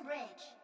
bridge.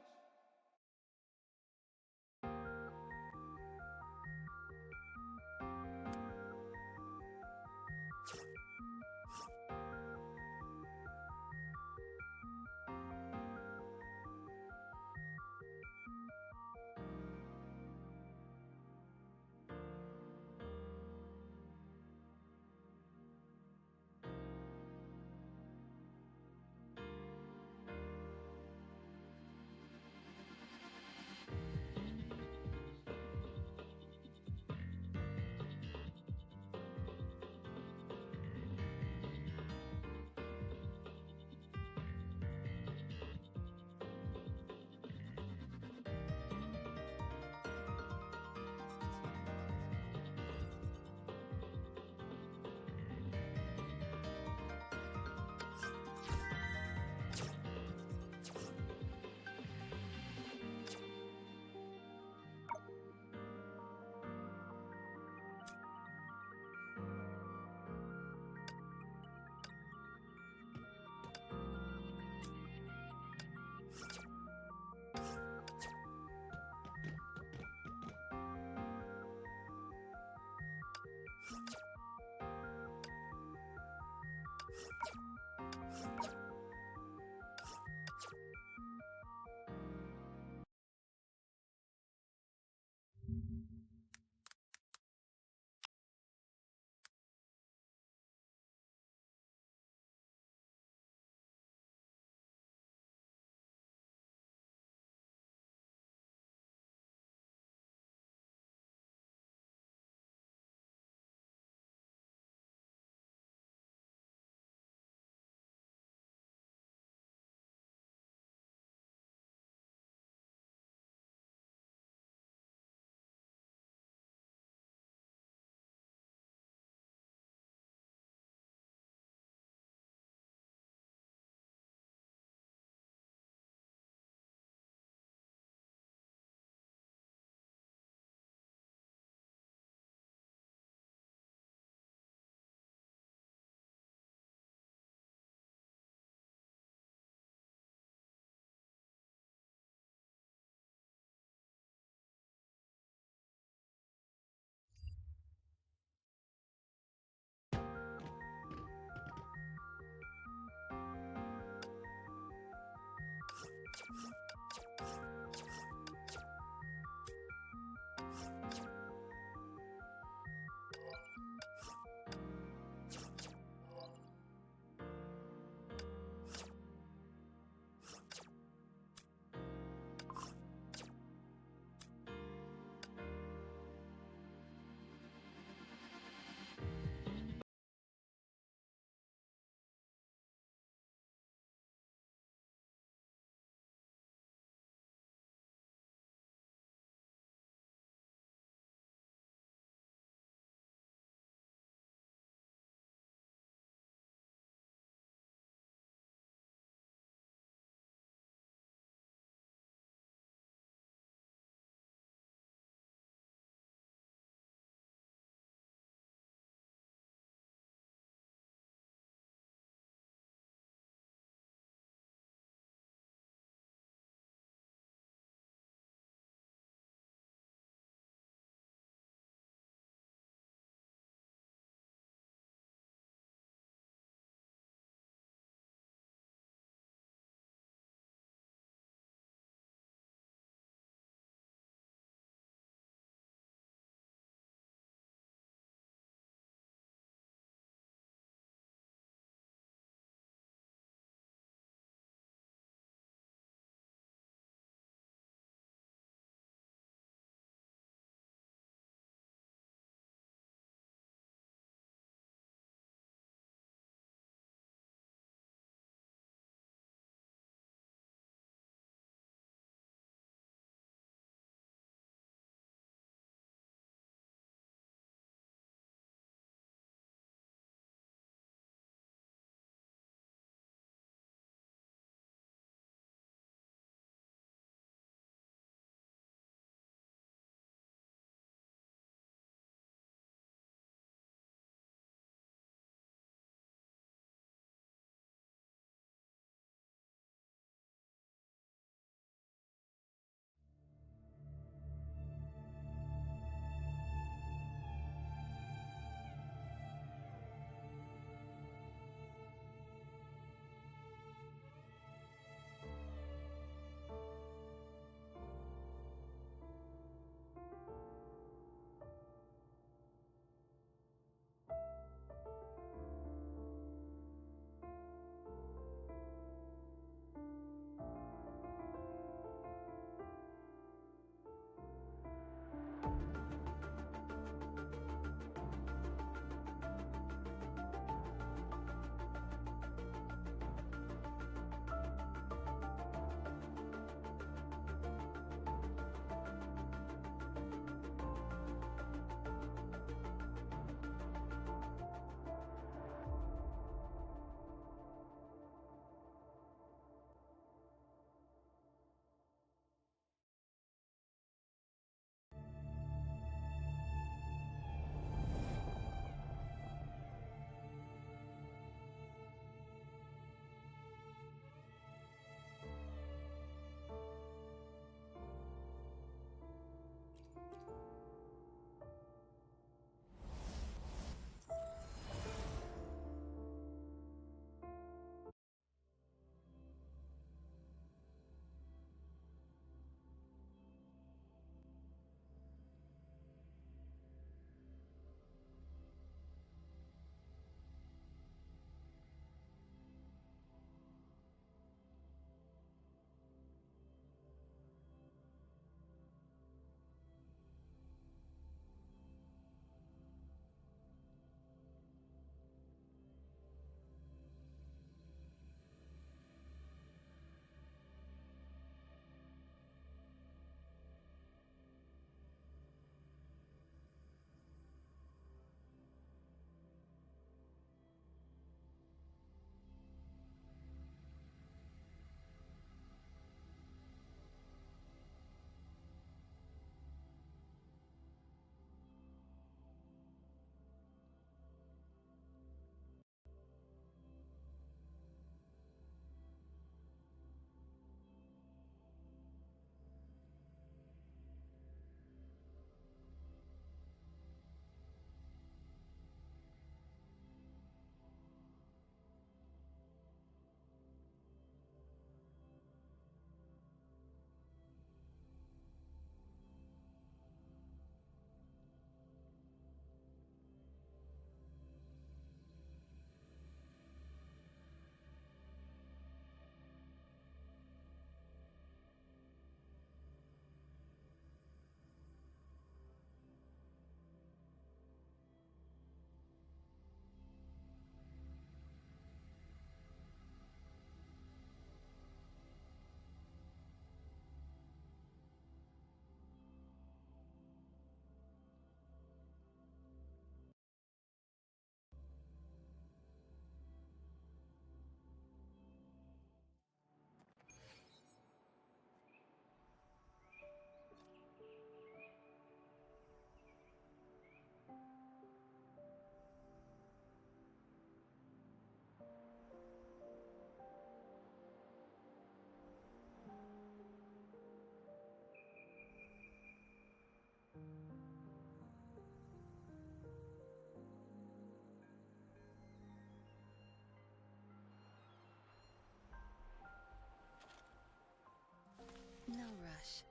rush.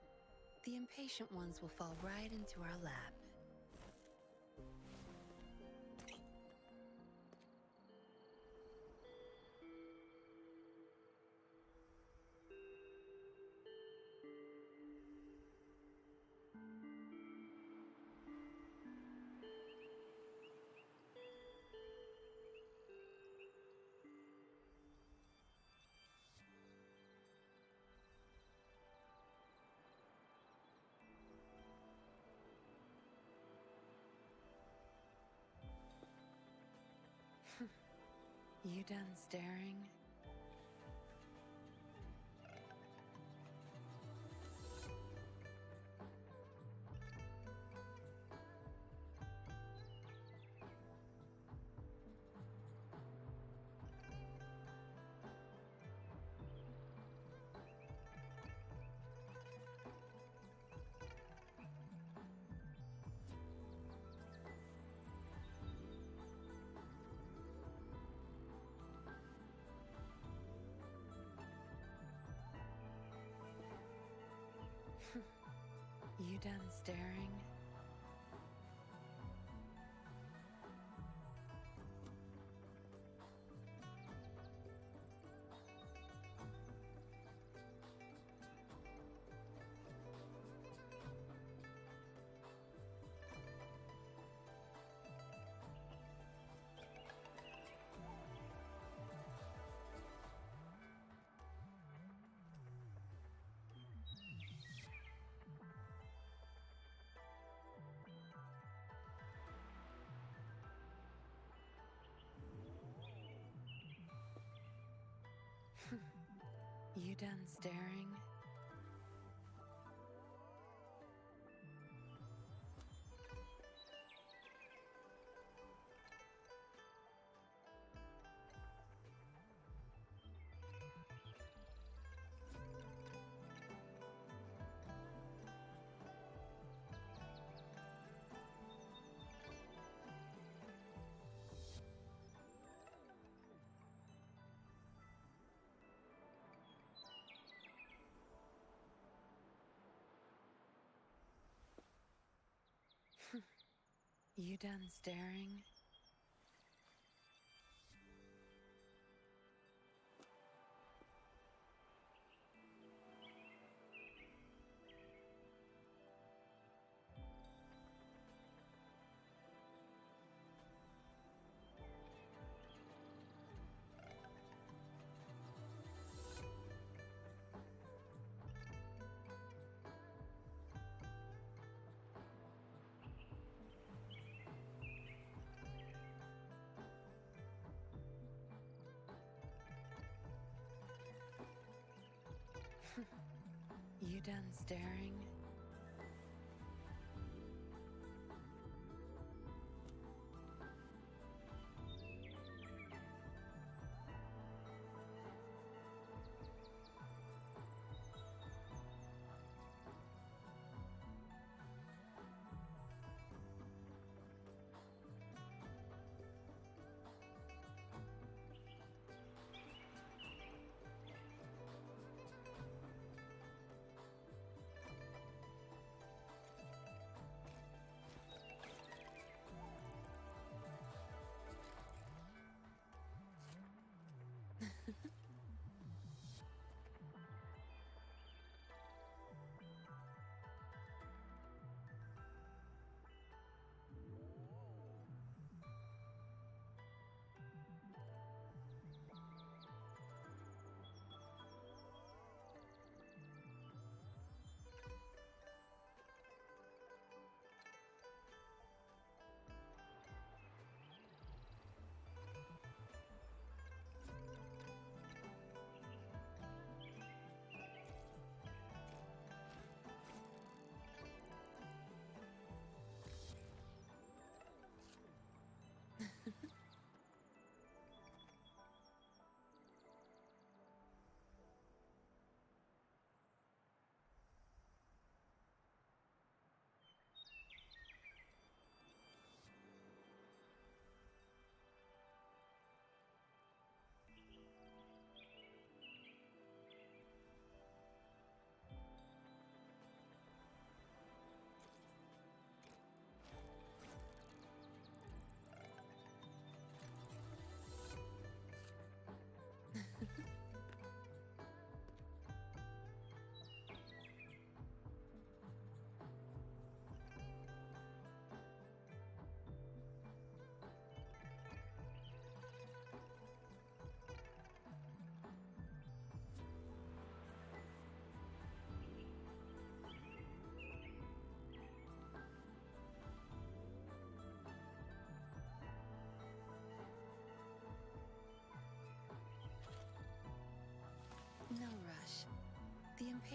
The impatient ones will fall right into our lap. You done staring? You done staring? You done staring? You done staring? You done staring?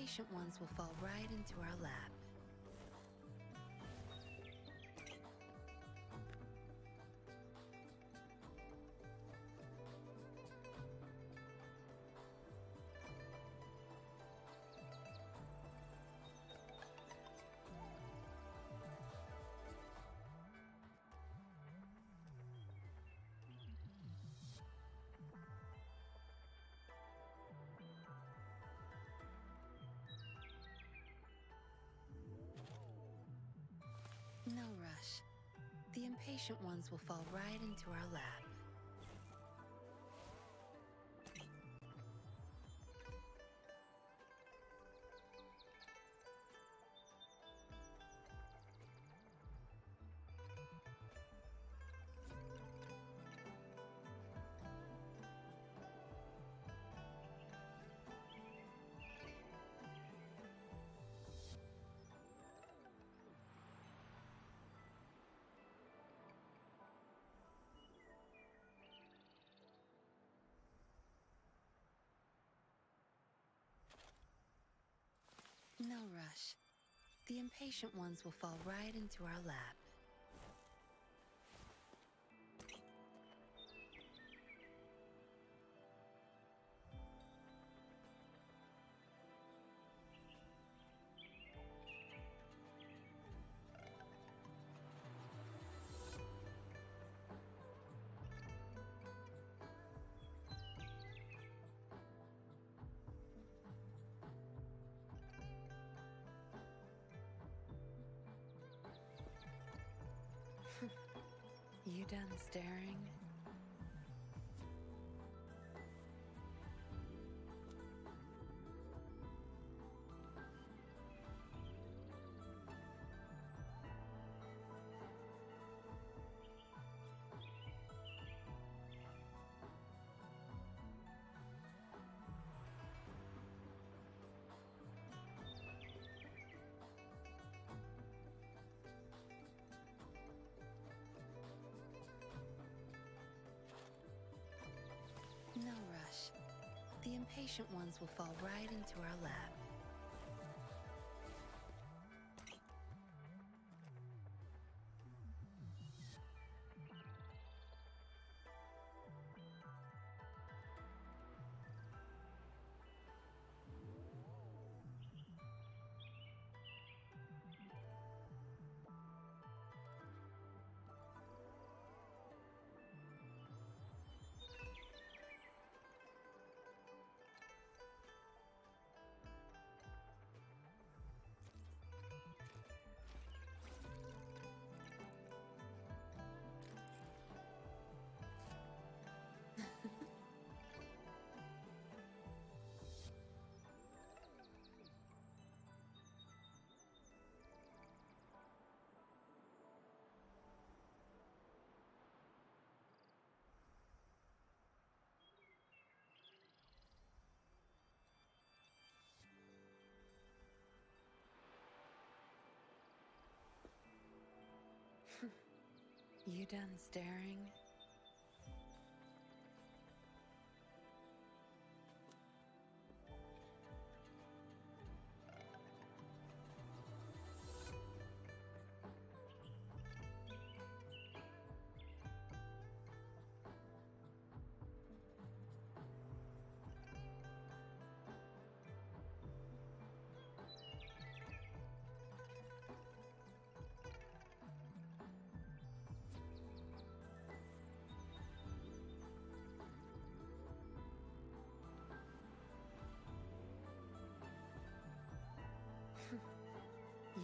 impatient ones will fall right into our lap. No rush. The impatient ones will fall right into our lap. No rush. The impatient ones will fall right into our lap. You done staring? No rush. The impatient ones will fall right into our lap. You done staring?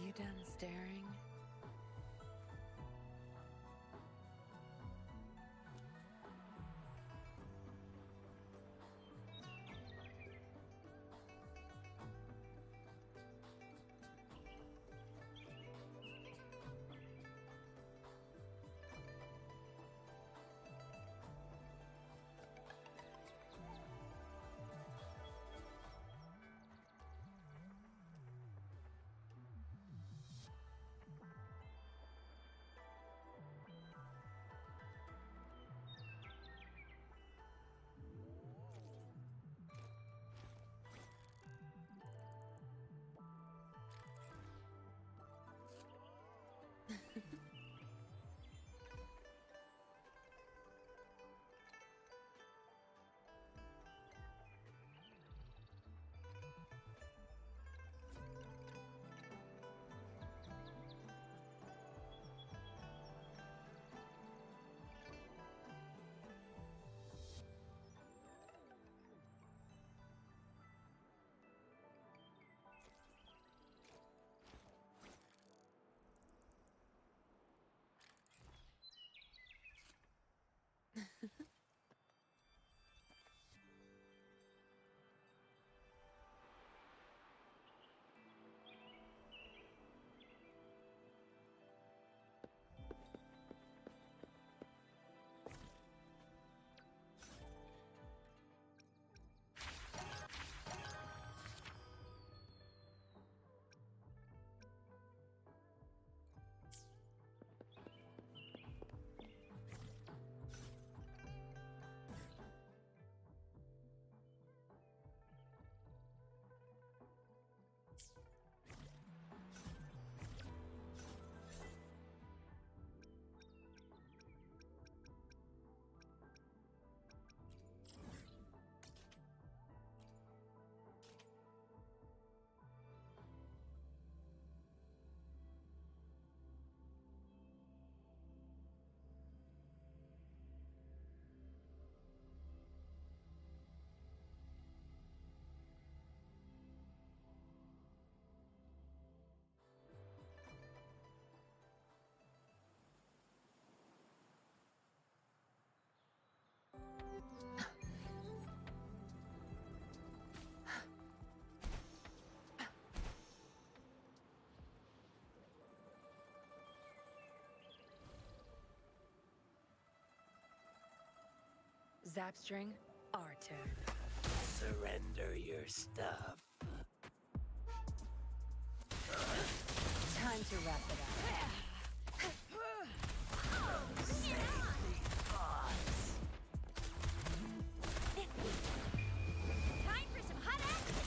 You done staring? Zapstring, our turn. Surrender your stuff. Time to wrap it up. Safely pause. Time for some hot action!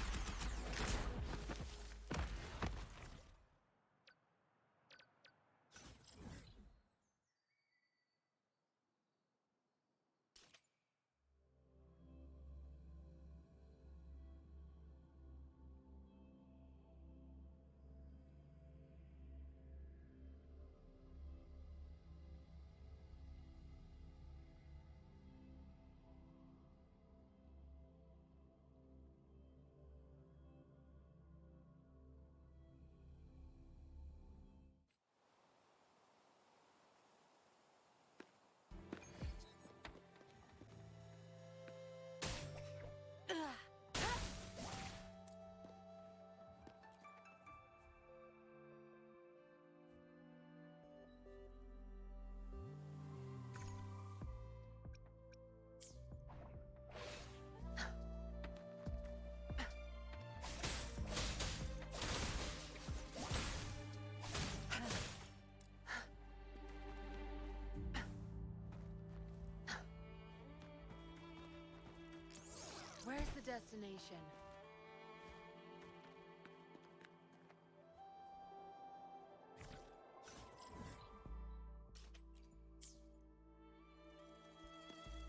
Where's the destination?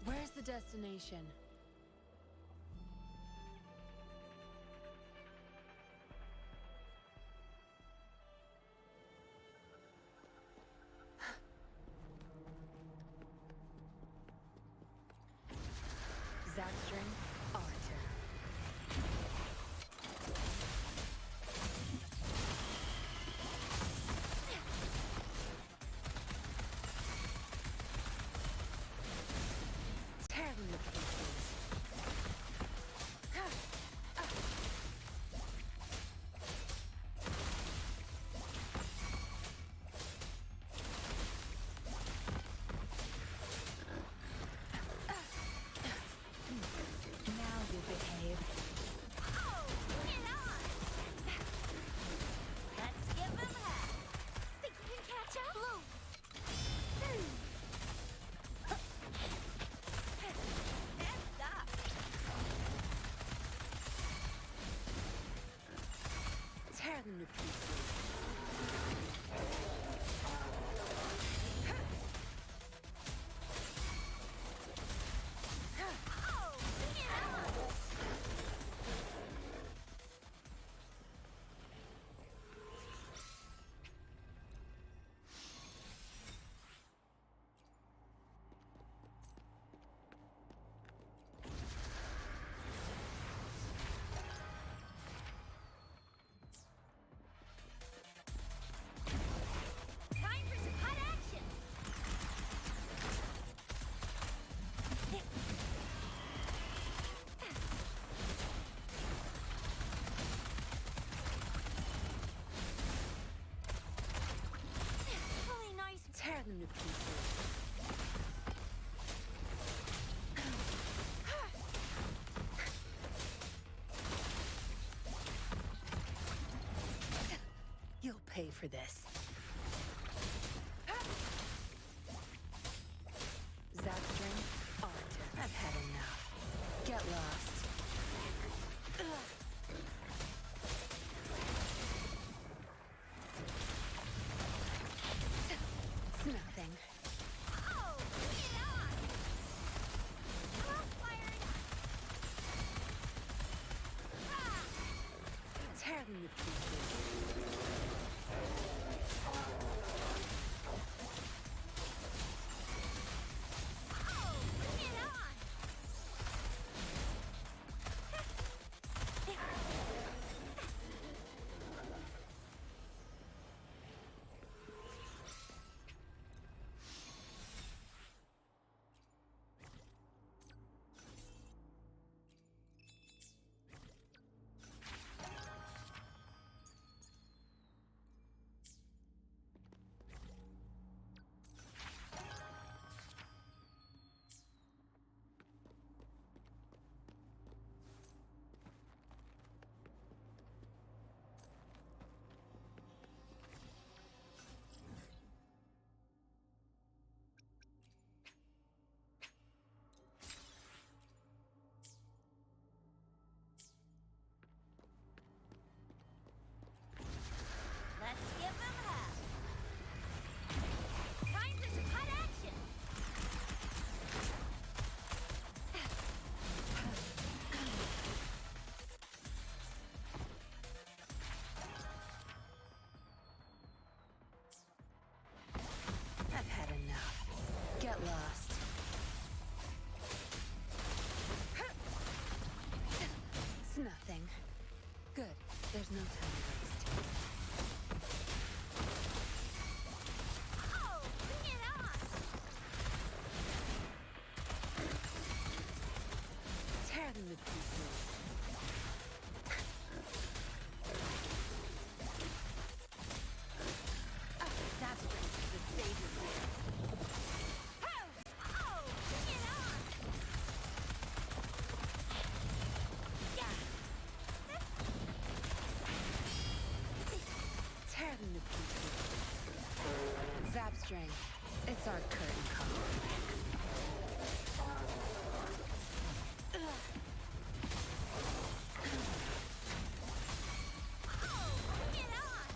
Where's the destination? Zapstring, our turn. Tear them to pieces. Now you behave. Oh, bring it on! Let's give them hell! Think you can catch up? Blue! Heads up! Tear them to pieces. Oh, bring it on! Time for some hot action! Really nice. Tear them to pieces. You'll pay for this. Zapstring, our turn. I've had enough. Get lost. It's nothing. Oh, bring it on! All fired up! Ah! Tear them to pieces. strength. It's our curtain call. Get on!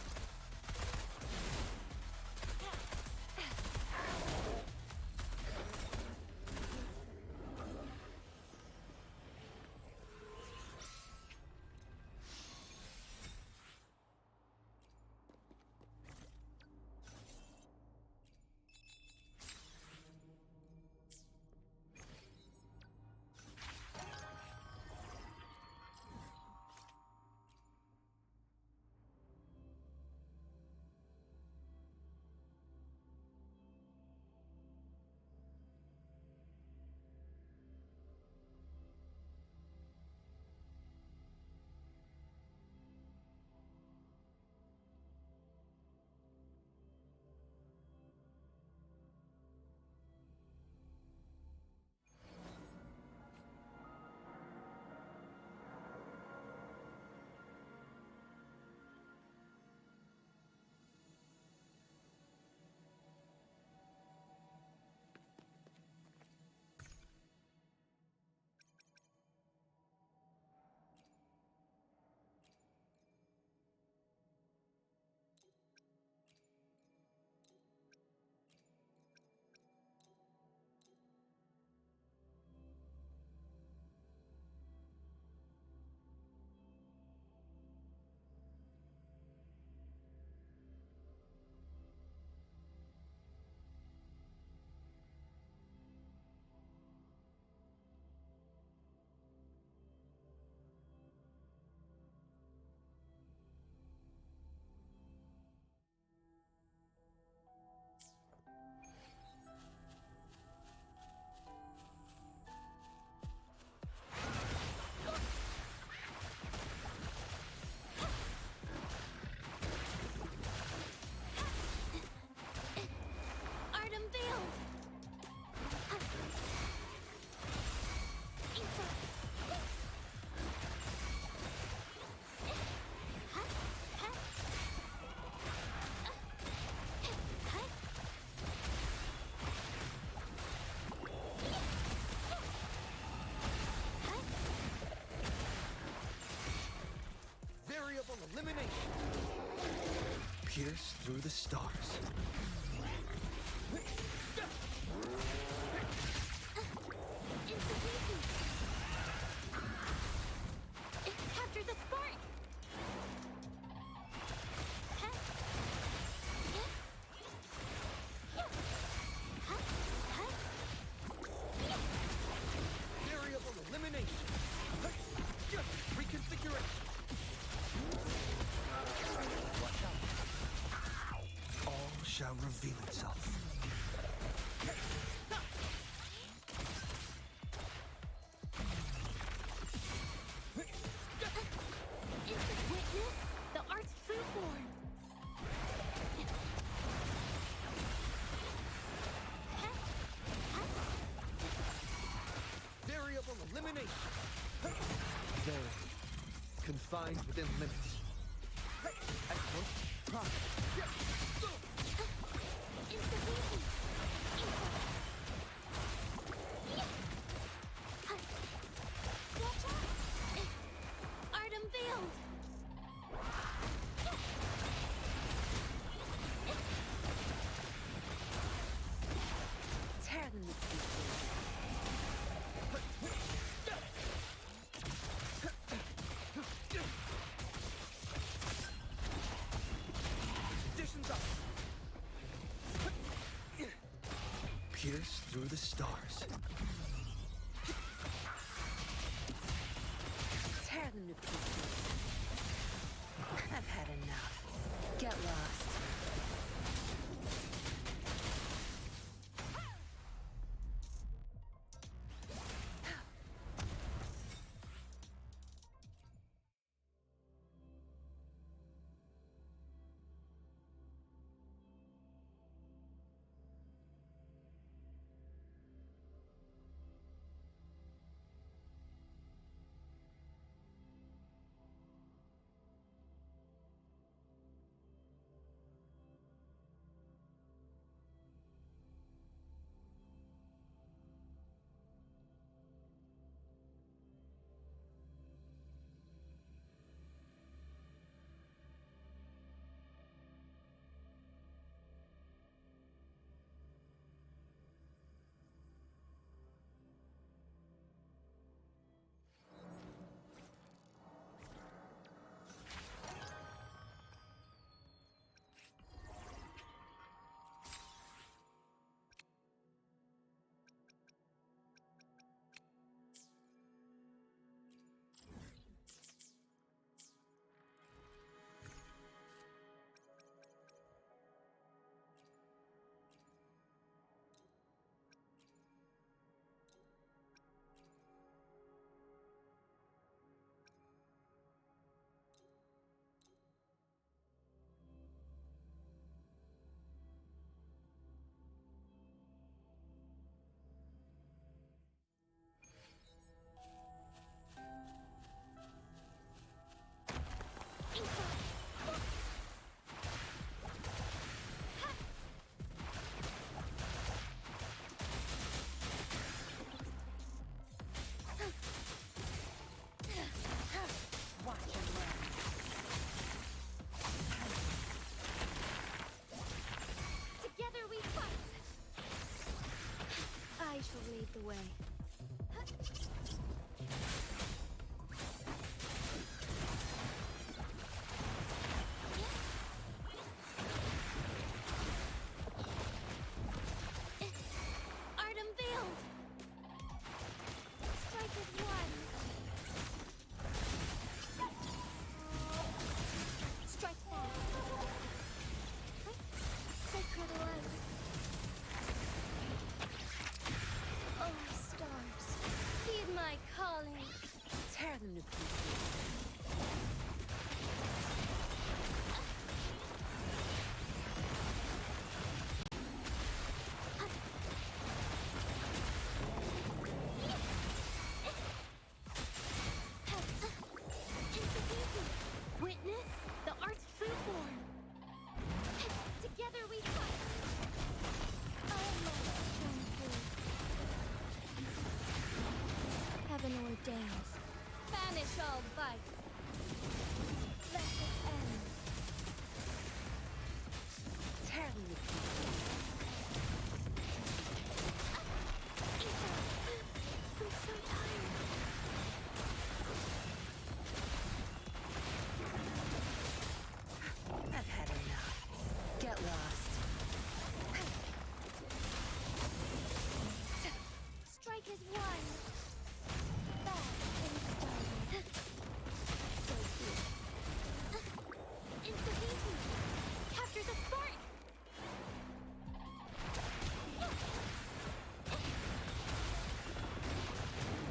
Art unveiled! Variable elimination. Pierce through the stars. Capture the spark! Variable elimination. Reconfiguration. Watch out. All shall reveal itself. Instant witness the art's true form. Variable elimination. Very confined within limits. Excellent. Prime. Instant witness. Watch out! Art unveiled! Tear them to pieces. Conditions up. Pierce through the stars. Tear them to pieces. I've had enough. Get lost. I shall lead the way. Art unveiled! Strike as one! Strike fast! Sacred light! Oh, stars, heed my calling! Tear them to pieces. Witness the art's true form. Together we fight. Our lights shine through. Heaven ordains. Banish all vice. Let it end. Tear them to pieces. I'm so tired. I've had enough. Get lost. Strike as one. Fast and started. So cute. Insta-easy. Capture the spark.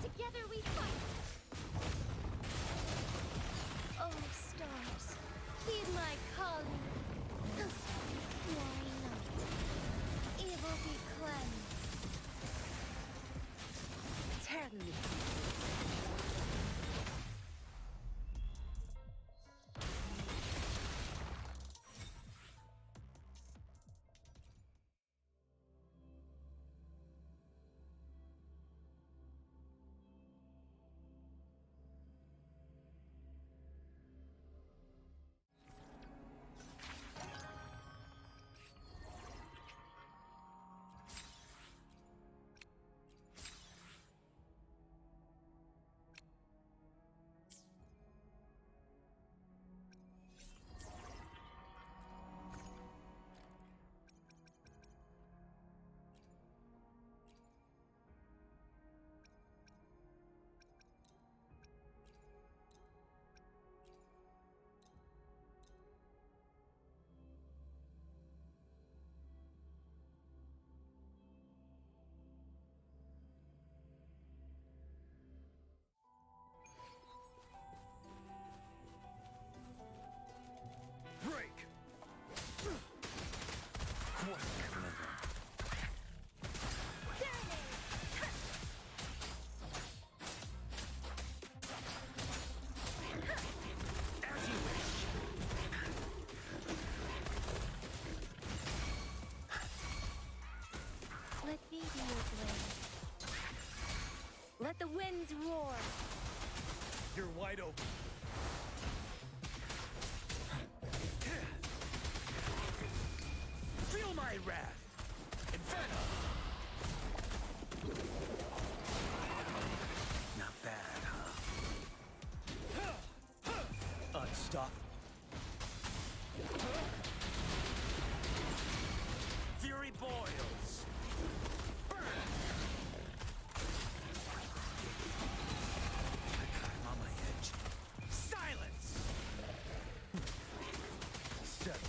Together we fight. Oh, stars, heed my calling. Why not? Evil be cleansed. Tear them to pieces. Break! What clever. As you wish. Let me be your blade. Let the winds roar. You're wide open. Feel my wrath! Inferno! Not bad, huh? Unstop. Fury boils! Burn! I'm on my edge. Silence! Settle.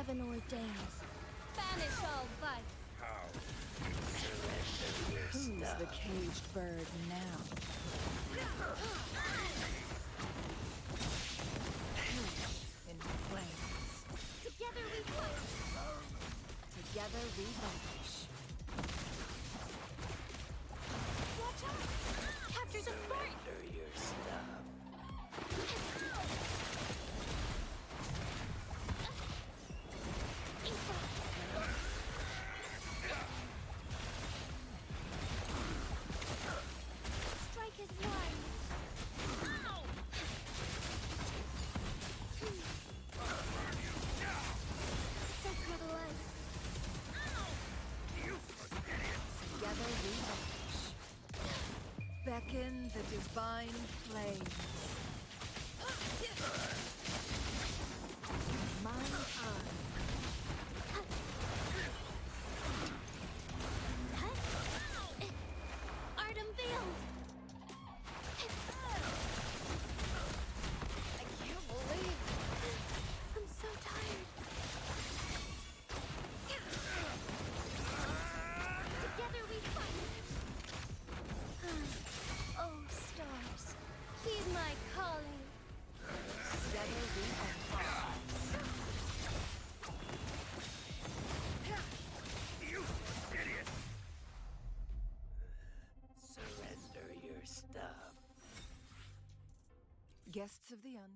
heaven ordains. Banish all vice. Surrender your Who's stuff. the caged bird now? In flames. Together we fight. Together we vanquish. Watch out! Captures a spark! Surrender your stuff. Strike is one. Ow! Sacred life. Together we vanquish. Beckon the divine flames. Mine eye. Art unveiled. I can't believe I'm so tired. Together we fight. Oh, stars, heed my calling. together we vanquish. Surrender your stuff. Guests of the unkind.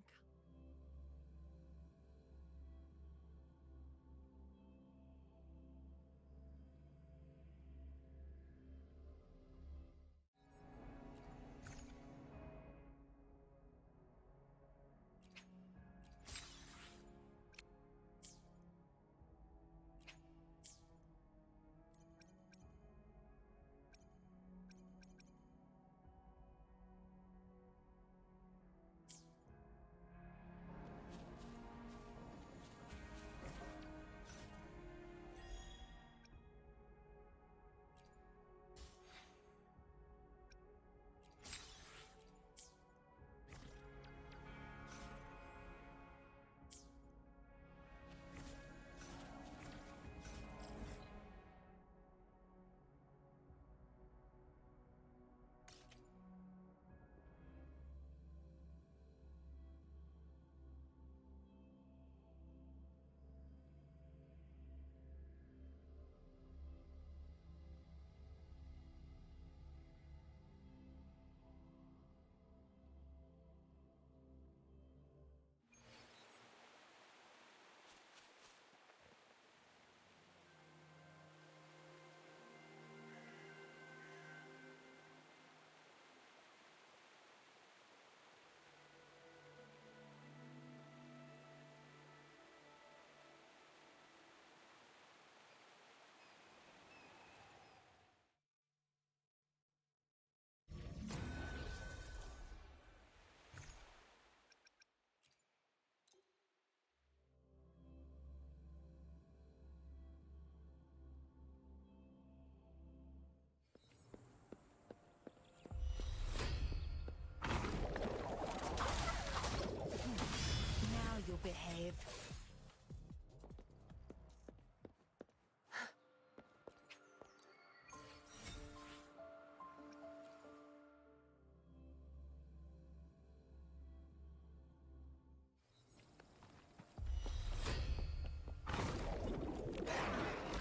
Now you'll behave.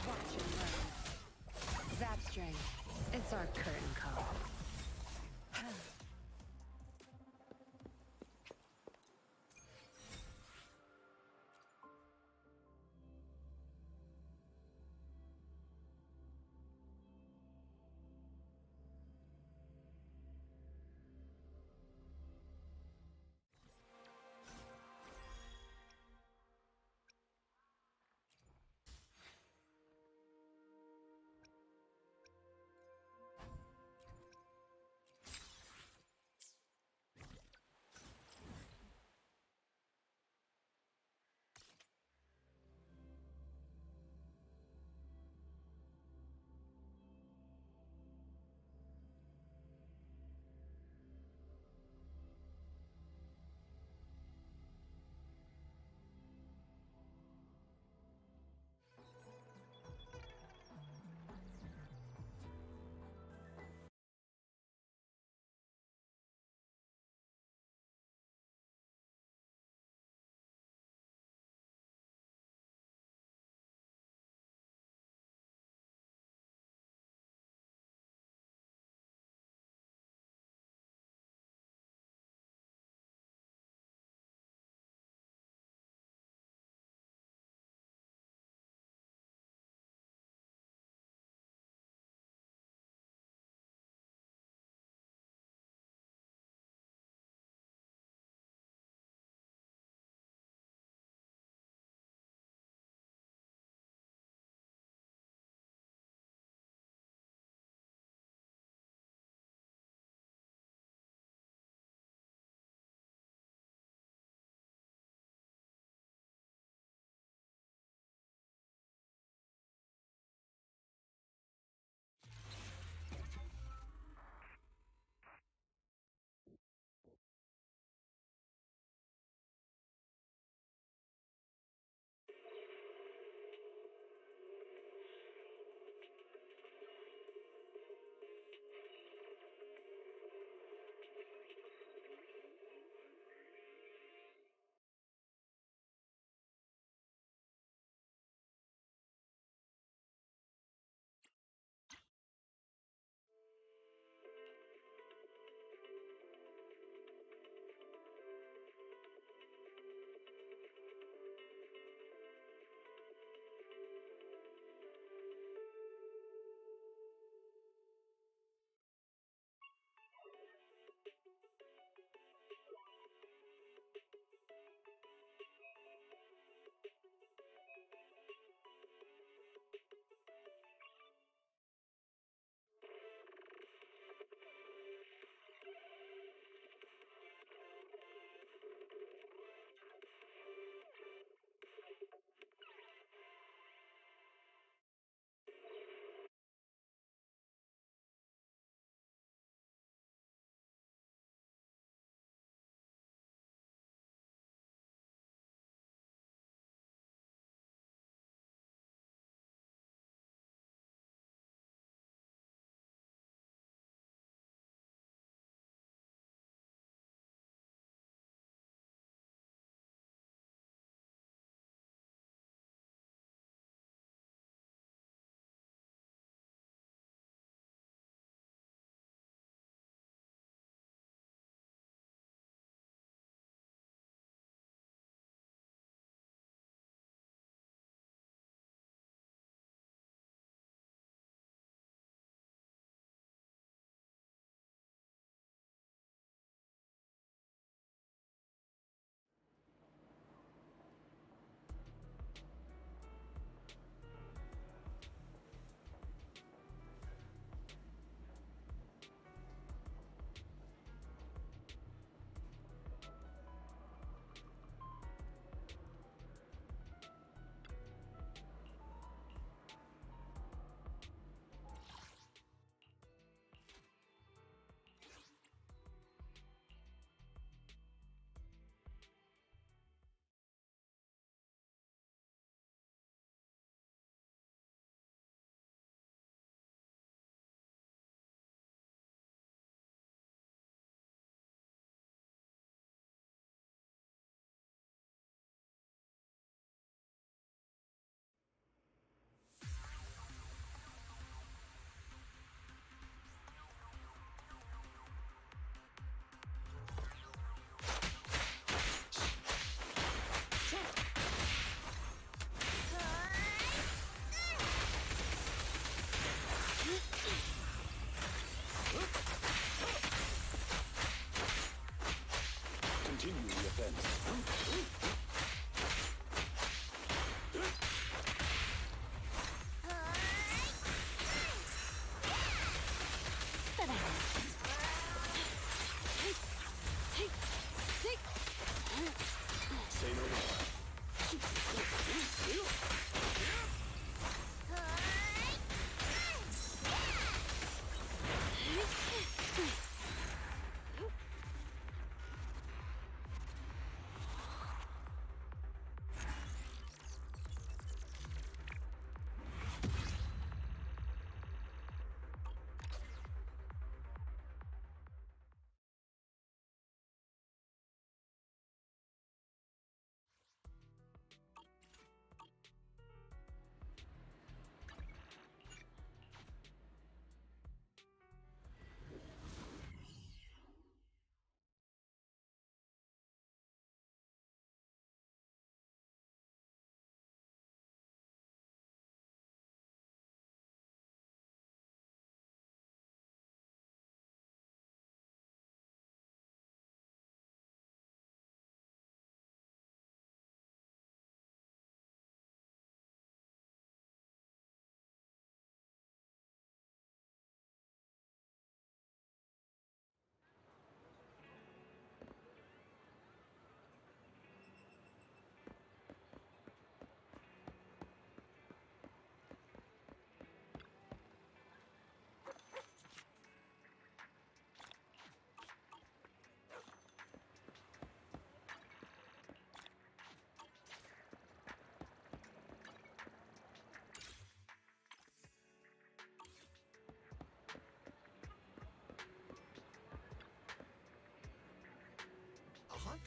Watch and learn. Zap string. It's our curtain call.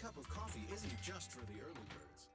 cup of coffee isn't just for the early birds.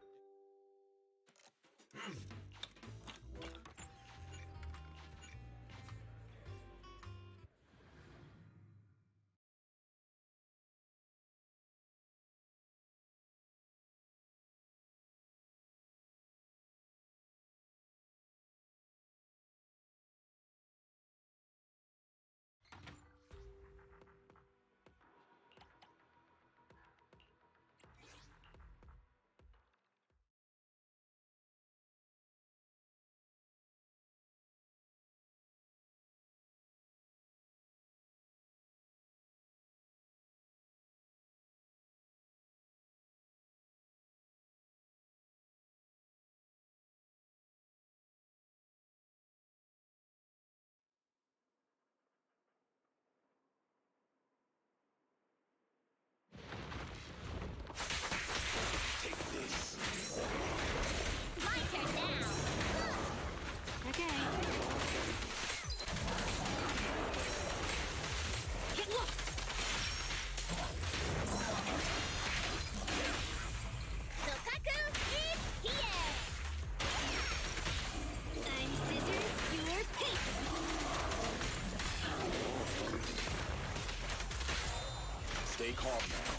My turn now. Okay. Get lost. Sokaku is here. I'm scissors, you're paper. Stay calm now.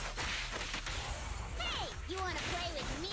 Hey, you wanna play with me?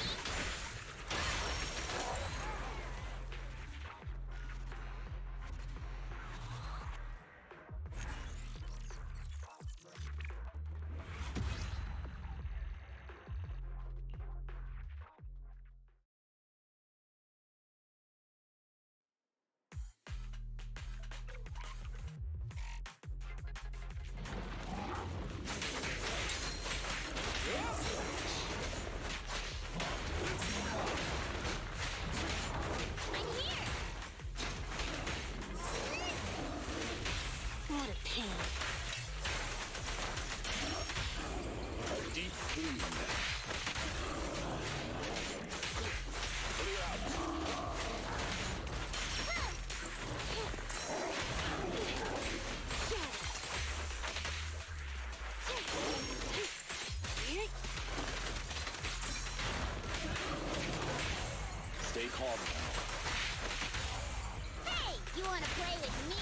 I'm here. What a pain. A deep clean. Stay calm now. Hey, you wanna play with me?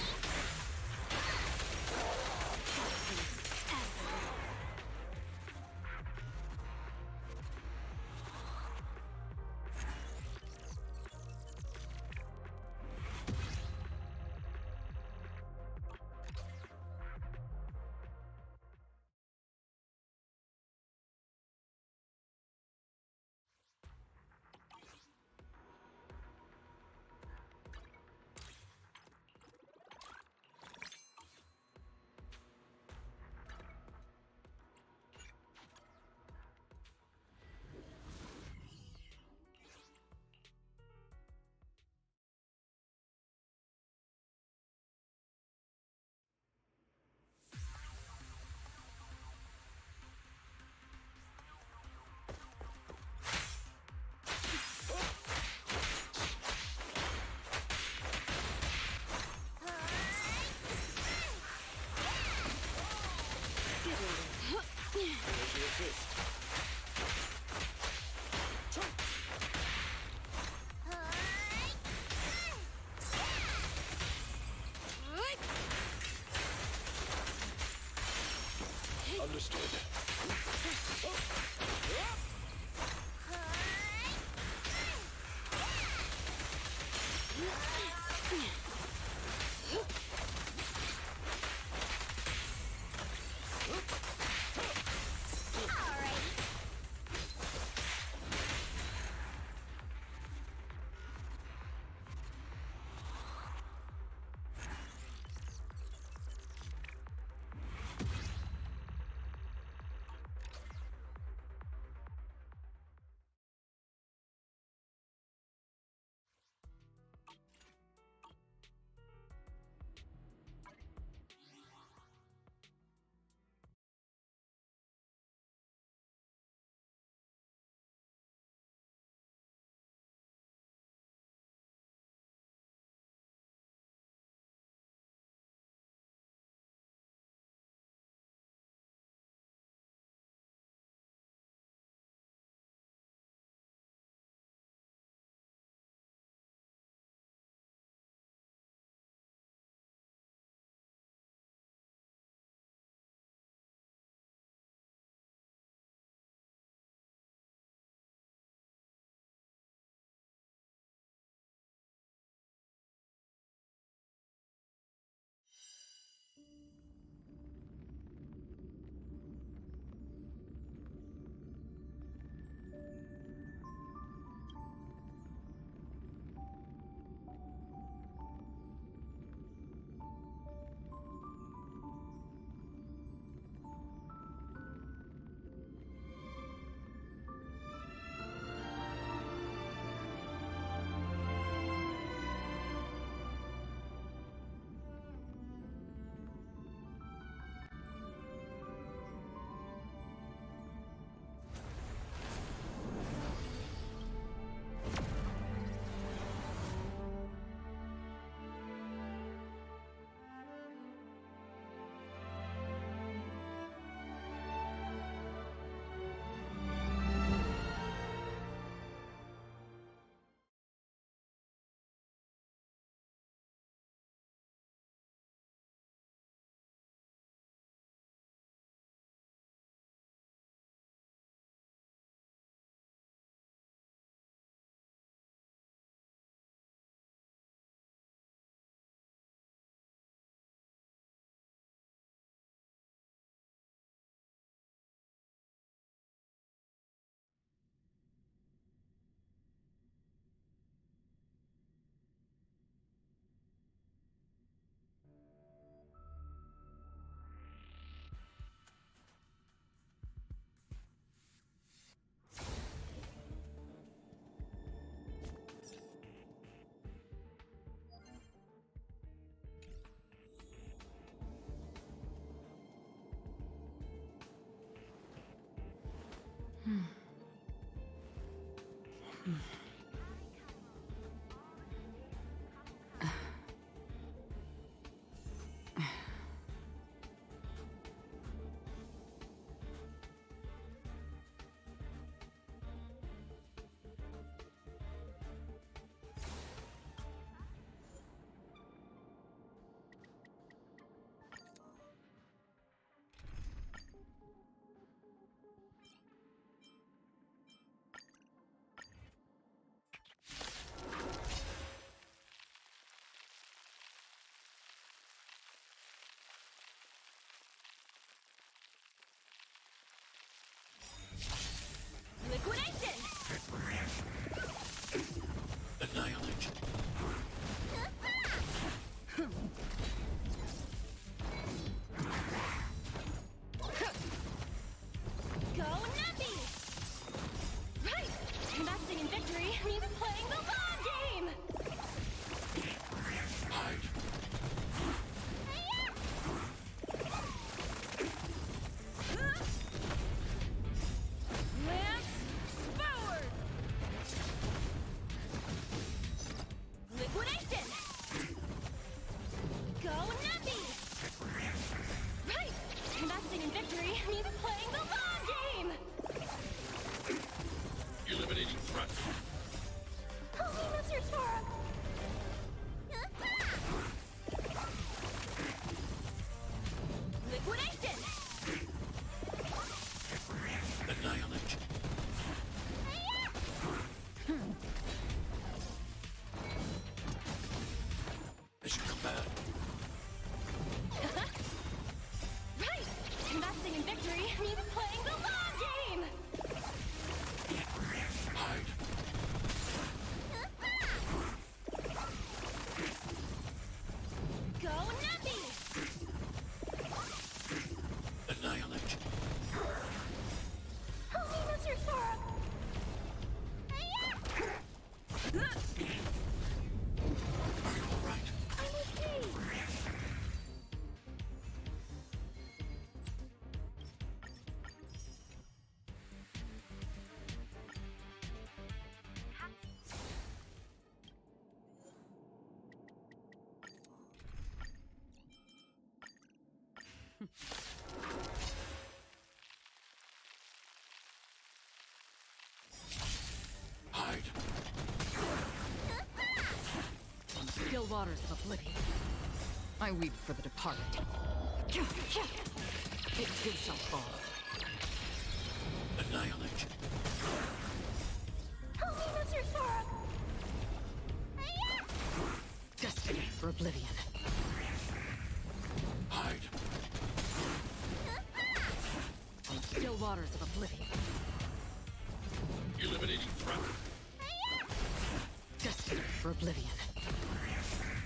Understood. waters of oblivion. I weep for the departed. It too shall fall. Annihilate. Help me, Mr. Sora! Destiny for oblivion. Hide. Still waters of oblivion. Eliminating threat. Destiny for oblivion.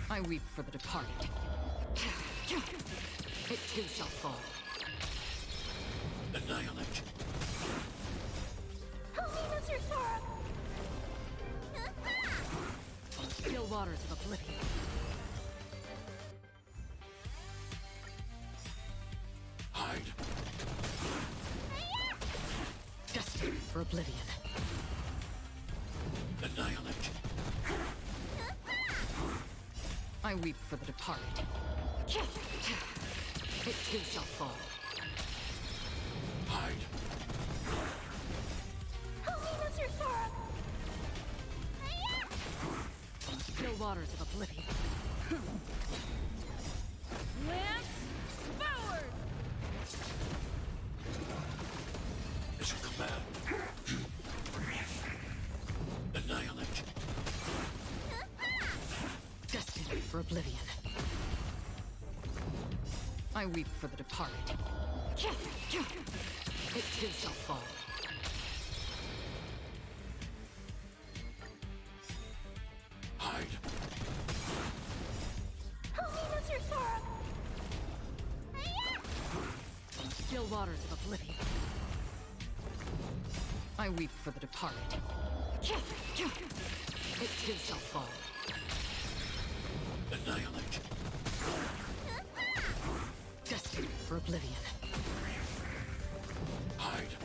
I weep for the departed. It too shall fall. Annihilate. Help me, Mr. Sora! Still waters of oblivion. Hide. Destiny for oblivion. Annihilate. I weep for the departed. It too shall fall. Hide. Help me, Mr. Sora! Still waters of oblivion. Lance forward! Is your command. Annihilate. Destiny for oblivion. I weep for the departed. It too shall fall. Hide. Help me, Mr. Sora! Still waters of oblivion. I weep for the departed. It too shall fall. Annihilate. Destiny for oblivion. Hide.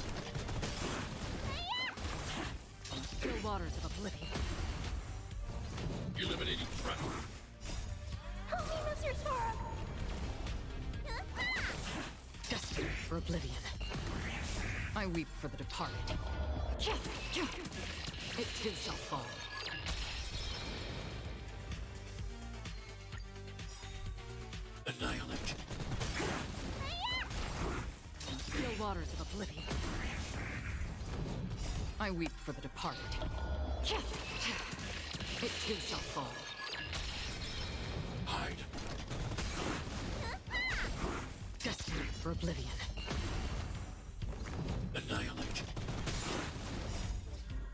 Still waters of oblivion. Eliminating threat. Help me, Mr. Sora! Destiny for oblivion. I weep for the departed. It too shall fall. Annihilate. Still waters of oblivion. I weep for the departed. It too shall fall. Hide. Destiny for oblivion. Annihilate.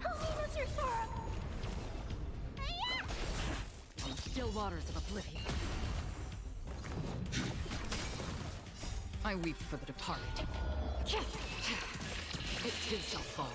Help me, Mr. Sora! Still waters of oblivion. I weep for the departed. It too shall fall.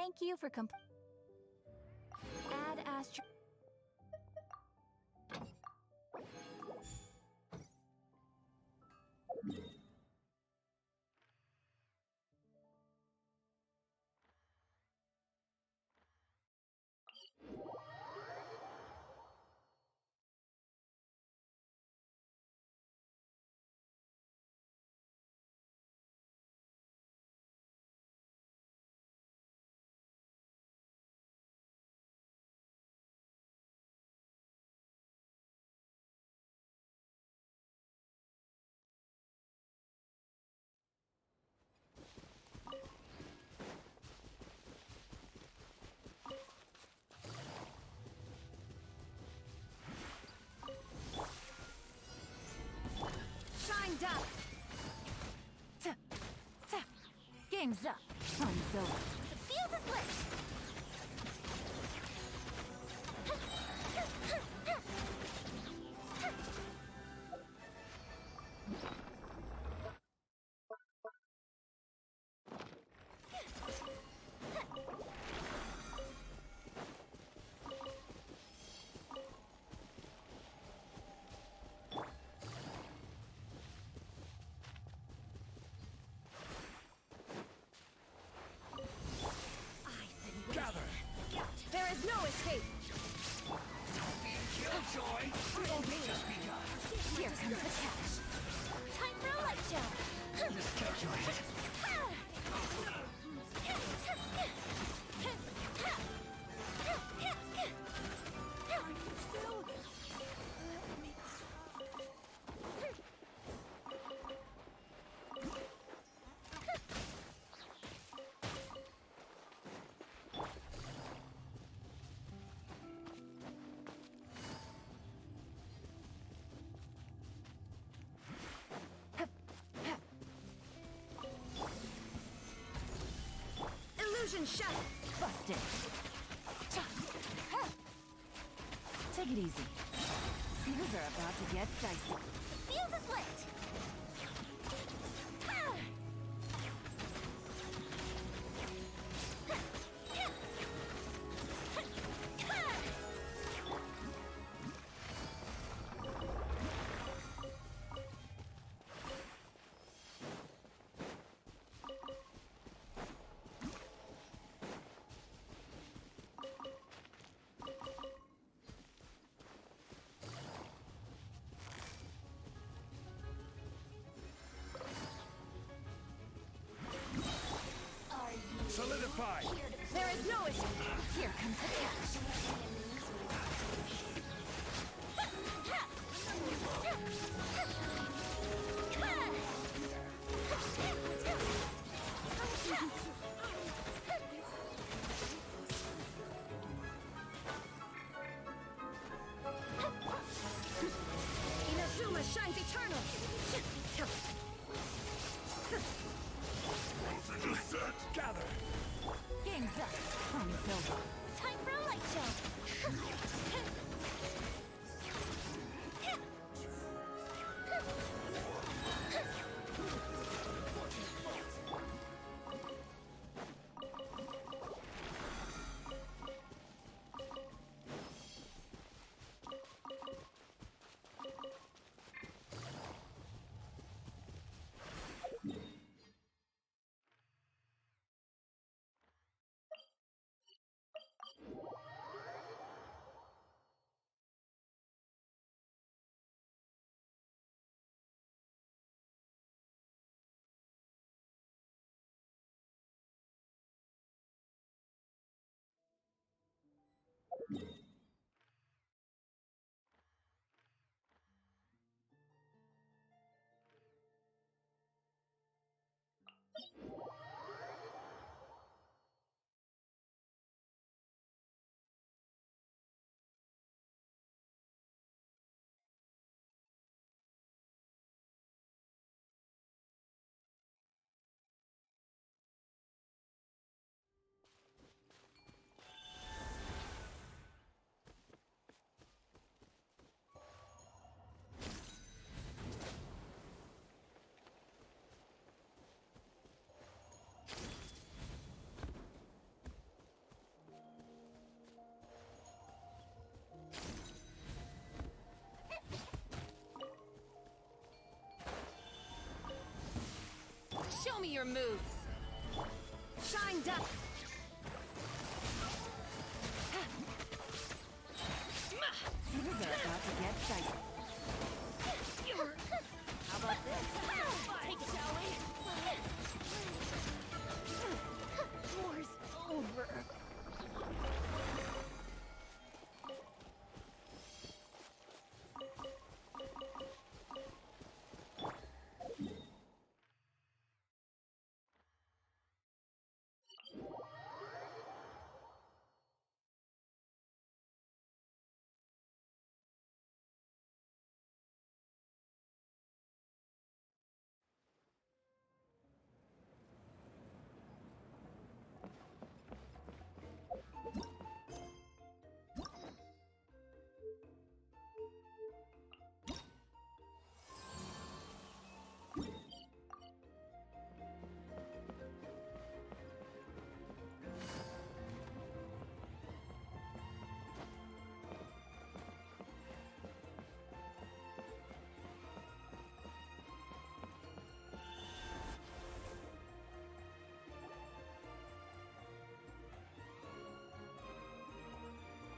Thank you for Add Astro. Shined up. Game's up. Fun's over. The fuse is lit. Gather! There is no escape. Killjoy! It'll only just begun. Here comes the catch. Time for a light show. Miscalculated. Illusion shut. Busted. Take it easy. Things are about to get dicey. The fuse is lit. Solidify! There is no escape. Here comes the catch. Inazuma shines eternal. Gather! Game's up. Fun's over. Time for a light show. your moves. Shine up. Things are about to get dicey. How about this? Take it, shall we? War's over.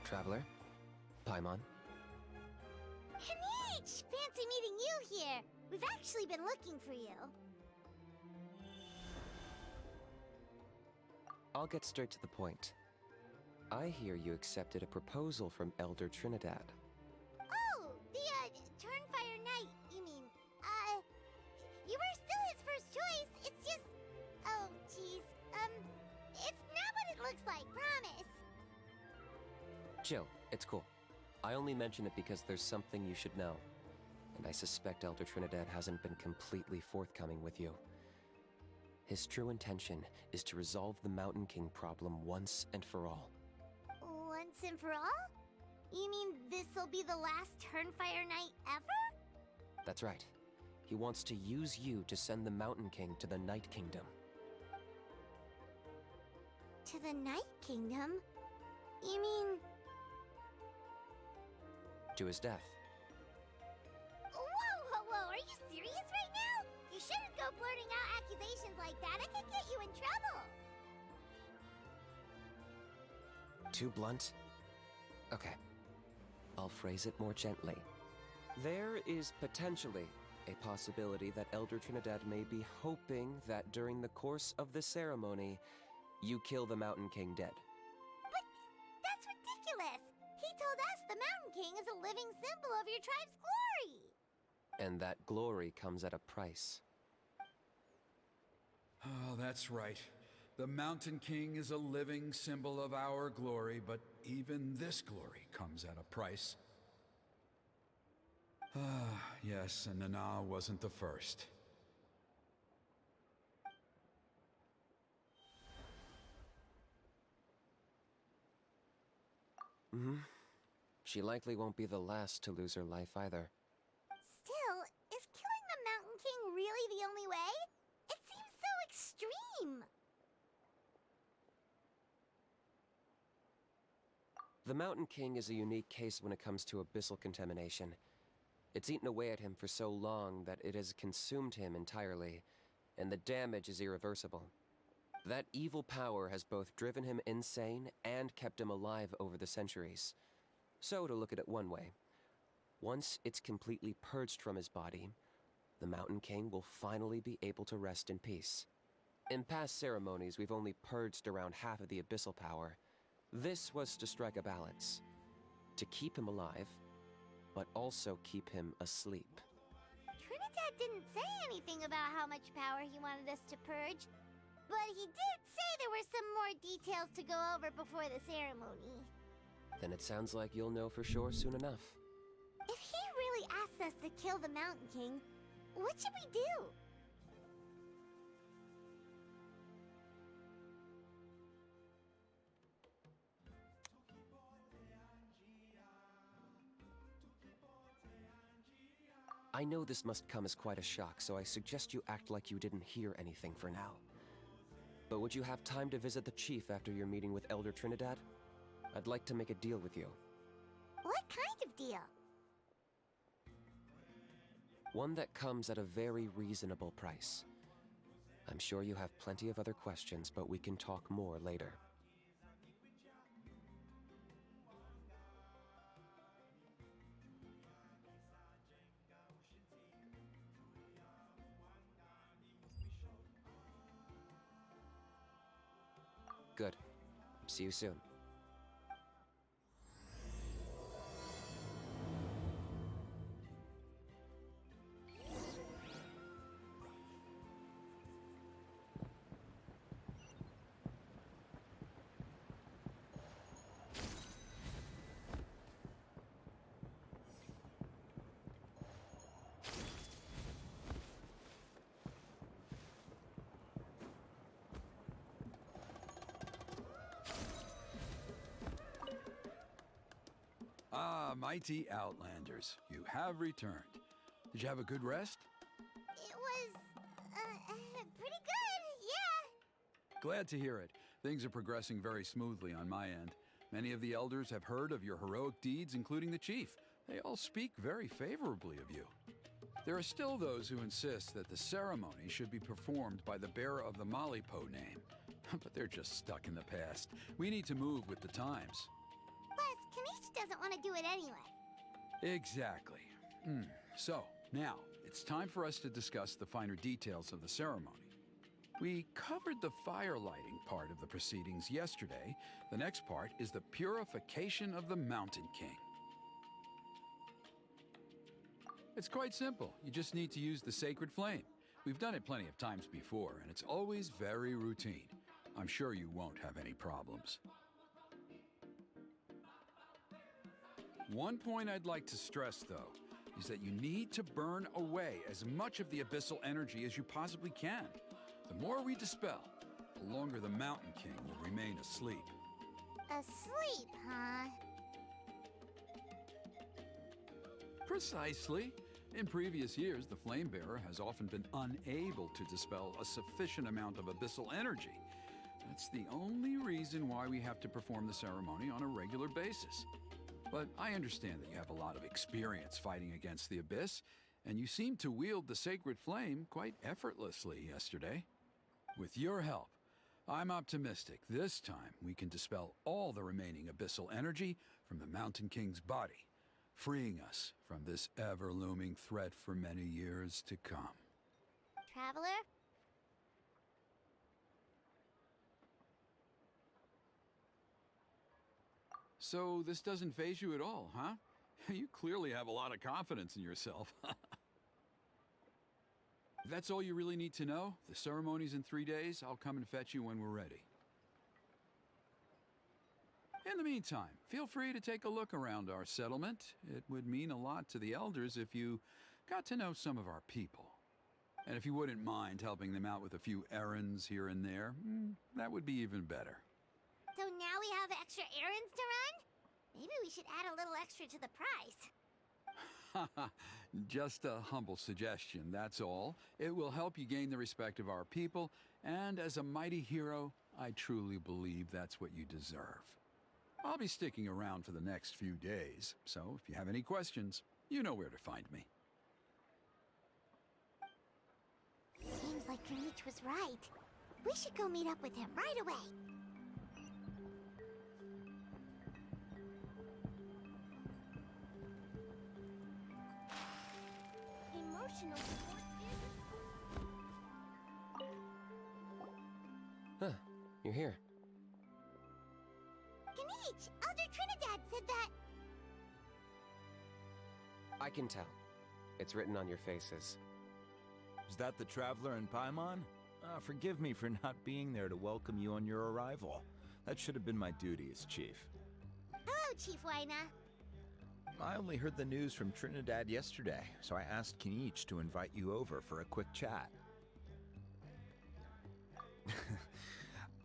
Traveler? Paimon? Kanich! Fancy meeting you here. We've actually been looking for you. I'll get straight to the point. I hear you accepted a proposal from Elder Trinidad. Oh, the, Turnfire Knight, you mean. You were still his first choice. It's just... Oh, jeez. It's not what it looks like, promise. Chill, it's cool. I only mention it because there's something you should know. And I suspect Elder Trinidad hasn't been completely forthcoming with you. His true intention is to resolve the Mountain King problem once and for all. Once and for all? You mean this'll be the last Turnfire Knight ever? That's right. He wants to use you to send the Mountain King to the Night Kingdom. To the Night Kingdom? You mean... To his death. Whoa, are you serious right now? You shouldn't go blurting out accusations like that. It could get you in trouble. Too blunt? Okay. I'll phrase it more gently. There is potentially a possibility that Elder Trinidad may be hoping that during the course of the ceremony, you kill the Mountain King dead. But that's ridiculous. He told us the Mountain King is a living symbol of your tribe's glory. And that glory comes at a price. Oh, that's right. The Mountain King is a living symbol of our glory, but even this glory comes at a price. Ah, yes, and Nana wasn't the first. She likely won't be the last to lose her life either. Still, is killing the Mountain King really the only way? It seems so extreme. The Mountain King is a unique case when it comes to abyssal contamination. It's eaten away at him for so long that it has consumed him entirely, and the damage is irreversible. That evil power has both driven him insane and kept him alive over the centuries. So, to look at it one way, once it's completely purged from his body, the Mountain King will finally be able to rest in peace. In past ceremonies, we've only purged around half of the abyssal power. This was to strike a balance, to keep him alive, but also keep him asleep. Trinidad didn't say anything about how much power he wanted us to purge, but he did say there were some more details to go over before the ceremony. Then it sounds like you'll know for sure soon enough. If he really asks us to kill the Mountain King, what should we do? I know this must come as quite a shock, so I suggest you act like you didn't hear anything for now. But would you have time to visit the chief after your meeting with Elder Trinidad? I'd like to make a deal with you. What kind of deal? One that comes at a very reasonable price. I'm sure you have plenty of other questions, but we can talk more later. Good. See you soon. Ah, mighty Outlanders, you have returned. Did you have a good rest? It was, pretty good, yeah. Glad to hear it. Things are progressing very smoothly on my end. Many of the elders have heard of your heroic deeds, including the chief. They all speak very favorably of you. There are still those who insist that the ceremony should be performed by the bearer of the Malipo name. But they're just stuck in the past. We need to move with the times. Plus, Kanish doesn't want to do it anyway. Exactly. So, now, it's time for us to discuss the finer details of the ceremony. We covered the fire lighting part of the proceedings yesterday. The next part is the purification of the Mountain King. It's quite simple. You just need to use the sacred flame. We've done it plenty of times before, and it's always very routine. I'm sure you won't have any problems. One point I'd like to stress, though, is that you need to burn away as much of the abyssal energy as you possibly can. The more we dispel, the longer the Mountain King will remain asleep. Asleep, huh? Precisely. In previous years, the Flame Bearer has often been unable to dispel a sufficient amount of abyssal energy. That's the only reason why we have to perform the ceremony on a regular basis. But I understand that you have a lot of experience fighting against the Abyss, and you seem to wield the sacred flame quite effortlessly yesterday. With your help, I'm optimistic this time we can dispel all the remaining abyssal energy from the Mountain King's body, freeing us from this ever-looming threat for many years to come. Traveler? So this doesn't faze you at all, huh? You clearly have a lot of confidence in yourself. If that's all you really need to know, the ceremony's in 3 days. I'll come and fetch you when we're ready. In the meantime, feel free to take a look around our settlement. It would mean a lot to the elders if you got to know some of our people. And if you wouldn't mind helping them out with a few errands here and there, that would be even better. So now we have extra errands to run? Maybe we should add a little extra to the price. Just a humble suggestion, that's all. It will help you gain the respect of our people, and as a mighty hero, I truly believe that's what you deserve. I'll be sticking around for the next few days, so if you have any questions, you know where to find me. Seems like Kanish was right. We should go meet up with him right away. Emotional support Huh, you're here. Kanish! Elder Trinidad said that... I can tell. It's written on your faces. Is that the Traveler and Paimon? Forgive me for not being there to welcome you on your arrival. That should have been my duty as chief. Hello, Chief Waina. I only heard the news from Trinidad yesterday, so I asked Kanish to invite you over for a quick chat.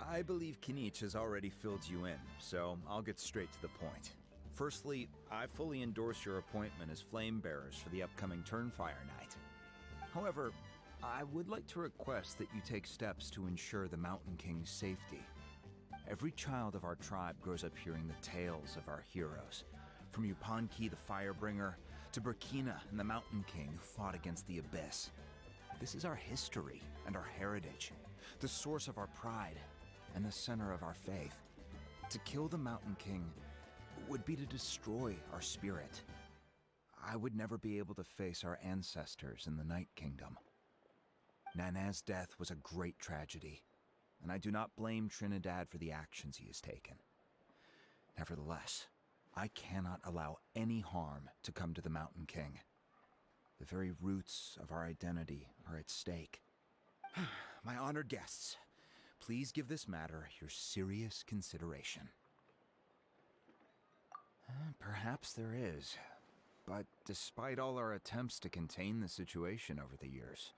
I believe Kanish has already filled you in, so I'll get straight to the point. Firstly, I fully endorse your appointment as flame bearers for the upcoming Turnfire Night. However, I would like to request that you take steps to ensure the Mountain King's safety. Every child of our tribe grows up hearing the tales of our heroes, from Yupanqui the Firebringer to Burkina and the Mountain King who fought against the Abyss. This is our history and our heritage, the source of our pride and the center of our faith. To kill the Mountain King would be to destroy our spirit. I would never be able to face our ancestors in the Night Kingdom. Nana's death was a great tragedy, and I do not blame Trinidad for the actions he has taken. Nevertheless, I cannot allow any harm to come to the Mountain King. The very roots of our identity are at stake. My honored guests, please give this matter your serious consideration. Perhaps there is, but despite all our attempts to contain the situation over the years,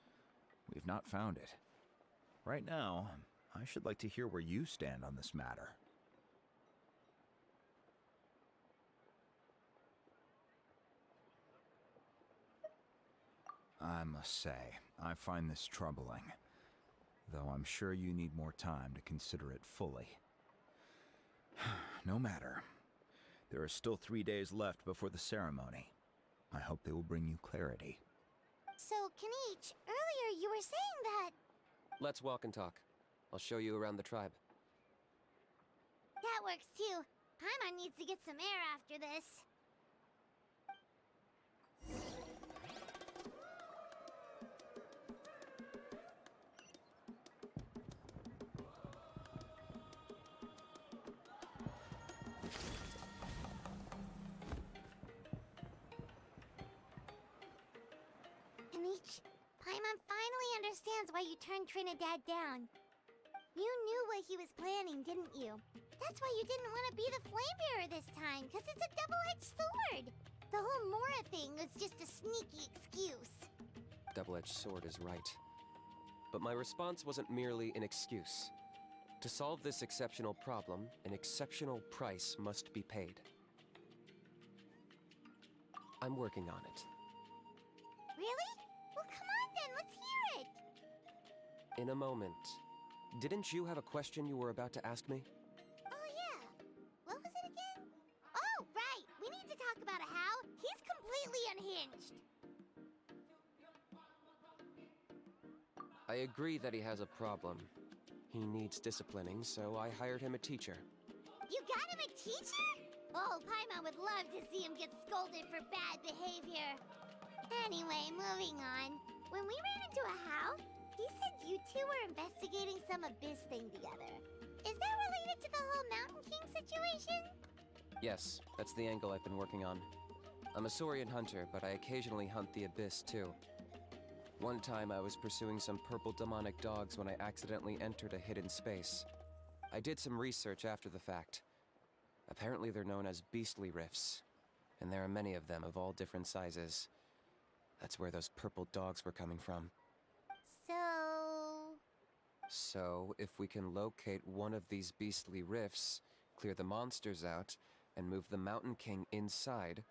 we've not found it. Right now, I should like to hear where you stand on this matter. I must say, I find this troubling, though I'm sure you need more time to consider it fully. No matter. There are still 3 days left before the ceremony. I hope they will bring you clarity. So, Kanich, earlier you were saying that... Let's walk and talk. I'll show you around the tribe. That works too. Paimon needs to get some air after this. Kanich, Paimon finally understands why you turned Trinidad down. You knew what he was planning, didn't you? That's why you didn't want to be the Flamebearer this time, because it's a double-edged sword. The whole Mora thing was just a sneaky excuse. Double-edged sword is right. But my response wasn't merely an excuse. To solve this exceptional problem, an exceptional price must be paid. I'm working on it. Really? Well, come on then, let's hear it! In a moment. Didn't you have a question you were about to ask me? Oh yeah. What was it again? Oh, right! We need to talk about How. He's completely unhinged. I agree that he has a problem. He needs disciplining, so I hired him a teacher. You got him a teacher? Oh, Paimon would love to see him get scolded for bad behavior. Anyway, moving on. When we ran into How, he said you two were investigating some abyss thing together. Is that related to the whole Mountain King situation? Yes, that's the angle I've been working on. I'm a Saurian hunter, but I occasionally hunt the abyss too. One time I was pursuing some purple demonic dogs when I accidentally entered a hidden space. I did some research after the fact. Apparently they're known as beastly rifts, and there are many of them of all different sizes. That's where those purple dogs were coming from. So, if we can locate one of these beastly rifts, clear the monsters out, and move the Mountain King inside,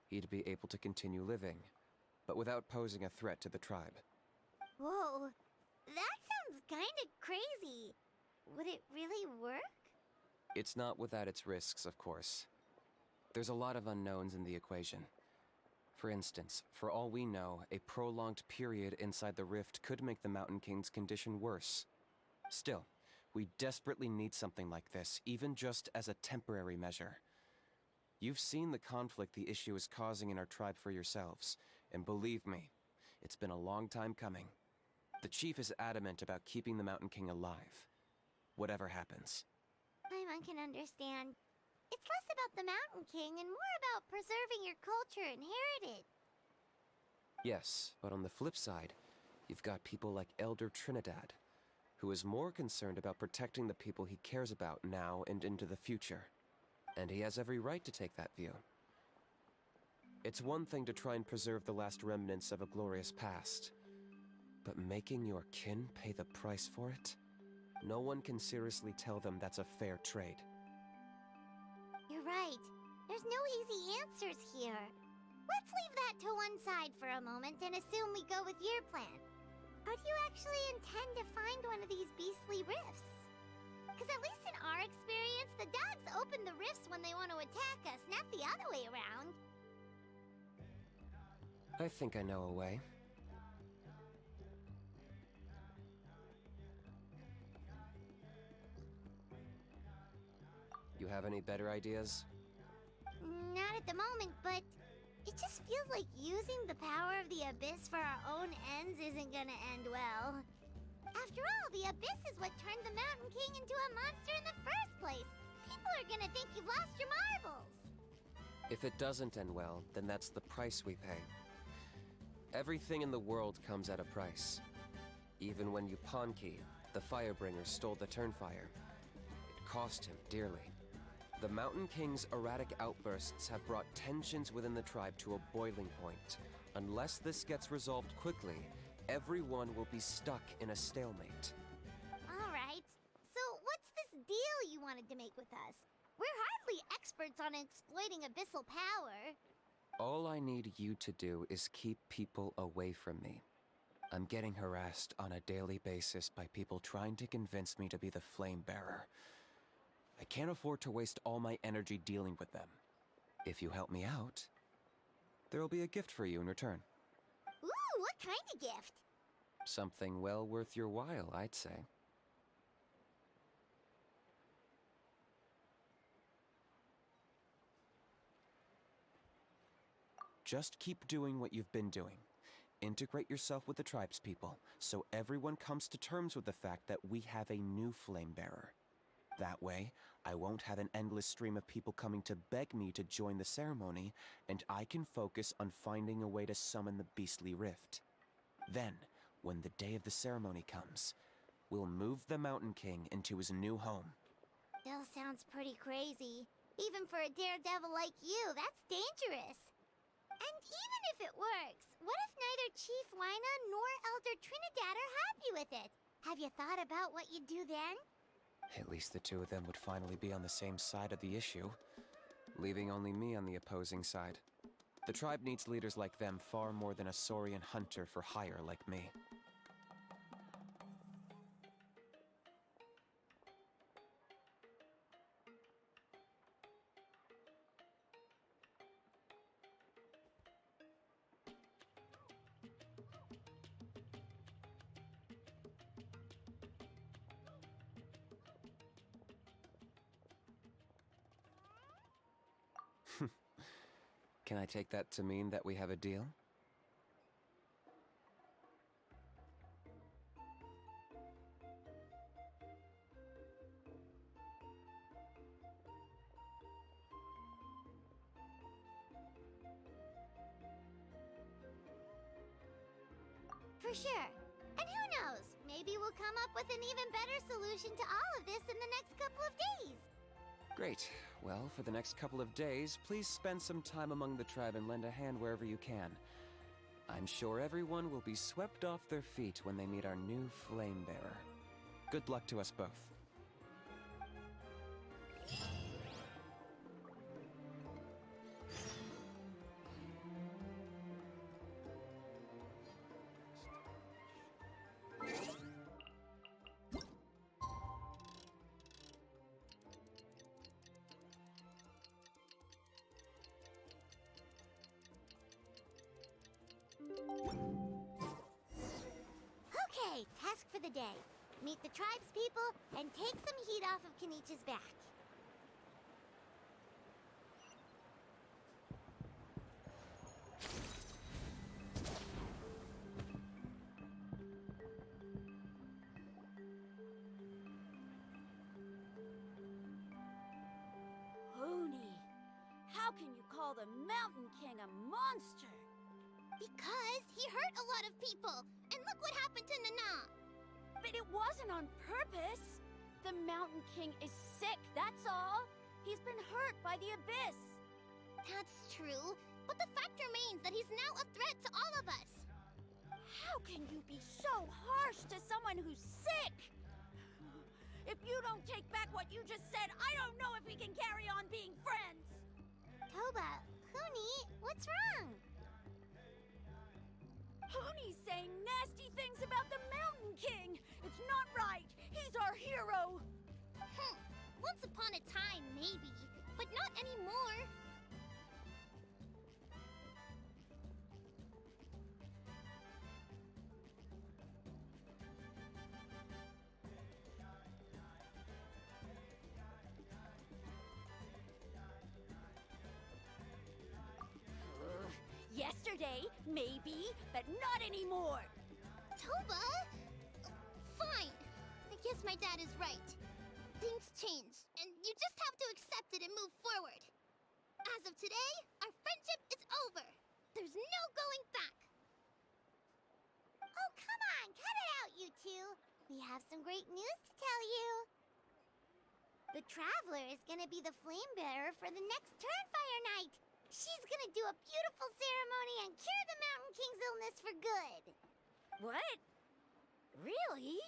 he'd be able to continue living, but without posing a threat to the tribe. Whoa, that sounds kinda crazy. Would it really work? It's not without its risks, of course. There's a lot of unknowns in the equation. For instance, for all we know, a prolonged period inside the rift could make the Mountain King's condition worse. Still, we desperately need something like this, even just as a temporary measure. You've seen the conflict the issue is causing in our tribe for yourselves, and believe me, it's been a long time coming. The chief is adamant about keeping the Mountain King alive, whatever happens. Paimon can understand. It's less about the Mountain King and more about preserving your culture and heritage. Yes, but on the flip side, you've got people like Elder Trinidad, who is more concerned about protecting the people he cares about now and into the future. And he has every right to take that view. It's one thing to try and preserve the last remnants of a glorious past, but making your kin pay the price for it? No one can seriously tell them that's a fair trade. You're right. There's no easy answers here. Let's leave that to one side for a moment and assume we go with your plan. How do you actually intend to find one of these beastly rifts? Because at least in our experience, the dogs open the rifts when they want to attack us, not the other way around. I think I know a way. You have any better ideas? Not at the moment, but it just feels like using the power of the Abyss for our own ends isn't gonna end well. After all, the Abyss is what turned the Mountain King into a monster in the first place. People are gonna think you've lost your marbles. If it doesn't end well, then that's the price we pay. Everything in the world comes at a price. Even when Yupanqui, the Firebringer, stole the Turnfire, it cost him dearly. The Mountain King's erratic outbursts have brought tensions within the tribe to a boiling point. Unless this gets resolved quickly, everyone will be stuck in a stalemate. All right. So what's this deal you wanted to make with us? We're hardly experts on exploiting abyssal power. All I need you to do is keep people away from me. I'm getting harassed on a daily basis by people trying to convince me to be the Flame Bearer. I can't afford to waste all my energy dealing with them. If you help me out, there'll be a gift for you in return. Ooh, what kind of gift? Something well worth your while, I'd say. Just keep doing what you've been doing. Integrate yourself with the tribespeople, so everyone comes to terms with the fact that we have a new Flame Bearer. That way, I won't have an endless stream of people coming to beg me to join the ceremony, and I can focus on finding a way to summon the beastly rift. Then, when the day of the ceremony comes, we'll move the Mountain King into his new home. Still sounds pretty crazy. Even for a daredevil like you, that's dangerous. And even if it works, what if neither Chief Wyna nor Elder Trinidad are happy with it? Have you thought about what you'd do then? At least the two of them would finally be on the same side of the issue, leaving only me on the opposing side. The tribe needs leaders like them far more than a Saurian hunter for hire like me. Can I take that to mean that we have a deal? For sure. And who knows? Maybe we'll come up with an even better solution to all of this in the next couple of days. Great. Well, for the next couple of days, please spend some time among the tribe and lend a hand wherever you can. I'm sure everyone will be swept off their feet when they meet our new Flame Bearer. Good luck to us both. Okay, task for the day. Meet the tribespeople and take some heat off of Kenichi's back. Hoonie, how can you call the Mountain King a monster? Because he hurt a lot of people, and look what happened to Nana. But it wasn't on purpose. The Mountain King is sick, that's all. He's been hurt by the Abyss. That's true, but the fact remains that he's now a threat to all of us. How can you be so harsh to someone who's sick? If you don't take back what you just said, I don't know if we can carry on being friends. Toba, Kuni, what's wrong? Hoonie's saying nasty things about the Mountain King. It's not right. He's our hero. Once upon a time, maybe, but not anymore. maybe, but not anymore. Toba? Fine. I guess my dad is right. Things change, and you just have to accept it and move forward. As of today, our friendship is over. There's no going back. Oh, come on, cut it out, you two. We have some great news to tell you. The Traveler is gonna be the flame bearer for the next Turnfire Night. She's gonna do a beautiful ceremony and cure the Mountain King's illness for good. What? Really?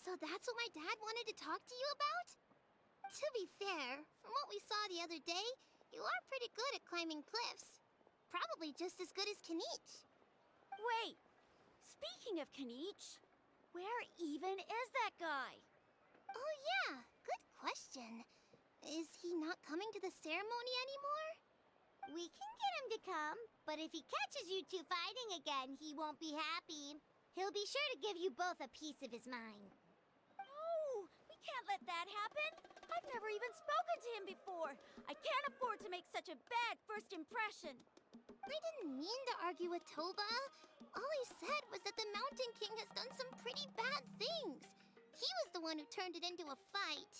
So that's what my dad wanted to talk to you about? To be fair, from what we saw the other day, you are pretty good at climbing cliffs. Probably just as good as Kanich. Wait, speaking of Kanich, where even is that guy? Oh yeah, good question. Is he not coming to the ceremony anymore? We can get him to come, but if he catches you two fighting again, he won't be happy. He'll be sure to give you both a piece of his mind. No, we can't let that happen. I've never even spoken to him before. I can't afford to make such a bad first impression. I didn't mean to argue with Toba. All I said was that the Mountain King has done some pretty bad things. He was the one who turned it into a fight.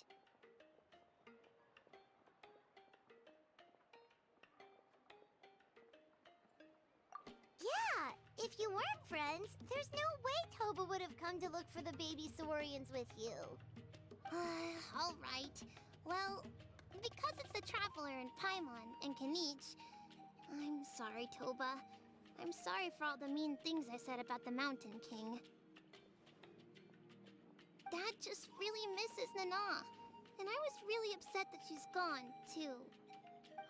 Yeah, if you weren't friends, there's no way Toba would have come to look for the baby Saurians with you. All right. Well, because it's the Traveler and Paimon and Kanich, I'm sorry, Toba. I'm sorry for all the mean things I said about the Mountain King. Dad just really misses Nana, and I was really upset that she's gone, too.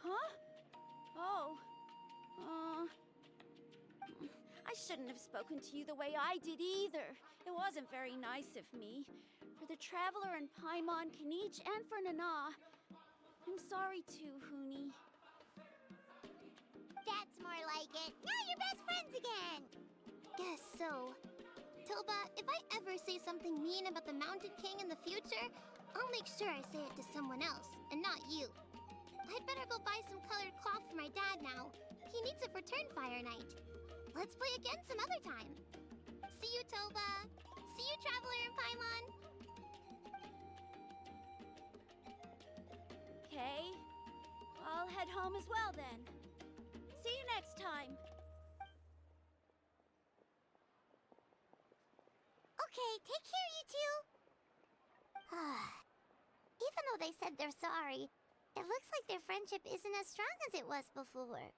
Huh? Oh. I shouldn't have spoken to you the way I did either. It wasn't very nice of me. For the Traveler and Paimon, Kanich, and for Nana. I'm sorry too, Huni. That's more like it. Now you're best friends again! Guess so. Toba, if I ever say something mean about the Mountain King in the future, I'll make sure I say it to someone else, and not you. I'd better go buy some colored cloth for my dad now. He needs it for Turnfire Night. Let's play again some other time. See you, Toba. See you, Traveler and Paimon. Okay. I'll head home as well then. See you next time. Okay, take care, you two. Even though they said they're sorry, it looks like their friendship isn't as strong as it was before.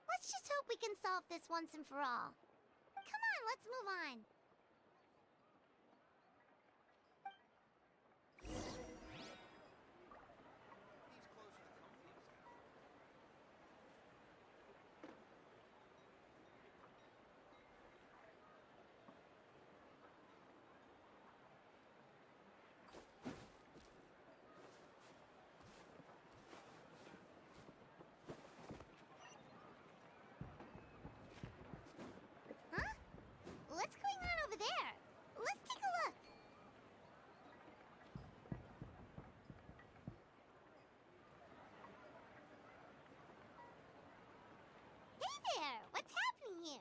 Let's just hope we can solve this once and for all. Come on, let's move on. What's going on over there? Let's take a look. Hey there! What's happening here?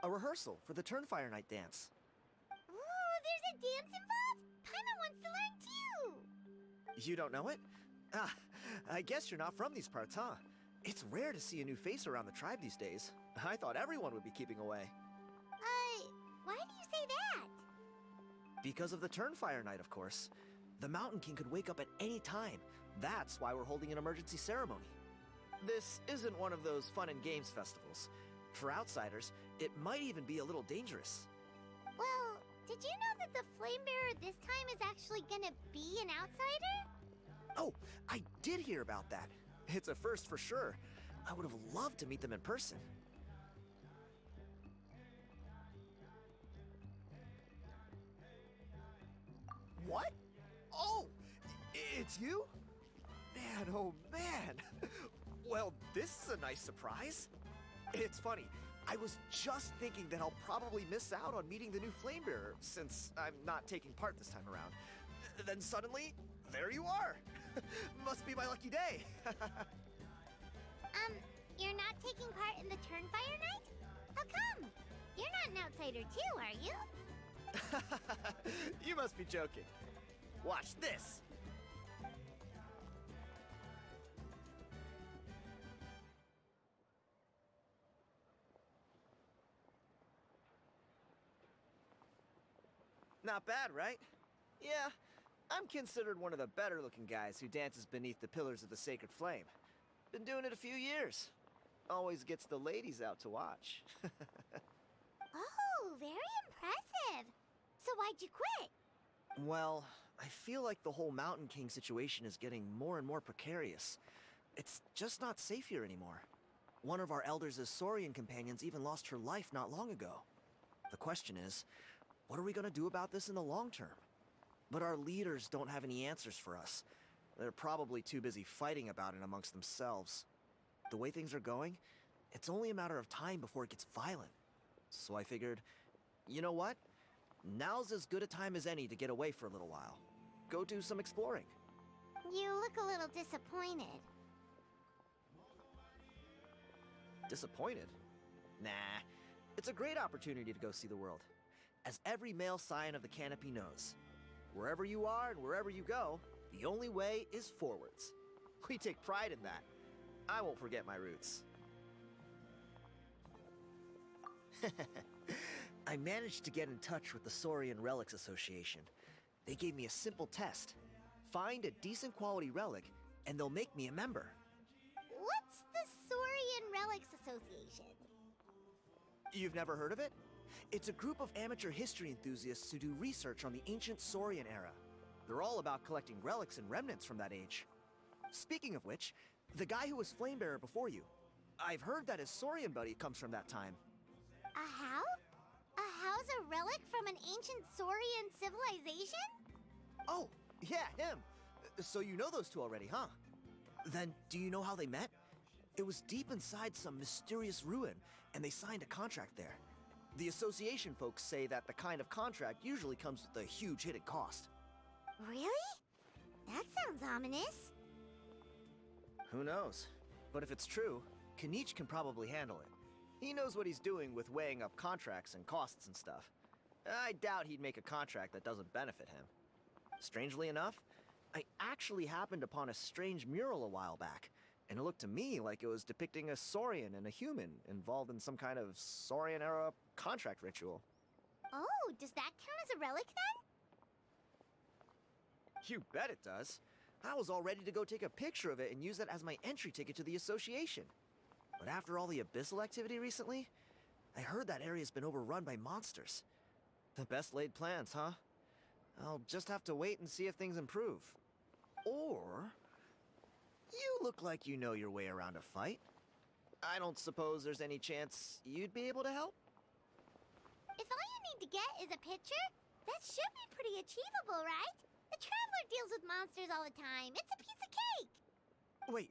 A rehearsal for the Turnfire Night dance. Ooh, there's a dance involved? Paimon wants to learn too! You don't know it? Ah, I guess you're not from these parts, huh? It's rare to see a new face around the tribe these days. I thought everyone would be keeping away. Why do you say that? Because of the Turnfire Night, of course. The Mountain King could wake up at any time. That's why we're holding an emergency ceremony. This isn't one of those fun and games festivals. For outsiders, it might even be a little dangerous. Well, did you know that the Flame Bearer this time is actually gonna be an outsider? Oh, I did hear about that. It's a first for sure. I would have loved to meet them in person. What? Oh! It's you? Man, oh man! Well, this is a nice surprise. It's funny, I was just thinking that I'll probably miss out on meeting the new Flamebearer since I'm not taking part this time around. Then suddenly, there you are! Must be my lucky day! You're not taking part in the Turnfire Night? How come? You're not an outsider too, are you? You must be joking. Watch this! Not bad, right? Yeah, I'm considered one of the better-looking guys who dances beneath the pillars of the Sacred Flame. Been doing it a few years. Always gets the ladies out to watch. Oh, very impressive. So why'd you quit? Well, I feel like the whole Mountain King situation is getting more and more precarious. It's just not safe here anymore. One of our elders' Saurian companions even lost her life not long ago. The question is, what are we gonna do about this in the long term? But our leaders don't have any answers for us. They're probably too busy fighting about it amongst themselves. The way things are going, it's only a matter of time before it gets violent. So I figured, you know what? Now's as good a time as any to get away for a little while. Go do some exploring. You look a little disappointed. Disappointed? Nah, it's a great opportunity to go see the world. As every male scion of the Canopy knows, wherever you are and wherever you go, the only way is forwards. We take pride in that. I won't forget my roots. I managed to get in touch with the Saurian Relics Association. They gave me a simple test. Find a decent quality relic, and they'll make me a member. What's the Saurian Relics Association? You've never heard of it? It's a group of amateur history enthusiasts who do research on the ancient Saurian era. They're all about collecting relics and remnants from that age. Speaking of which, the guy who was Flamebearer before you, I've heard that his Saurian buddy comes from that time. A how? A how's a relic from an ancient Saurian civilization? Oh, yeah, him. So you know those two already, huh? Then, do you know how they met? It was deep inside some mysterious ruin, and they signed a contract there. The association folks say that the kind of contract usually comes with a huge hidden cost. Really? That sounds ominous. Who knows? But if it's true, Kinich can probably handle it. He knows what he's doing with weighing up contracts and costs and stuff. I doubt he'd make a contract that doesn't benefit him. Strangely enough, I actually happened upon a strange mural a while back, and it looked to me like it was depicting a Saurian and a human involved in some kind of Saurian-era contract ritual. Oh, does that count as a relic then? You bet it does. I was all ready to go take a picture of it and use it as my entry ticket to the association. But after all the abyssal activity recently, I heard that area's been overrun by monsters. The best laid plans, huh? I'll just have to wait and see if things improve. Or... you look like you know your way around a fight. I don't suppose there's any chance you'd be able to help? If all you need to get is a picture, that should be pretty achievable, right? The Traveler deals with monsters all the time. It's a piece of cake. Wait,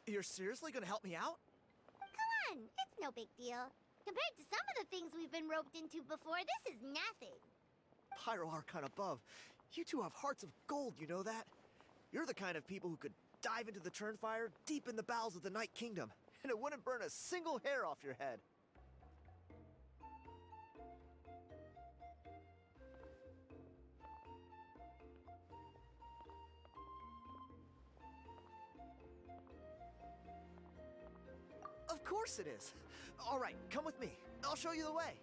you're seriously gonna help me out? Come on, it's no big deal. Compared to some of the things we've been roped into before, this is nothing. Pyro Archon above, you two have hearts of gold, you know that? You're the kind of people who could dive into the Turnfire deep in the bowels of the Night Kingdom, and it wouldn't burn a single hair off your head. Of course it is. All right, come with me. I'll show you the way.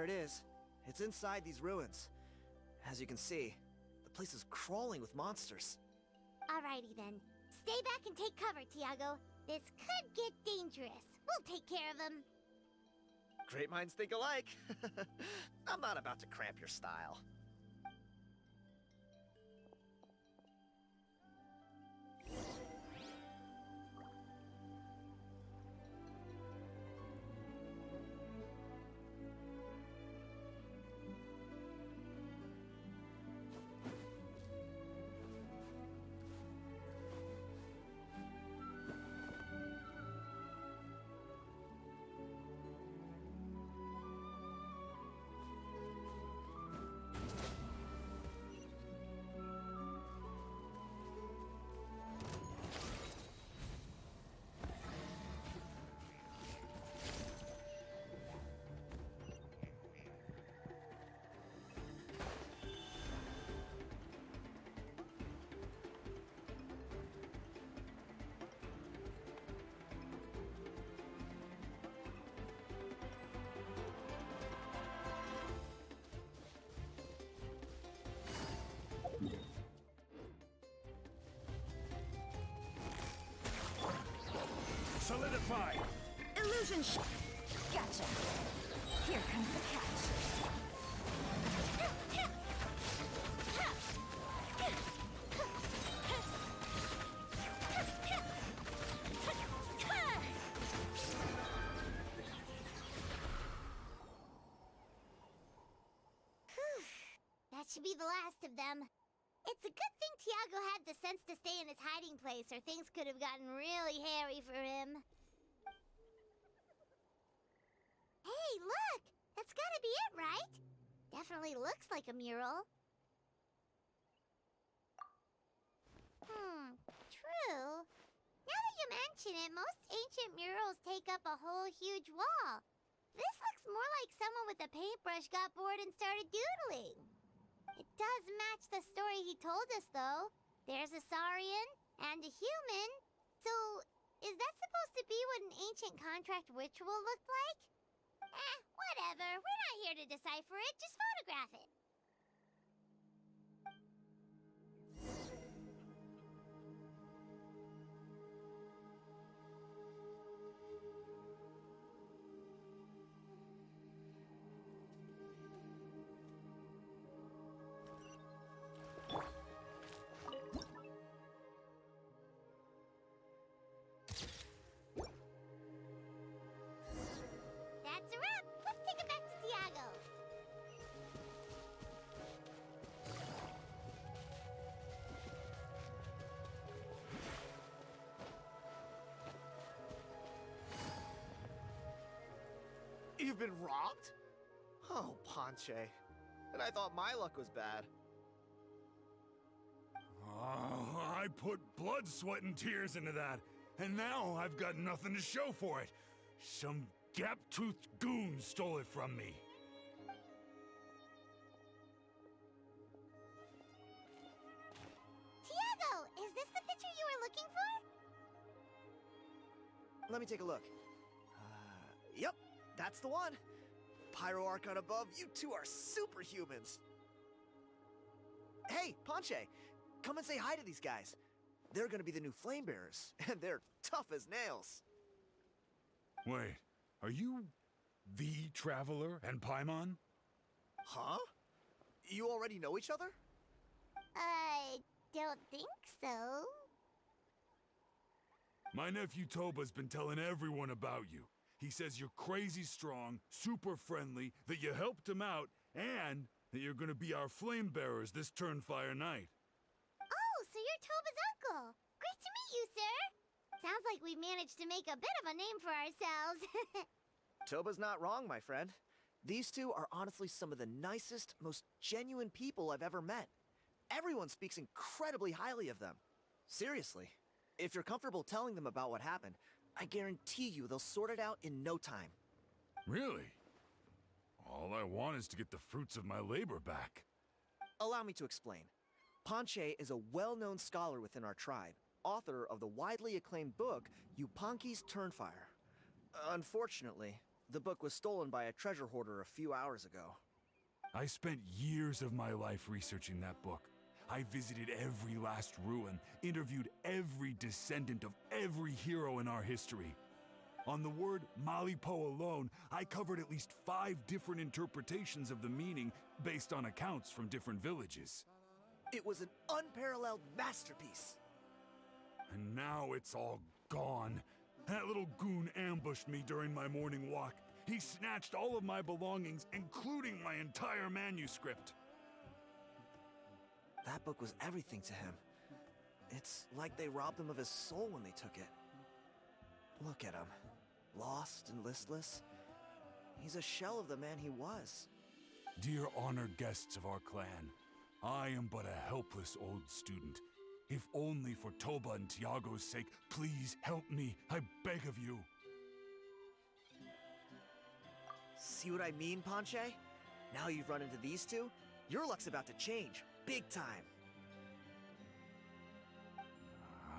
There it is. It's inside these ruins. As you can see, the place is crawling with monsters. Alrighty then. Stay back and take cover, Tiago. This could get dangerous. We'll take care of him. Great minds think alike. I'm not about to cramp your style. Solidify! Illusion shot. Gotcha. Here comes the catch. That should be the last of them. It's a good thing Tiago had the sense to stay in his hiding place, or things could have gotten really hairy for him. Hey, look! That's gotta be it, right? Definitely looks like a mural. True. Now that you mention it, most ancient murals take up a whole huge wall. This looks more like someone with a paintbrush got bored and started doodling. It does match the story he told us, though. There's a Saurian and a human. So, is that supposed to be what an ancient contract ritual looked like? Whatever. We're not here to decipher it. Just photograph it. That's a wrap. Let's take it back to Tiago. You've been robbed? Oh, Ponche. And I thought my luck was bad. I put blood, sweat, and tears into that, and now I've got nothing to show for it. Some gap-toothed goon stole it from me. Tiago, is this the picture you were looking for? Let me take a look. Yep, that's the one. Pyro Archon above, you two are superhumans. Hey, Ponche, come and say hi to these guys. They're gonna be the new flame bearers, and they're tough as nails. Wait, are you the Traveler and Paimon? Huh? You already know each other? I don't think so. My nephew Toba's been telling everyone about you. He says you're crazy strong, super friendly, that you helped him out, and that you're gonna be our flame bearers this Turnfire night. Oh, so you're Toba's uncle. Great to meet you, sir. Sounds like we've managed to make a bit of a name for ourselves. Toba's not wrong, my friend. These two are honestly some of the nicest, most genuine people I've ever met. Everyone speaks incredibly highly of them. Seriously, if you're comfortable telling them about what happened, I guarantee you they'll sort it out in no time. Really? All I want is to get the fruits of my labor back. Allow me to explain. Ponche is a well-known scholar within our tribe, author of the widely acclaimed book, Yupanqui's Turnfire. Unfortunately, The book was stolen by a treasure hoarder a few hours ago. I spent years of my life researching that book. I visited every last ruin, interviewed every descendant of every hero in our history. On the word Malipo alone, I covered at least 5 different interpretations of the meaning based on accounts from different villages. It was an unparalleled masterpiece. And now it's all gone. That little goon ambushed me during my morning walk. He snatched all of my belongings, including my entire manuscript. That book was everything to him. It's like they robbed him of his soul when they took it. Look at him. Lost and listless. He's a shell of the man he was. Dear honored guests of our clan, I am but a helpless old student. If only for Toba and Tiago's sake, please help me, I beg of you. See what I mean, Ponche? Now you've run into these two, your luck's about to change, big time.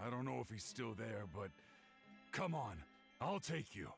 I don't know if he's still there, but come on, I'll take you.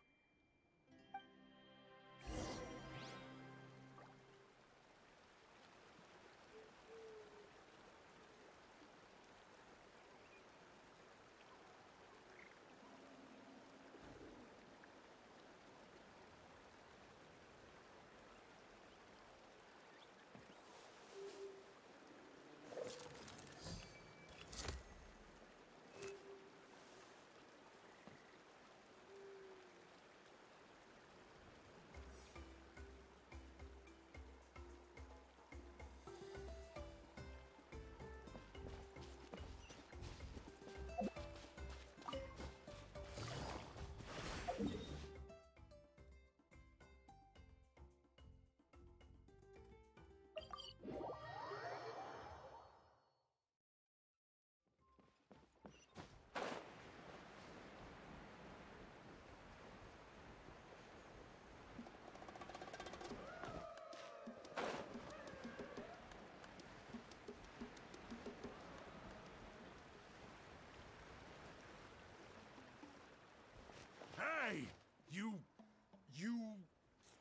Hey! You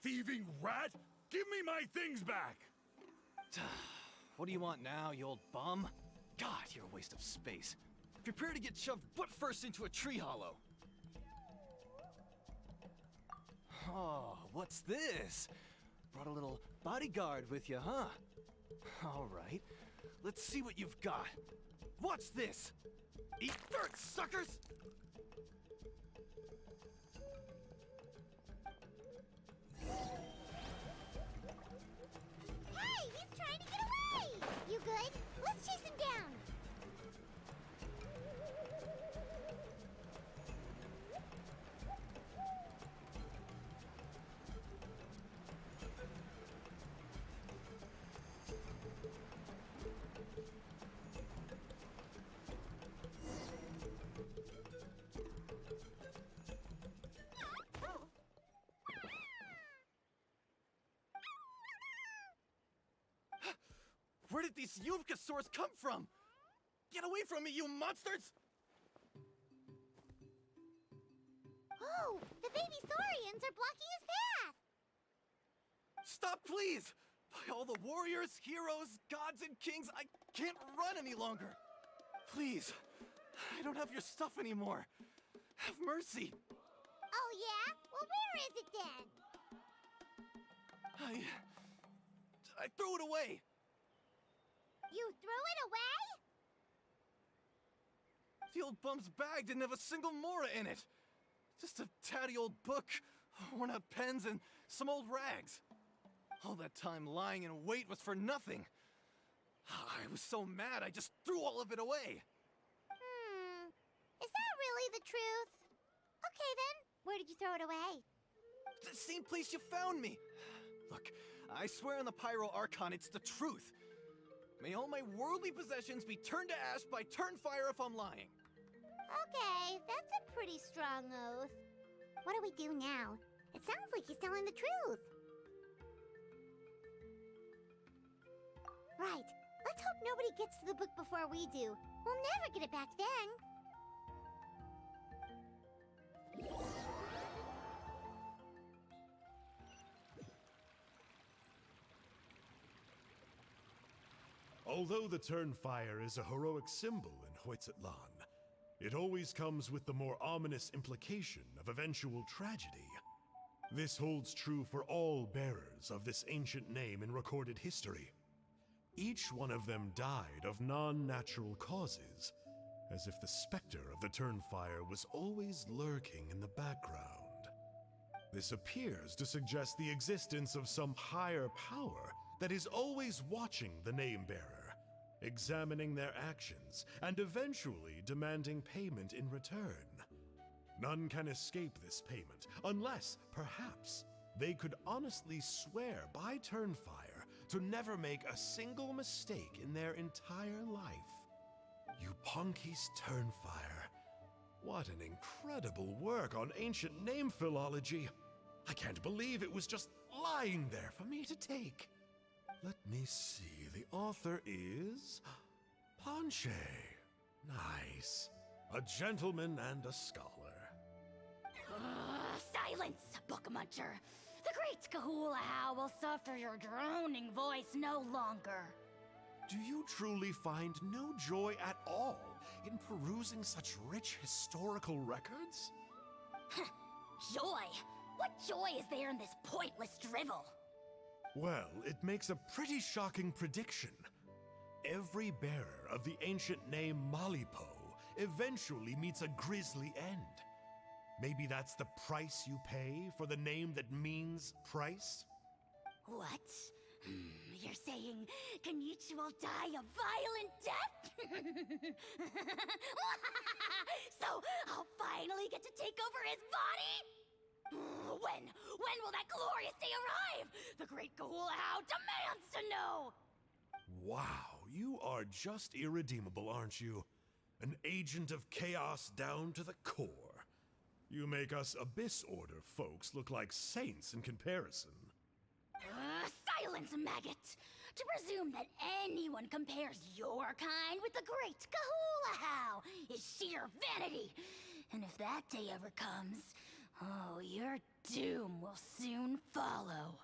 thieving rat! Give me my things back! What do you want now, you old bum? God, you're a waste of space. Prepare to get shoved butt first into a tree hollow. Oh, what's this? Brought a little bodyguard with you, huh? All right, let's see what you've got. What's this? Eat dirt, suckers! Hey, he's trying to get away! You good? Let's chase him down! Where did these Yuvkasaurs come from? Get away from me, you monsters! Oh, the baby saurians are blocking his path! Stop, please! By all the warriors, heroes, gods, and kings, I can't run any longer! Please, I don't have your stuff anymore. Have mercy. Oh, yeah? Well, where is it then? I threw it away. You threw it away? The old bum's bag didn't have a single mora in it. Just a tatty old book, worn out pens, and some old rags. All that time lying in wait was for nothing. I was so mad I just threw all of it away. Is that really the truth? Okay then, where did you throw it away? The same place you found me. Look, I swear on the Pyro Archon it's the truth. May all my worldly possessions be turned to ash by Turnfire if I'm lying. Okay, that's a pretty strong oath. What do we do now? It sounds like he's telling the truth. Right. Let's hope nobody gets to the book before we do. We'll never get it back then. Although the Turnfire is a heroic symbol in Hoytzatlan, it always comes with the more ominous implication of eventual tragedy. This holds true for all bearers of this ancient name in recorded history. Each one of them died of non-natural causes, as if the specter of the Turnfire was always lurking in the background. This appears to suggest the existence of some higher power that is always watching the name-bearer, examining their actions, and eventually demanding payment in return. None can escape this payment, unless, perhaps, they could honestly swear by Turnfire to never make a single mistake in their entire life. Yupanki's Turnfire. What an incredible work on ancient name philology. I can't believe it was just lying there for me to take. Let me see, the author is Ponche. Nice. A gentleman and a scholar. Silence, book muncher. The great Kahula will suffer your droning voice no longer. Do you truly find no joy at all in perusing such rich historical records? Joy? What joy is there in this pointless drivel? Well, it makes a pretty shocking prediction. Every bearer of the ancient name Malipo eventually meets a grisly end. Maybe that's the price you pay for the name that means price? What? You're saying Kenichi will die a violent death? So I'll finally get to take over his body? When will that glorious day arrive? The great Kahula demands to know! Wow, you are just irredeemable, aren't you? An agent of chaos down to the core. You make us Abyss Order folks look like saints in comparison. Silence, maggot! To presume that anyone compares your kind with the great Kahula is sheer vanity. And if that day ever comes, oh, your doom will soon follow.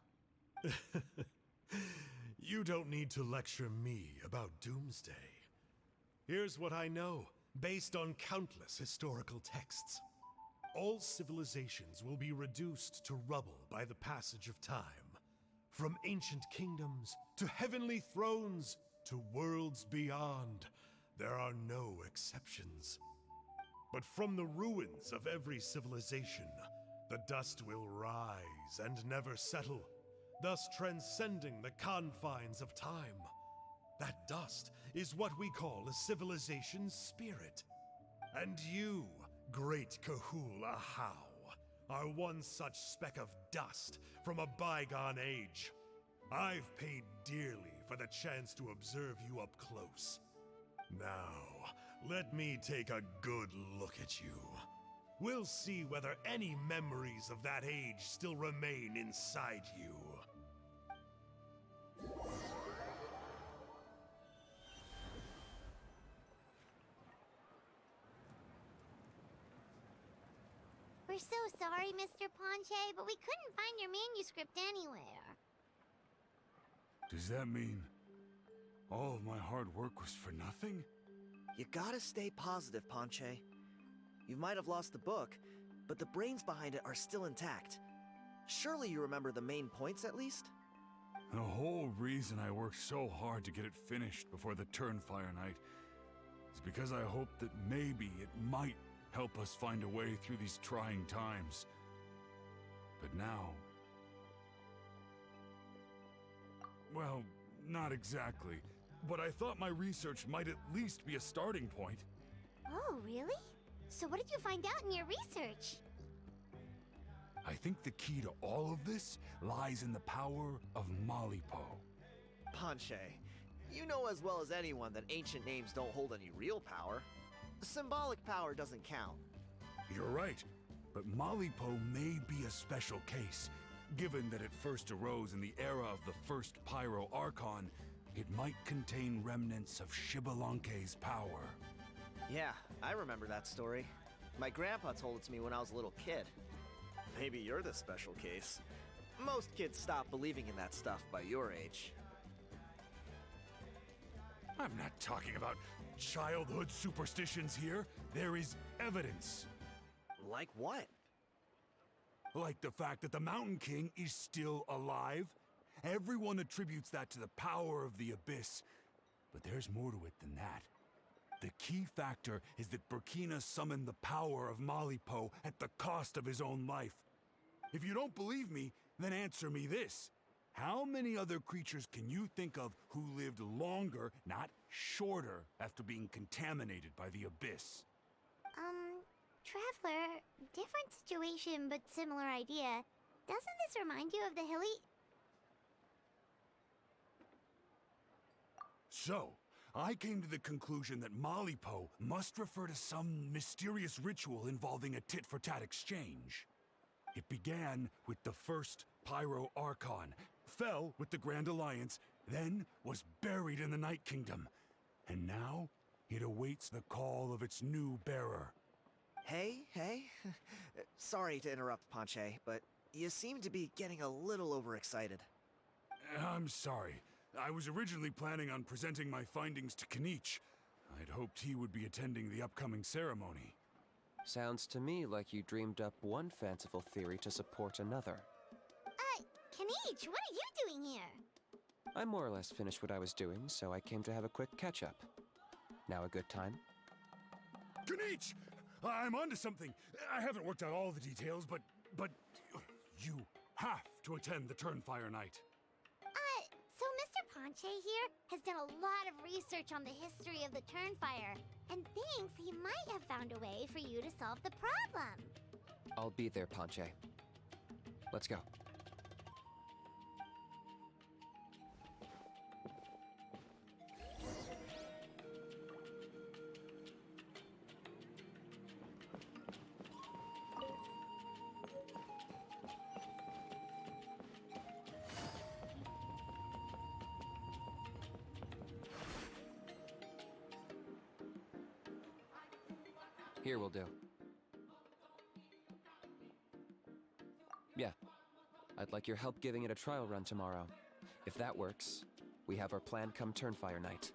You don't need to lecture me about Doomsday. Here's what I know, based on countless historical texts. All civilizations will be reduced to rubble by the passage of time. From ancient kingdoms, to heavenly thrones, to worlds beyond, there are no exceptions. But from the ruins of every civilization, the dust will rise and never settle, thus transcending the confines of time. That dust is what we call a civilization's spirit. And you, great Kahula How, are one such speck of dust from a bygone age. I've paid dearly for the chance to observe you up close. Now, let me take a good look at you. We'll see whether any memories of that age still remain inside you. We're so sorry, Mr. Ponche, but we couldn't find your manuscript anywhere. Does that mean all of my hard work was for nothing? You gotta stay positive, Ponche. You might have lost the book, but the brains behind it are still intact. Surely you remember the main points at least? The whole reason I worked so hard to get it finished before the Turnfire night is because I hoped that maybe it might help us find a way through these trying times. But now... well, not exactly. But I thought my research might at least be a starting point. Oh, really? So what did you find out in your research? I think the key to all of this lies in the power of Malipo. Ponche, you know as well as anyone that ancient names don't hold any real power. Symbolic power doesn't count. You're right, but Malipo may be a special case. Given that it first arose in the era of the first Pyro Archon, it might contain remnants of Shibalanke's power. Yeah, I remember that story. My grandpa told it to me when I was a little kid. Maybe you're the special case. Most kids stop believing in that stuff by your age. I'm not talking about childhood superstitions here. There is evidence. Like what? Like the fact that the Mountain King is still alive. Everyone attributes that to the power of the Abyss. But there's more to it than that. The key factor is that Burkina summoned the power of Malipo at the cost of his own life. If you don't believe me, then answer me this. How many other creatures can you think of who lived longer, not shorter, after being contaminated by the Abyss? Traveler, different situation but similar idea. Doesn't this remind you of the hilly... So, I came to the conclusion that Malipo must refer to some mysterious ritual involving a tit-for-tat exchange. It began with the first Pyro Archon, fell with the Grand Alliance, then was buried in the Night Kingdom. And now, it awaits the call of its new bearer. Hey. Sorry to interrupt, Panche, but you seem to be getting a little overexcited. I'm sorry. I was originally planning on presenting my findings to Kinich. I'd hoped he would be attending the upcoming ceremony. Sounds to me like you dreamed up one fanciful theory to support another. Kinich, what are you doing here? I more or less finished what I was doing, so I came to have a quick catch-up. Now a good time? Kinich! I'm onto something. I haven't worked out all the details, but you have to attend the Turnfire Night. So Mr. Panche here has done a lot of research on the history of the Turnfire, and thinks he might have found a way for you to solve the problem. I'll be there, Panche. Let's go. Here will do. Yeah. I'd like your help giving it a trial run tomorrow. If that works, we have our plan come Turnfire Night.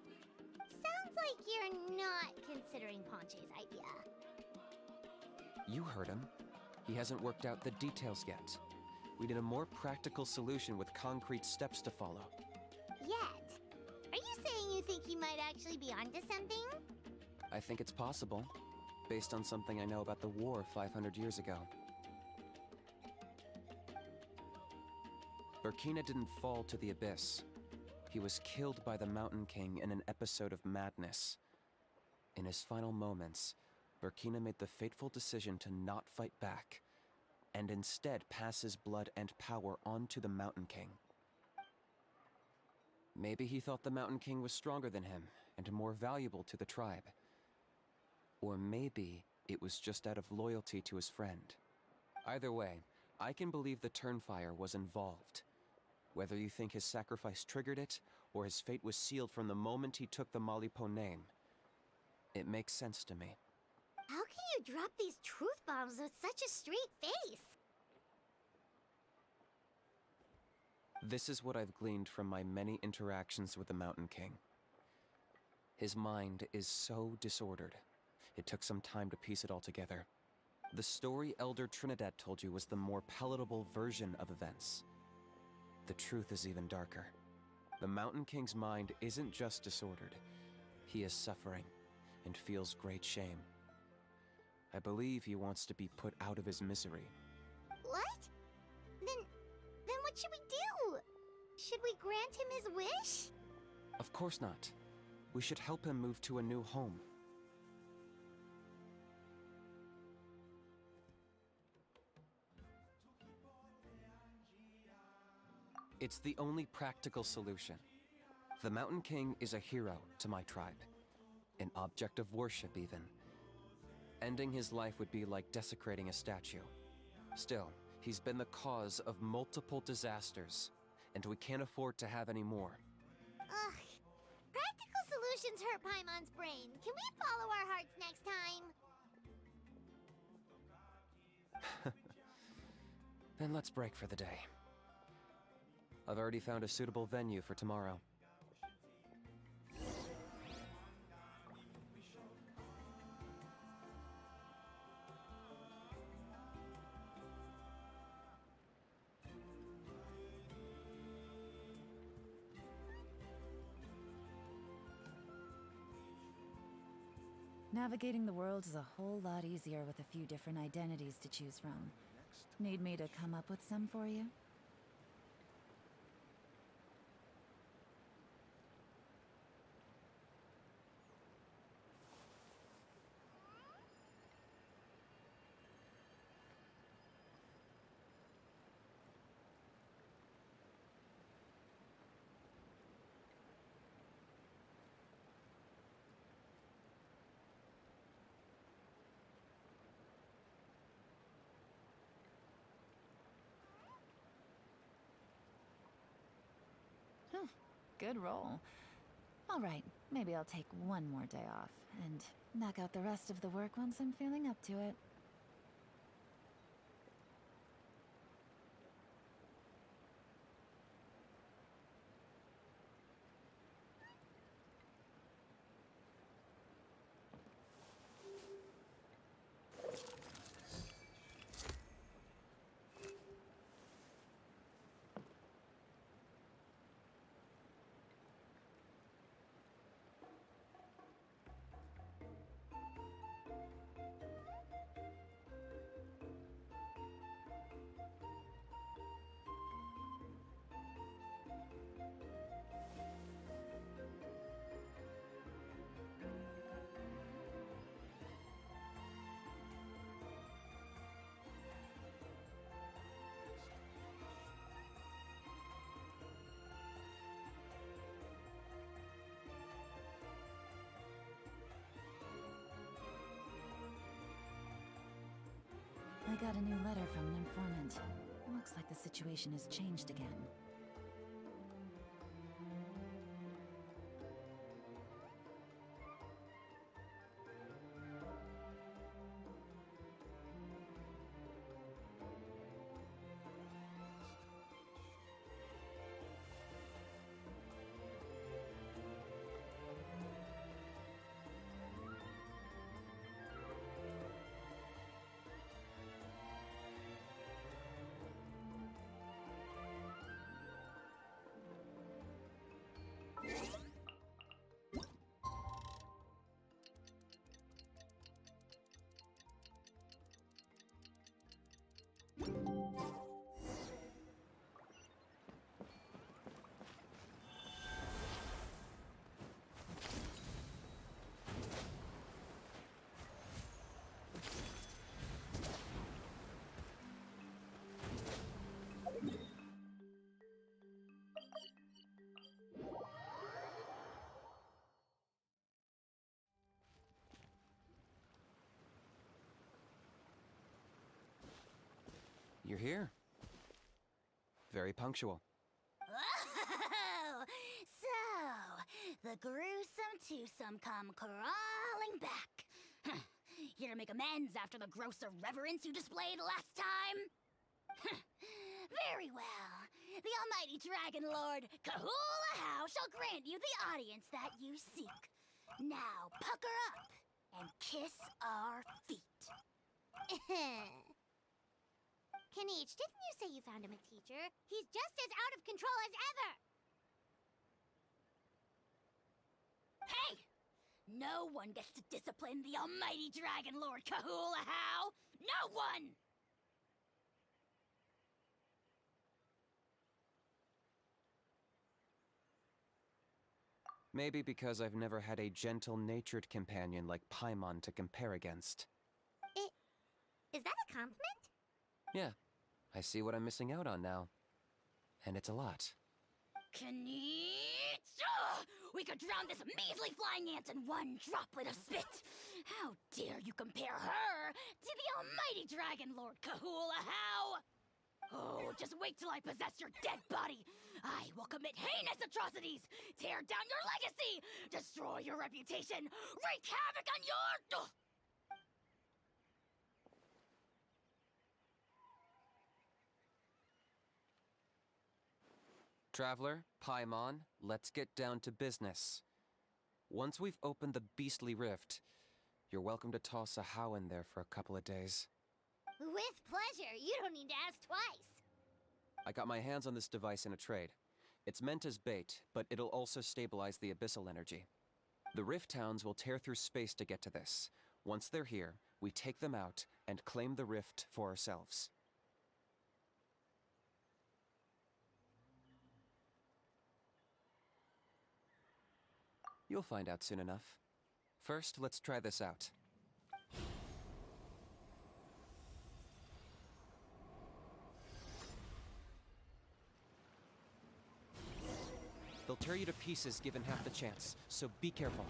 Sounds like you're not considering Panche's idea. You heard him. He hasn't worked out the details yet. We need a more practical solution with concrete steps to follow. Yet? Are you saying you think he might actually be onto something? I think it's possible, based on something I know about the war 500 years ago. Burkina didn't fall to the Abyss. He was killed by the Mountain King in an episode of madness. In his final moments, Burkina made the fateful decision to not fight back, and instead pass his blood and power on to the Mountain King. Maybe he thought the Mountain King was stronger than him, and more valuable to the tribe. Or maybe it was just out of loyalty to his friend. Either way, I can believe the Turnfire was involved. Whether you think his sacrifice triggered it, or his fate was sealed from the moment he took the Malipo name, it makes sense to me. How can you drop these truth bombs with such a straight face? This is what I've gleaned from my many interactions with the Mountain King. His mind is so disordered. It took some time to piece it all together. The story Elder Trinidad told you was the more palatable version of events. The truth is even darker. The Mountain King's mind isn't just disordered. He is suffering and feels great shame. I believe he wants to be put out of his misery. What? Then what should we do? Should we grant him his wish? Of course not. We should help him move to a new home. It's the only practical solution. The Mountain King is a hero to my tribe. An object of worship, even. Ending his life would be like desecrating a statue. Still, he's been the cause of multiple disasters, and we can't afford to have any more. Ugh. Practical solutions hurt Paimon's brain. Can we follow our hearts next time? Then let's break for the day. I've already found a suitable venue for tomorrow. Navigating the world is a whole lot easier with a few different identities to choose from. Need me to come up with some for you? Good roll. All right, maybe I'll take one more day off and knock out the rest of the work once I'm feeling up to it. I got a new letter from an informant. Looks like the situation has changed again. You're here. Very punctual. Oh, so the gruesome twosome come crawling back. Huh. Here to make amends after the gross irreverence you displayed last time? Huh. Very well. The almighty Dragon Lord Kahula How shall grant you the audience that you seek. Now pucker up and kiss our feet. Kanich, didn't you say you found him a teacher? He's just as out of control as ever! Hey! No one gets to discipline the almighty Dragon Lord Kahula How! No one! Maybe because I've never had a gentle-natured companion like Paimon to compare against. Is that a compliment? Yeah, I see what I'm missing out on now. And it's a lot. Kanich! We could drown this measly flying ant in one droplet of spit! How dare you compare her to the almighty Dragon Lord Kahula How! Oh, just wait till I possess your dead body! I will commit heinous atrocities! Tear down your legacy! Destroy your reputation! Wreak havoc on your... Traveler, Paimon, let's get down to business. Once we've opened the beastly rift, you're welcome to toss a How in there for a couple of days. With pleasure. You don't need to ask twice. I got my hands on this device in a trade. It's meant as bait, but it'll also stabilize the abyssal energy. The Rift Towns will tear through space to get to this. Once they're here, we take them out and claim the Rift for ourselves. You'll find out soon enough. First, let's try this out. They'll tear you to pieces given half the chance, so be careful.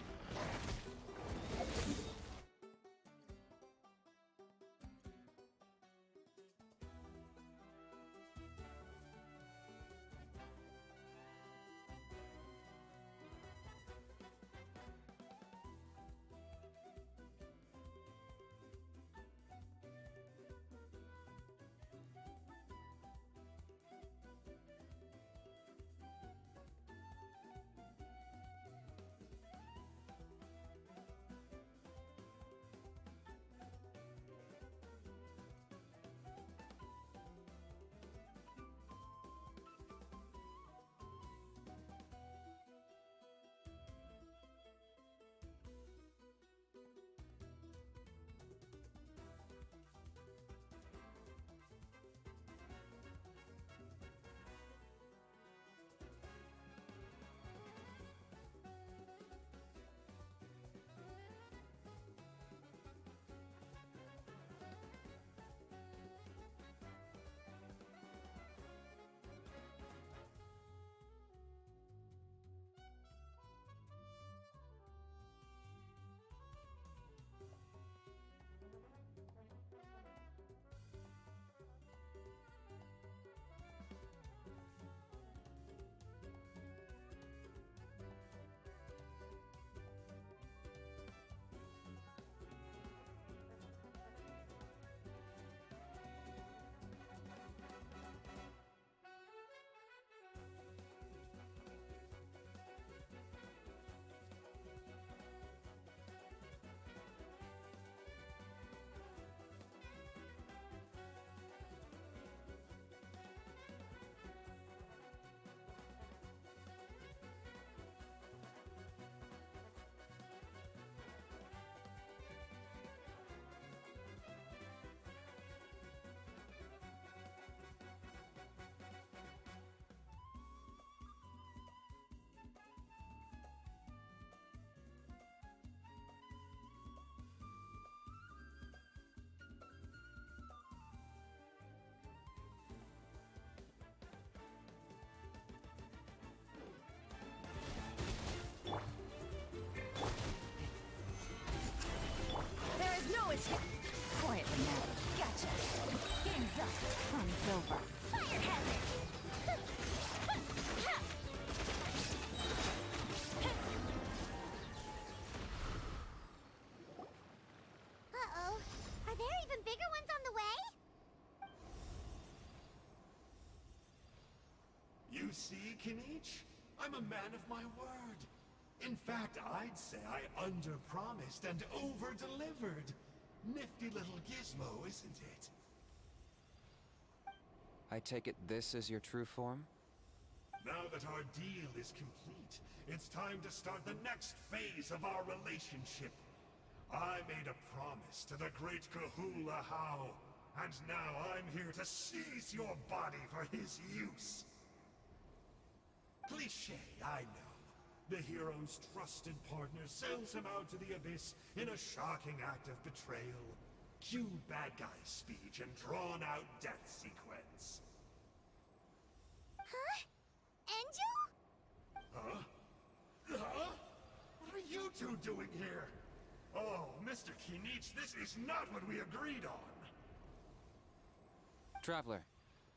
Quietly now. Gotcha. Game's up. Fun's over. Fire hazard! Uh-oh. Are there even bigger ones on the way? You see, Kinich? I'm a man of my word. In fact, I'd say I under-promised and over-delivered. Nifty little gizmo, isn't it? I take it this is your true form? Now that our deal is complete, it's time to start the next phase of our relationship. I made a promise to the great Kahula How, and now I'm here to seize your body for his use. Cliché, I know. The hero's trusted partner sells him out to the abyss in a shocking act of betrayal. Cue bad guy speech and drawn-out death sequence. Huh? Angel? Huh? Huh? What are you two doing here? Oh, Mr. Kinich, this is not what we agreed on. Traveler,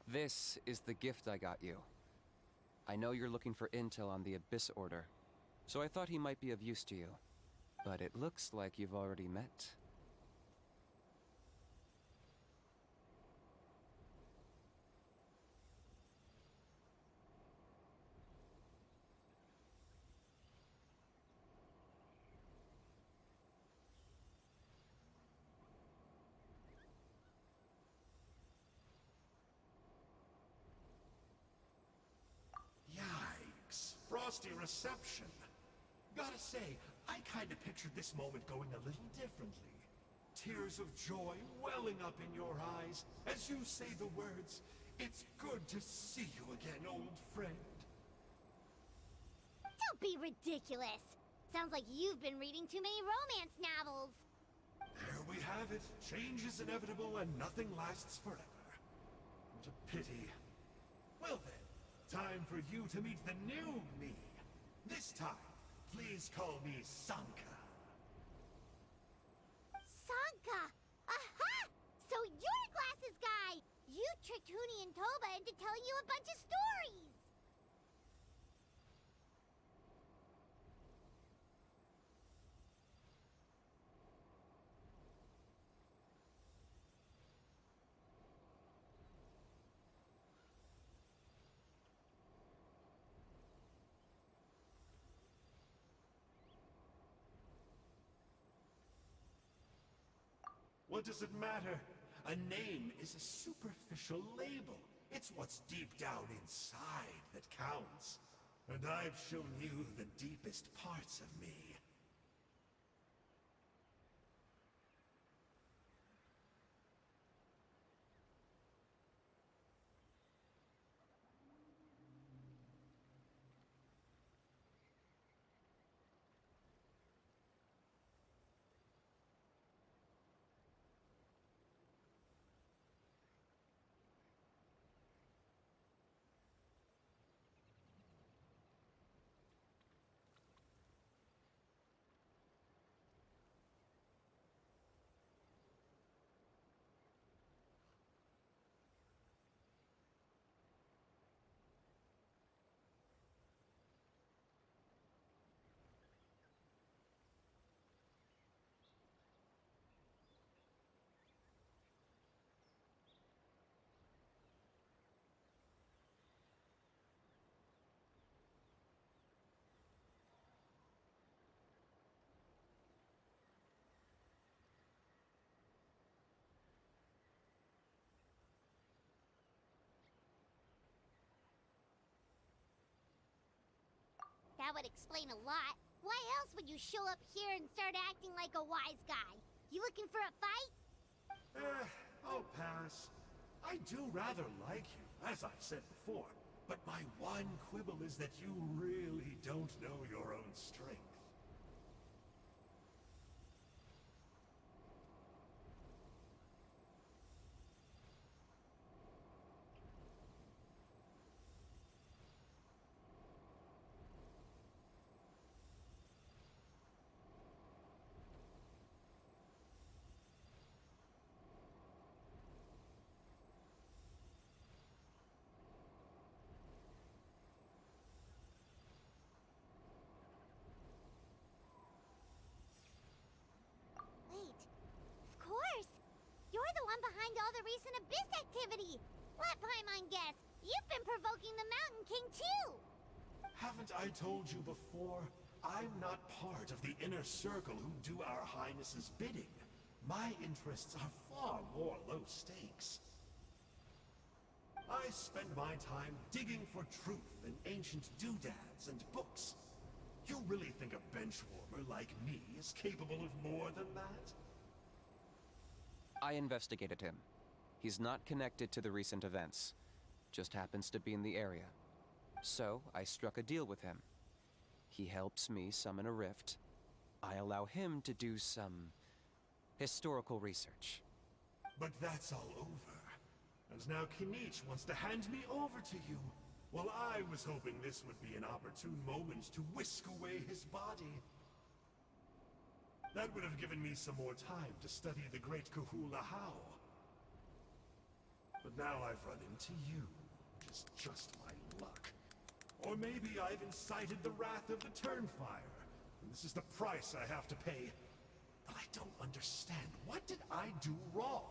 this is the gift I got you. I know you're looking for intel on the Abyss Order, so I thought he might be of use to you. But it looks like you've already met. Yikes. Frosty reception. Gotta say, I kind of pictured this moment going a little differently. Tears of joy welling up in your eyes as you say the words, "It's good to see you again, old friend." Don't be ridiculous. Sounds like you've been reading too many romance novels. There we have it. Change is inevitable and nothing lasts forever. What a pity. Well then, time for you to meet the new me. This time, please call me Sanka. Sanka! Aha! So you're Glasses Guy! You tricked Huni and Toba into telling you a bunch of stories! What does it matter? A name is a superficial label. It's what's deep down inside that counts. And I've shown you the deepest parts of me. That would explain a lot. Why else would you show up here and start acting like a wise guy? You looking for a fight? I'll pass. I do rather like you, as I've said before. But my one quibble is that you really don't know your own strength. Wait, of course! You're the one behind all the recent Abyss activity! Let Paimon guess, you've been provoking the Mountain King too! Haven't I told you before? I'm not part of the inner circle who do our Highness's bidding. My interests are far more low stakes. I spend my time digging for truth in ancient doodads and books. You really think a benchwarmer like me is capable of more than that? I investigated him. He's not connected to the recent events. Just happens to be in the area. So, I struck a deal with him. He helps me summon a rift. I allow him to do some historical research. But that's all over. And now Kinich wants to hand me over to you. Well, I was hoping this would be an opportune moment to whisk away his body. That would have given me some more time to study the great Kahula How. But now I've run into you, which is just my luck. Or maybe I've incited the wrath of the Turnfire, and this is the price I have to pay. But I don't understand. What did I do wrong?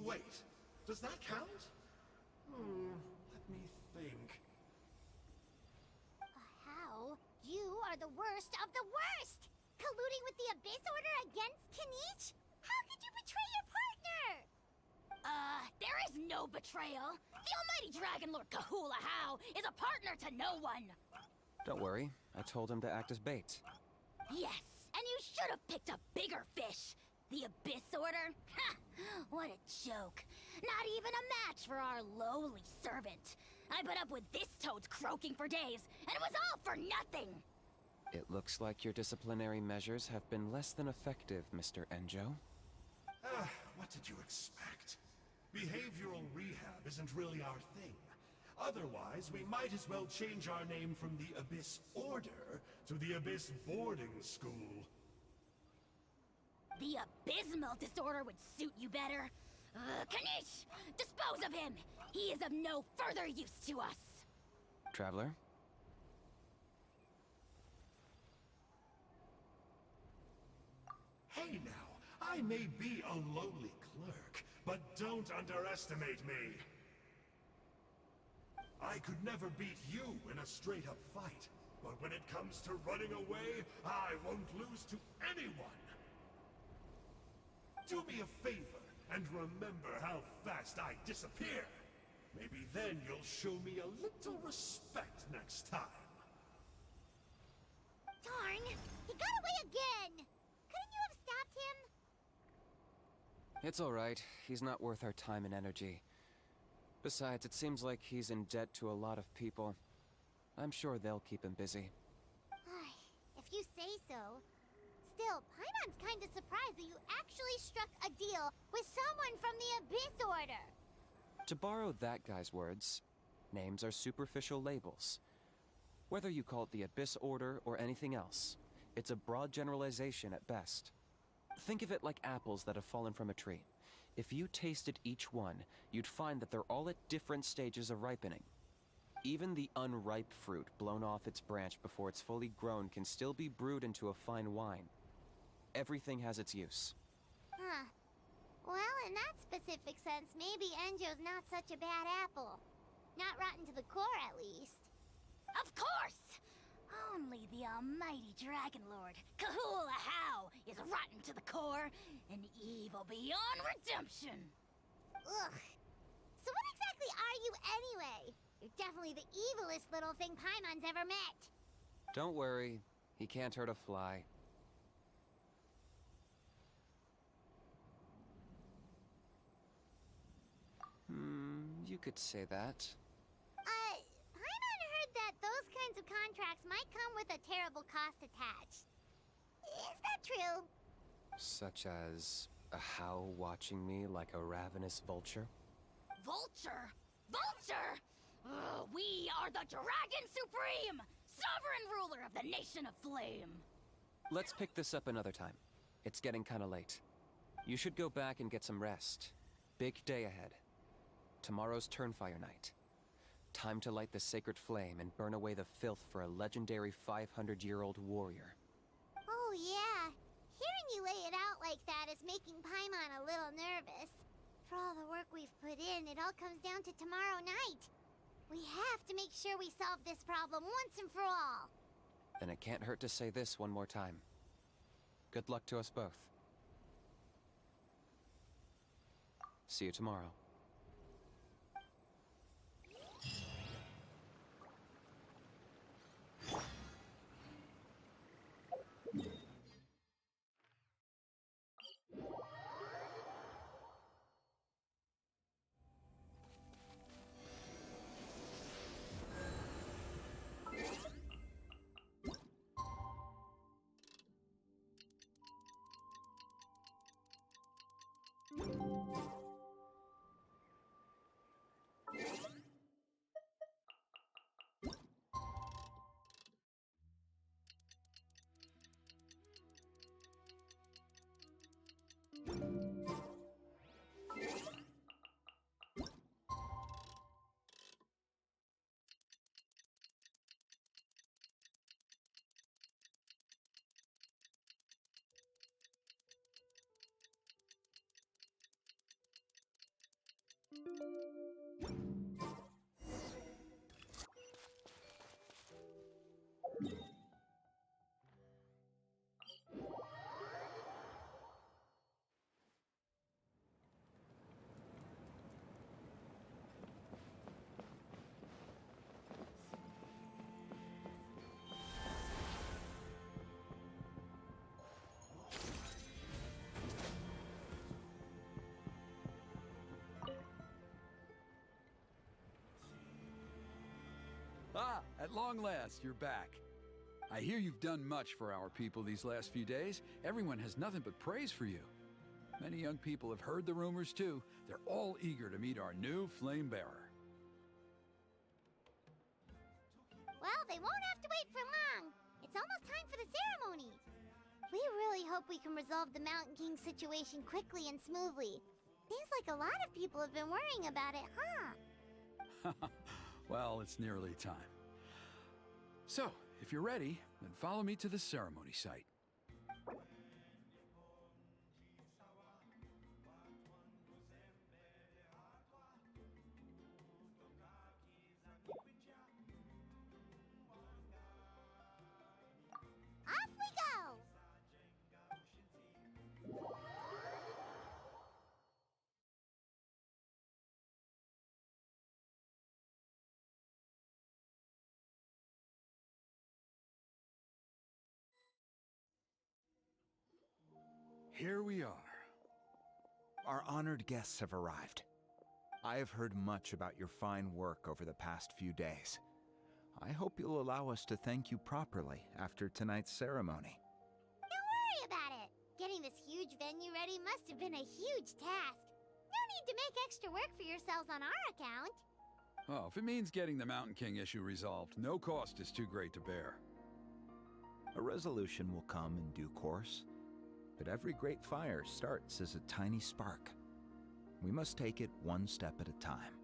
Wait, does that count? Let me think. How? You are the worst of the worst! Colluding with the Abyss Order against Kinich? How could you betray your partner? There is no betrayal. The almighty Dragon Lord Kahula How is a partner to no one. Don't worry, I told him to act as bait. Yes, and you should have picked a bigger fish. The Abyss Order? Ha! What a joke. Not even a match for our lowly servant. I put up with this toad's croaking for days, and it was all for nothing. It looks like your disciplinary measures have been less than effective, Mr. Enjo. What did you expect? Behavioral rehab isn't really our thing. Otherwise, we might as well change our name from the Abyss Order to the Abyss Boarding School. The abysmal disorder would suit you better. Kanish! Dispose of him! He is of no further use to us! Traveler? Hey now, I may be a lowly clerk, but don't underestimate me. I could never beat you in a straight-up fight, but when it comes to running away, I won't lose to anyone. Do me a favor, and remember how fast I disappear. Maybe then you'll show me a little respect next time. Darn! He got away again! Couldn't you have stopped him? It's alright. He's not worth our time and energy. Besides, it seems like he's in debt to a lot of people. I'm sure they'll keep him busy. If you say so. Still, Paimon's kinda surprised that you actually struck a deal with someone from the Abyss Order. To borrow that guy's words, names are superficial labels. Whether you call it the Abyss Order or anything else, it's a broad generalization at best. Think of it like apples that have fallen from a tree. If you tasted each one, you'd find that they're all at different stages of ripening. Even the unripe fruit blown off its branch before it's fully grown can still be brewed into a fine wine. Everything has its use. Huh. Well, in that specific sense, maybe Enjo's not such a bad apple. Not rotten to the core, at least. Of course! Only the almighty Dragon Lord, Kahula How, is rotten to the core and evil beyond redemption. Ugh. So what exactly are you anyway? You're definitely the evilest little thing Paimon's ever met. Don't worry, he can't hurt a fly. You could say that. Paimon heard that those kinds of contracts might come with a terrible cost attached. Is that true? Such as a How watching me like a ravenous vulture? Vulture? Vulture! We are the Dragon Supreme! Sovereign ruler of the Nation of Flame! Let's pick this up another time. It's getting kinda late. You should go back and get some rest. Big day ahead. Tomorrow's Turnfire Night. Time to light the sacred flame and burn away the filth for a legendary 500-year-old warrior. Oh yeah. Hearing you lay it out like that is making Paimon a little nervous. For all the work we've put in, it all comes down to tomorrow night. We have to make sure we solve this problem once and for all. Then it can't hurt to say this one more time. Good luck to us both. See you tomorrow. At long last, you're back. I hear you've done much for our people these last few days. Everyone has nothing but praise for you. Many young people have heard the rumors too. They're all eager to meet our new flame bearer. Well, they won't have to wait for long. It's almost time for the ceremony. We really hope we can resolve the Mountain King situation quickly and smoothly. Seems like a lot of people have been worrying about it, huh? Well, it's nearly time. So, if you're ready, then follow me to the ceremony site. Off we go! Here we are. Our honored guests have arrived. I have heard much about your fine work over the past few days. I hope you'll allow us to thank you properly after tonight's ceremony. Don't worry about it. Getting this huge venue ready must have been a huge task. No need to make extra work for yourselves on our account. Oh, if it means getting the Mountain King issue resolved, no cost is too great to bear. A resolution will come in due course, but every great fire starts as a tiny spark. We must take it one step at a time.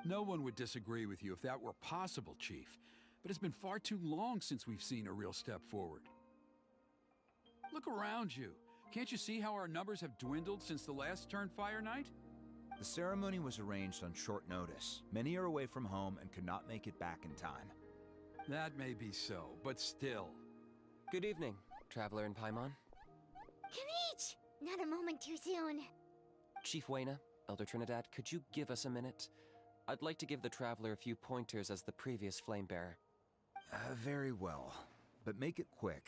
No one would disagree with you if that were possible, Chief, but it's been far too long since we've seen a real step forward. Look around you. Can't you see how our numbers have dwindled since the last Turnfire night? The ceremony was arranged on short notice. Many are away from home and could not make it back in time. That may be so, but still. Good evening, Traveler in Paimon. Kanich! Not a moment too soon. Chief Wayna, Elder Trinidad, could you give us a minute? I'd like to give the Traveler a few pointers as the previous flame bearer. Very well, but make it quick.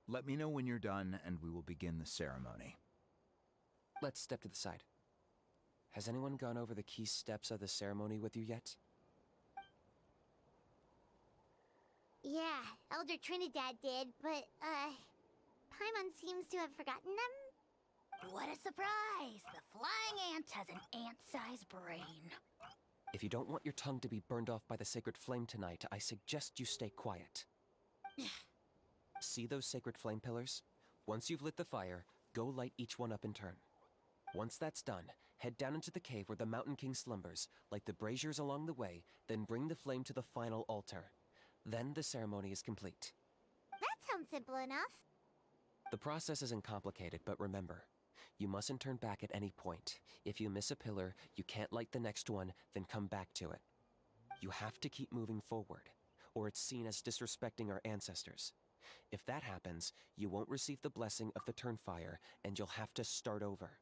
Let me know when you're done and we will begin the ceremony. Let's step to the side. Has anyone gone over the key steps of the ceremony with you yet? Yeah, Elder Trinidad did, but, Paimon seems to have forgotten them? What a surprise! The flying ant has an ant-sized brain. If you don't want your tongue to be burned off by the sacred flame tonight, I suggest you stay quiet. See those sacred flame pillars? Once you've lit the fire, go light each one up in turn. Once that's done, head down into the cave where the Mountain King slumbers, light the braziers along the way, then bring the flame to the final altar. Then the ceremony is complete. That sounds simple enough. The process isn't complicated, but remember, you mustn't turn back at any point. If you miss a pillar, you can't light the next one, then come back to it. You have to keep moving forward, or it's seen as disrespecting our ancestors. If that happens, you won't receive the blessing of the Turnfire, and you'll have to start over.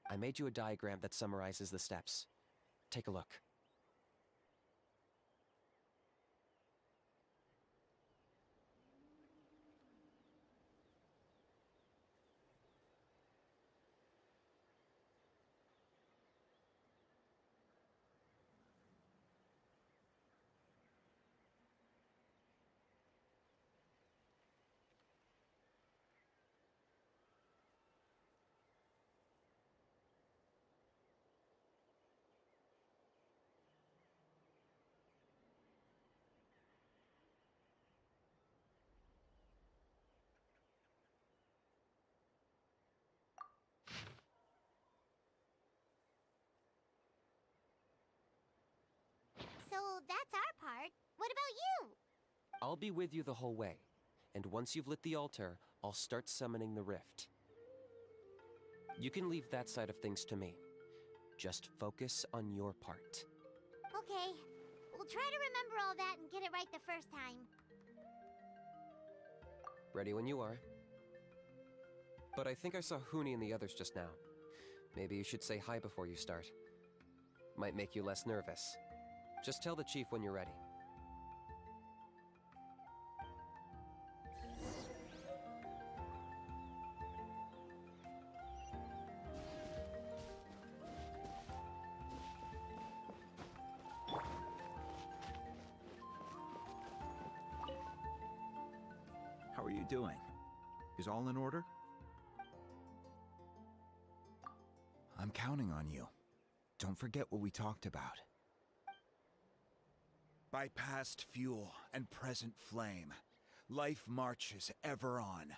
I made you a diagram that summarizes the steps. Take a look. So that's our part. What about you? I'll be with you the whole way, and once you've lit the altar, I'll start summoning the rift. You can leave that side of things to me. Just focus on your part. Okay. We'll try to remember all that and get it right the first time. Ready when you are. But I think I saw Huni and the others just now. Maybe you should say hi before you start. Might make you less nervous. Just tell the chief when you're ready. How are you doing? Is all in order? I'm counting on you. Don't forget what we talked about. By past fuel and present flame, life marches ever on.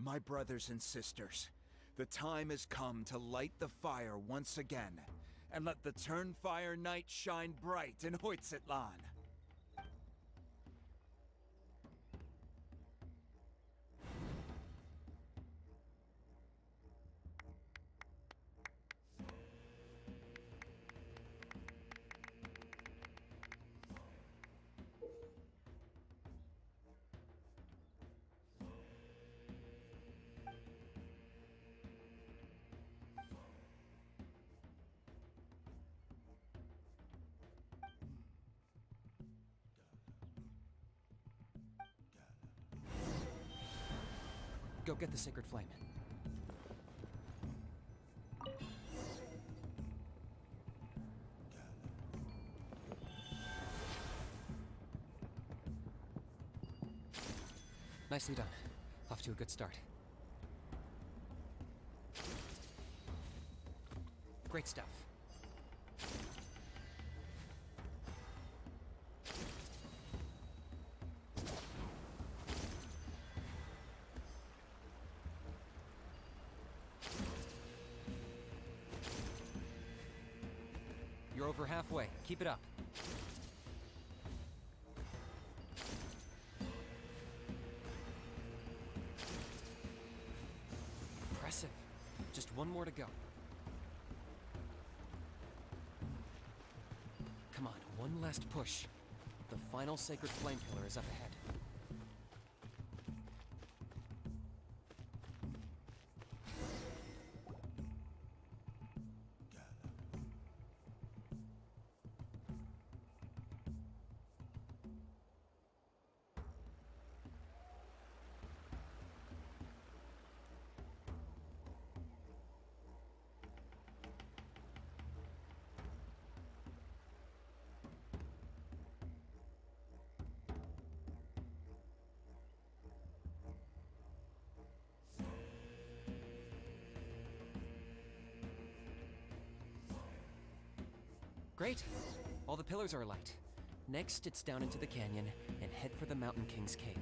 My brothers and sisters, the time has come to light the fire once again, and let the Turnfire night shine bright in Hoytzitlan. Go get the sacred flame. Nicely done. Off to a good start. Great stuff. You're over halfway. Keep it up. Impressive. Just one more to go. Come on, one last push. The final sacred flame pillar is up ahead. Great. All the pillars are alight. Next, it's down into the canyon and head for the Mountain King's cave.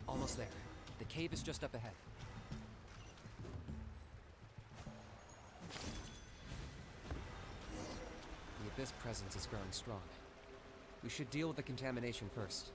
Almost there. The cave is just up ahead. The Abyss presence is growing strong. We should deal with the contamination first.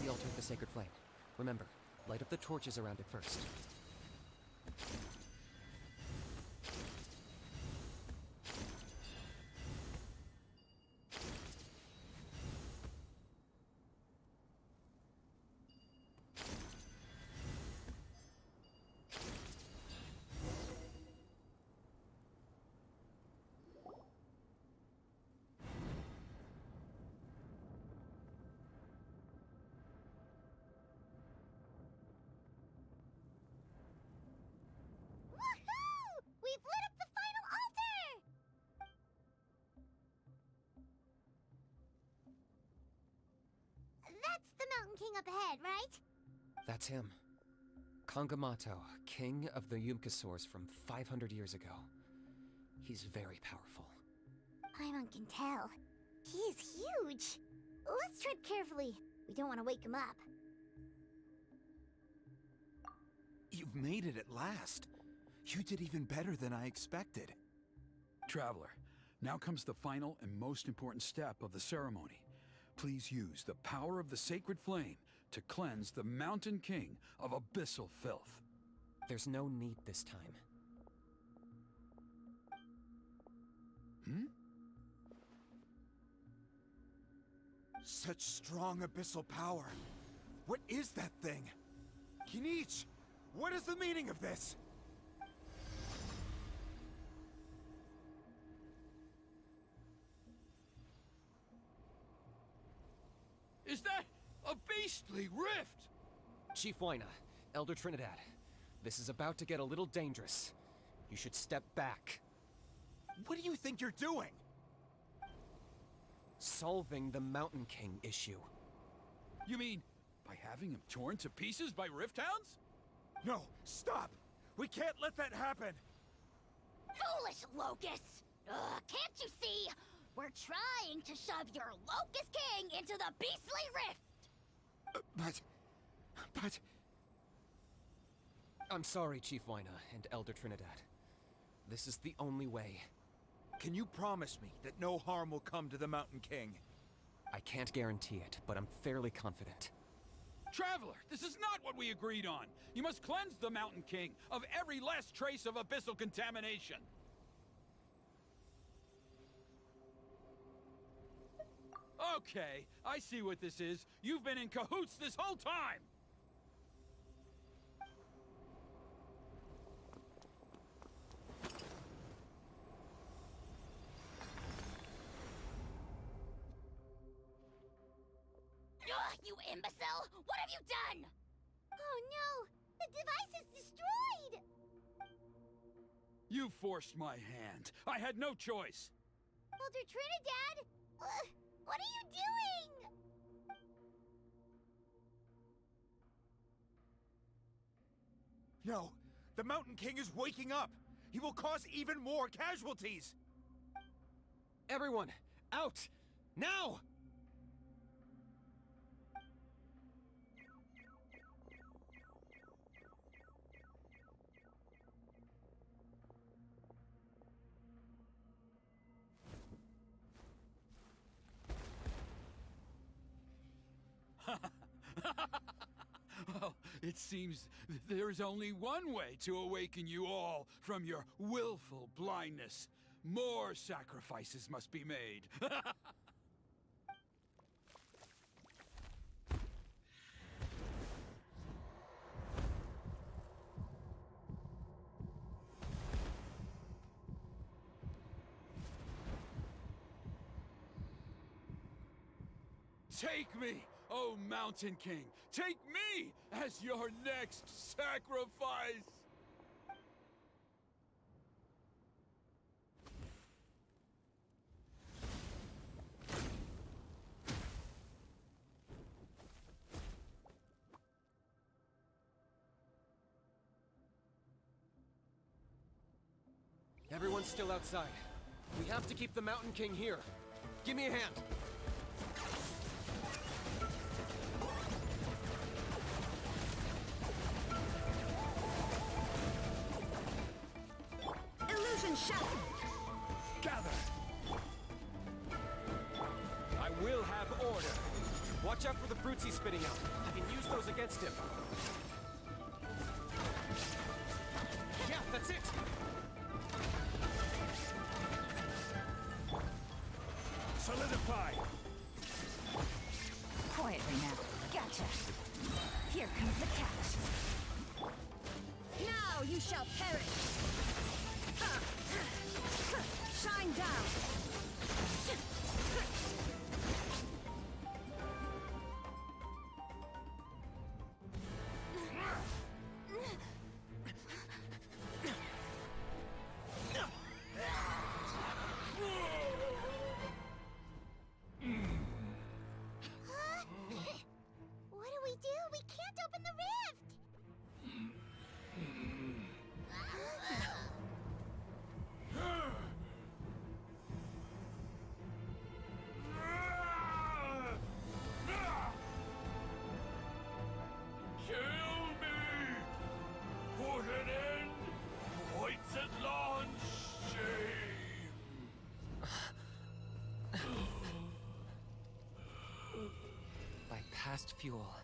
the altar of the sacred flame. Remember, light up the torches around it first. Woohoo! We've lit up the final altar! That's the Mountain King up ahead, right? That's him. Kangamato, king of the Yumkasaurs from 500 years ago. He's very powerful. Paimon can tell. He is huge. Let's tread carefully. We don't want to wake him up. You've made it at last. You did even better than I expected. Traveler, now comes the final and most important step of the ceremony. Please use the power of the sacred flame to cleanse the Mountain King of abyssal filth. There's no need this time. Such strong abyssal power. What is that thing? Kinich, what is the meaning of this? Is that a beastly rift? Chief Waina, Elder Trinidad, this is about to get a little dangerous. You should step back. What do you think you're doing? Solving the Mountain King issue. You mean by having him torn to pieces by rift hounds? No, stop! We can't let that happen! Foolish Locust! Can't you see? We're trying to shove your Locust King into the beastly rift! But... I'm sorry, Chief Waina and Elder Trinidad. This is the only way. Can you promise me that no harm will come to the Mountain King? I can't guarantee it, but I'm fairly confident. Traveler, this is not what we agreed on. You must cleanse the Mountain King of every last trace of abyssal contamination. Okay, I see what this is. You've been in cahoots this whole time! You imbecile! What have you done? Oh no! The device is destroyed! You forced my hand. I had no choice. Elder Trinidad! What are you doing? No, the Mountain King is waking up! He will cause even more casualties! Everyone, out! Now! Well, it seems there's only one way to awaken you all from your willful blindness. More sacrifices must be made. Take me, oh Mountain King! Take me as your next sacrifice! Everyone's still outside. We have to keep the Mountain King here. Give me a hand. Illusion shot! Gather! I will have order. What Watch out for the brutes he's spitting out. I can use those against him. Yeah, that's it! Solidify! Quietly now. Gotcha. Here comes the catch. Now you shall perish! Shine down! What do we do? We can't open the rift! Kill me! Put an end to Hoyt's shame! By past fuel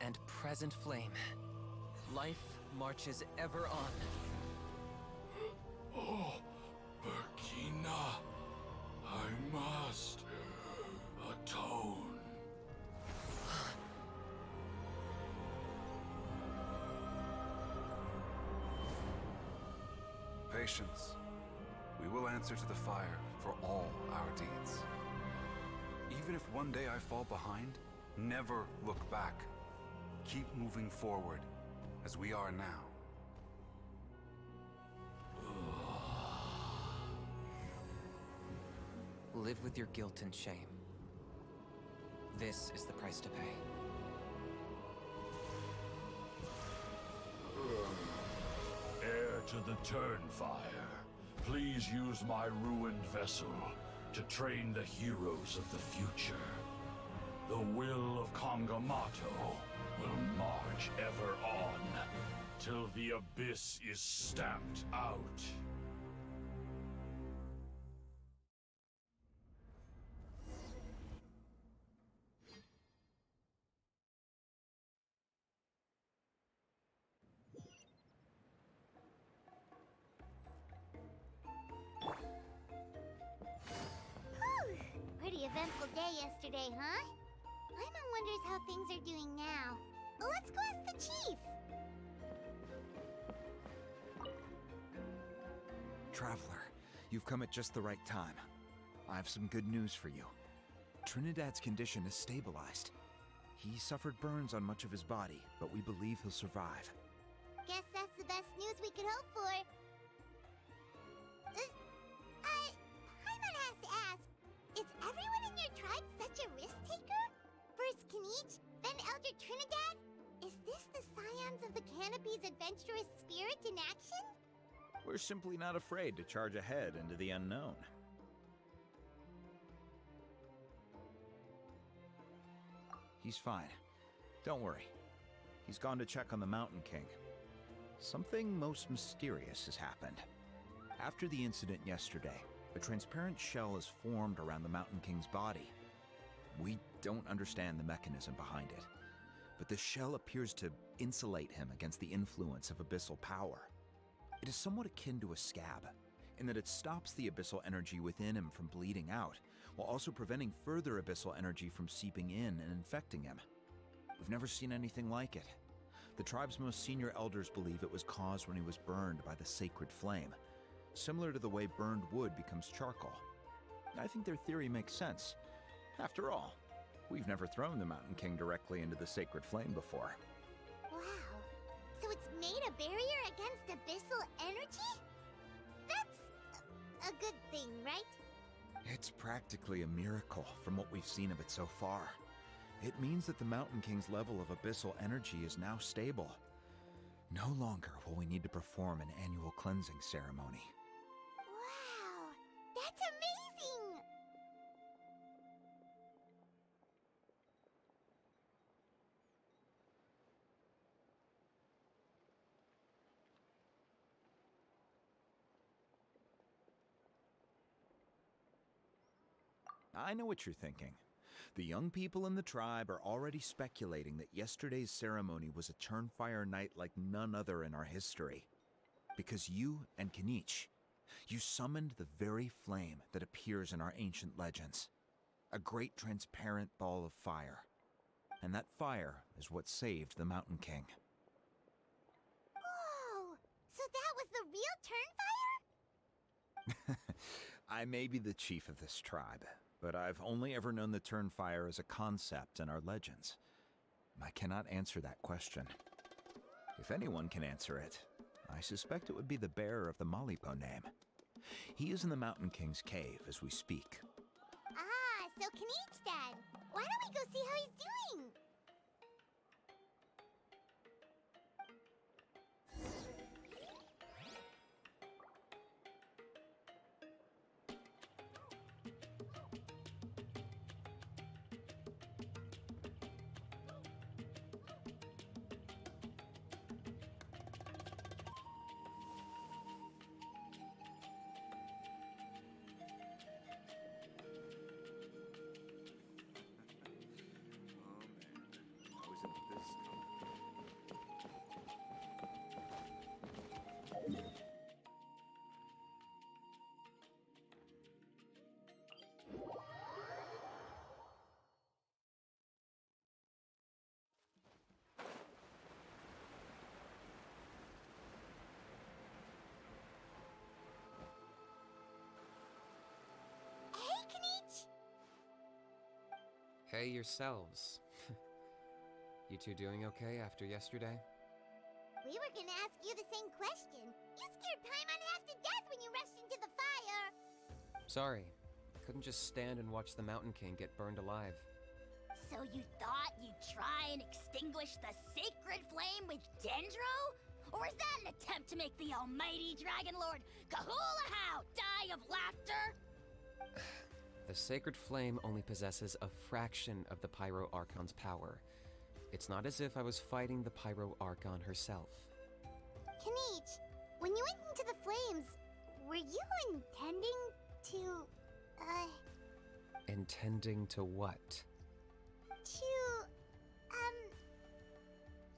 and present flame, life marches ever on. Oh, Burkina, I must atone. Patience. We will answer to the fire for all our deeds. Even if one day I fall behind, never look back. Keep moving forward, as we are now. Live with your guilt and shame. This is the price to pay. Heir to the Turnfire, please use my ruined vessel to train the heroes of the future. The will of Kongamato will march ever on, till the abyss is stamped out. Pretty eventful day yesterday, huh? Paimon wonders how things are doing now. Let's go ask the chief! Traveler, you've come at just the right time. I have some good news for you. Trinidad's condition is stabilized. He suffered burns on much of his body, but we believe he'll survive. Guess that's the best news we could hope for. Paimon has to ask, is everyone in your tribe such a risk-taker? First Kinich, then Elder Trinidad? Is this the scions of the Canopy's adventurous spirit in action? We're simply not afraid to charge ahead into the unknown. He's fine. Don't worry. He's gone to check on the Mountain King. Something most mysterious has happened. After the incident yesterday, a transparent shell is formed around the Mountain King's body. We don't understand the mechanism behind it, but the shell appears to insulate him against the influence of abyssal power. It is somewhat akin to a scab, in that it stops the abyssal energy within him from bleeding out, while also preventing further abyssal energy from seeping in and infecting him. We've never seen anything like it. The tribe's most senior elders believe it was caused when he was burned by the sacred flame, similar to the way burned wood becomes charcoal. I think their theory makes sense. After all, we've never thrown the Mountain King directly into the sacred flame before. Wow. So it's made a barrier against abyssal energy? That's a good thing, right? It's practically a miracle from what we've seen of it so far. It means that the Mountain King's level of abyssal energy is now stable. No longer will we need to perform an annual cleansing ceremony. Wow, that's amazing! I know what you're thinking. The young people in the tribe are already speculating that yesterday's ceremony was a Turnfire night like none other in our history. Because you and Kinich, you summoned the very flame that appears in our ancient legends. A great transparent ball of fire. And that fire is what saved the Mountain King. Whoa! So that was the real Turnfire? I may be the chief of this tribe, but I've only ever known the Turnfire as a concept in our legends. I cannot answer that question. If anyone can answer it, I suspect it would be the bearer of the Malipo name. He is in the Mountain King's cave as we speak. Ah, so Kinich then. Why don't we go see how he's doing? Hey, Kinich! Hey yourselves. You two doing okay after yesterday? We were gonna ask you the same question. You scared Paimon half to death when you rushed into the fire. Sorry. Couldn't just stand and watch the Mountain King get burned alive. So you thought you'd try and extinguish the sacred flame with Dendro? Or is that an attempt to make the almighty Dragon Lord Kahulahau die of laughter? The sacred flame only possesses a fraction of the Pyro Archon's power. It's not as if I was fighting the Pyro Archon herself. Kinich, when you went into the flames, were you intending to, Intending to what?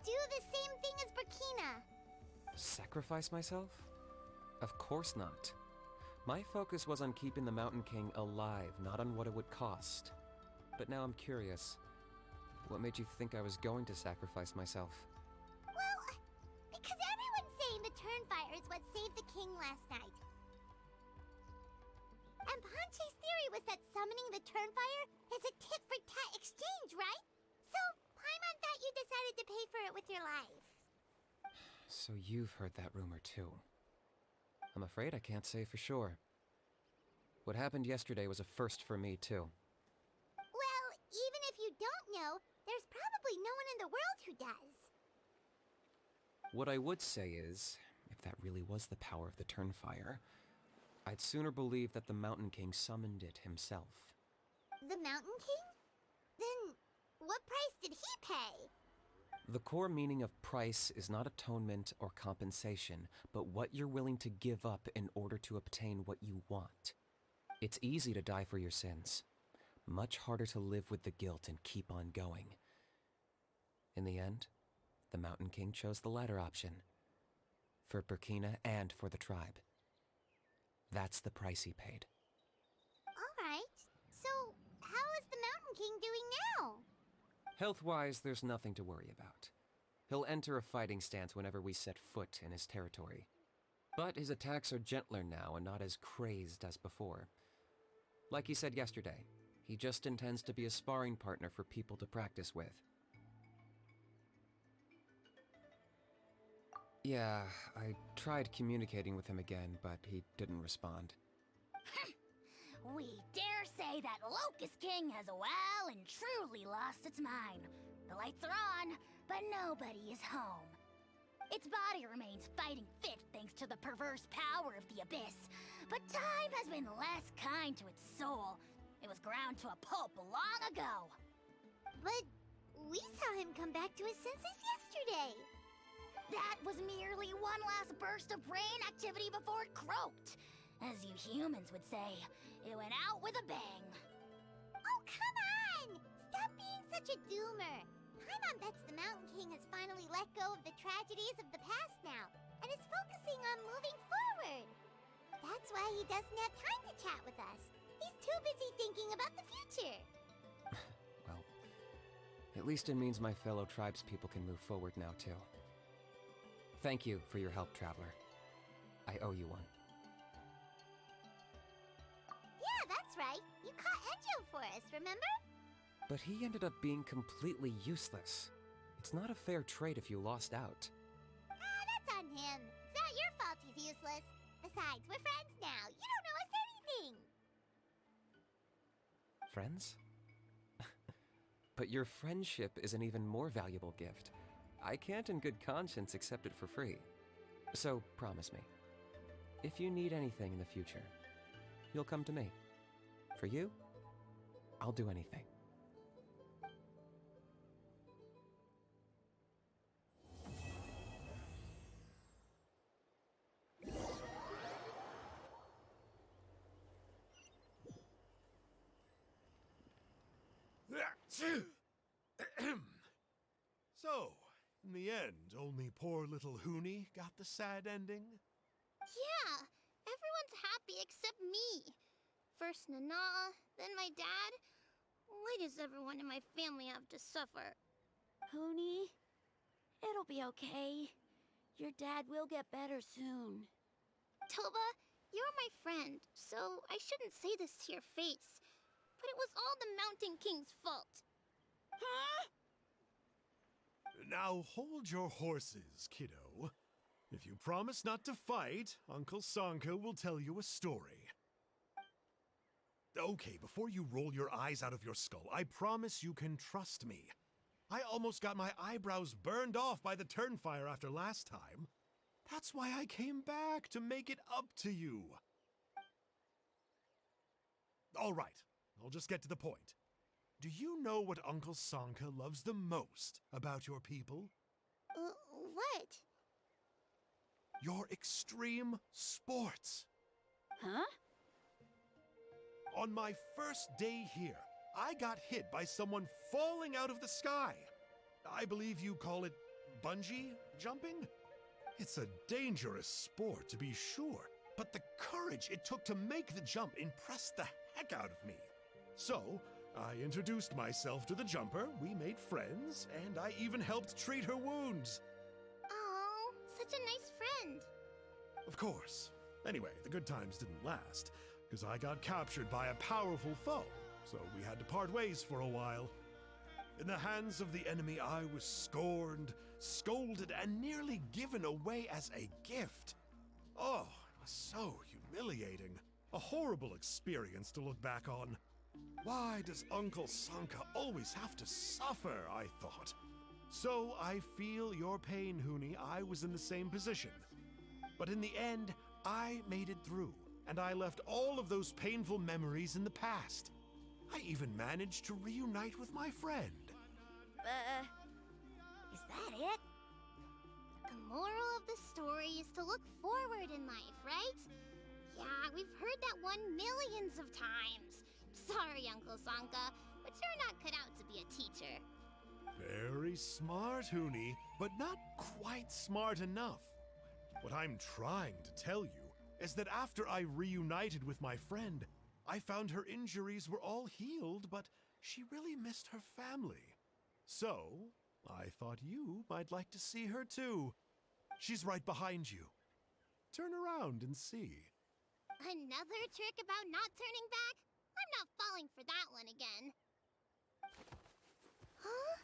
do the same thing as Burkina? Sacrifice myself? Of course not. My focus was on keeping the Mountain King alive, not on what it would cost. But now I'm curious. What made you think I was going to sacrifice myself? Well, because everyone's saying the Turnfire is what saved the king last night. And Ponche's theory was that summoning the Turnfire is a tit-for-tat exchange, right? So, Paimon thought you decided to pay for it with your life. So you've heard that rumor too. I'm afraid I can't say for sure. What happened yesterday was a first for me too. Well, even if you don't know, there's probably no one in the world who does. What I would say is, if that really was the power of the Turnfire, I'd sooner believe that the Mountain King summoned it himself. The Mountain King? Then, what price did he pay? The core meaning of price is not atonement or compensation, but what you're willing to give up in order to obtain what you want. It's easy to die for your sins. Much harder to live with the guilt and keep on going. In the end, the Mountain King chose the latter option. For Burkina and for the tribe. That's the price he paid. Alright, so how is the Mountain King doing now? Health-wise, there's nothing to worry about. He'll enter a fighting stance whenever we set foot in his territory. But his attacks are gentler now and not as crazed as before. Like he said yesterday, he just intends to be a sparring partner for people to practice with. Yeah, I tried communicating with him again, but he didn't respond. We dare say that Locust King has well and truly lost its mind. The lights are on, but nobody is home. Its body remains fighting fit thanks to the perverse power of the Abyss, but time has been less kind to its soul. It was ground to a pulp long ago. But we saw him come back to his senses yesterday. That was merely one last burst of brain activity before it croaked. As you humans would say, it went out with a bang. Oh, come on! such a doomer. Paimon bets the Mountain King has finally let go of the tragedies of the past now, and is focusing on moving forward. That's why he doesn't have time to chat with us. He's too busy thinking about the future. Well, at least it means my fellow tribespeople can move forward now, too. Thank you for your help, Traveler. I owe you one. Yeah, that's right. You caught Enjo for us, remember? But he ended up being completely useless. It's not a fair trade if you lost out. That's on him. It's not your fault he's useless. Besides, we're friends now. You don't owe us anything. Friends? But your friendship is an even more valuable gift. I can't in good conscience accept it for free. So promise me, if you need anything in the future, you'll come to me. For you, I'll do anything. So, in the end, only poor little Huni got the sad ending? Yeah, everyone's happy except me. First Nana, then my dad. Why does everyone in my family have to suffer? Huni, it'll be okay. Your dad will get better soon. Toba, you're my friend, so I shouldn't say this to your face. But it was all the Mountain King's fault. Huh? Now hold your horses, kiddo. If you promise not to fight, Uncle Sanka will tell you a story. Okay, before you roll your eyes out of your skull, I promise you can trust me. I almost got my eyebrows burned off by the turnfire after last time. That's why I came back, to make it up to you. All right, I'll just get to the point. Do you know what Uncle Sanka loves the most about your people? What? Your extreme sports. Huh? On my first day here, I got hit by someone falling out of the sky. I believe you call it bungee jumping? It's a dangerous sport, to be sure, but the courage it took to make the jump impressed the heck out of me. So, I introduced myself to the jumper, we made friends, and I even helped treat her wounds. Oh, such a nice friend. Of course. Anyway, the good times didn't last, because I got captured by a powerful foe, so we had to part ways for a while. In the hands of the enemy, I was scorned, scolded, and nearly given away as a gift. Oh, it was so humiliating. A horrible experience to look back on. Why does Uncle Sanka always have to suffer, I thought. So I feel your pain, Huni. I was in the same position. But in the end, I made it through, and I left all of those painful memories in the past. I even managed to reunite with my friend. Is that it? The moral of the story is to look forward in life, right? Yeah, we've heard that one millions of times. Sorry, Uncle Sanka, but you're not cut out to be a teacher. Very smart, Huni, but not quite smart enough. What I'm trying to tell you is that after I reunited with my friend, I found her injuries were all healed, but she really missed her family. So, I thought you might like to see her too. She's right behind you. Turn around and see. Another trick about not turning back? I'm not falling for that one again. Huh?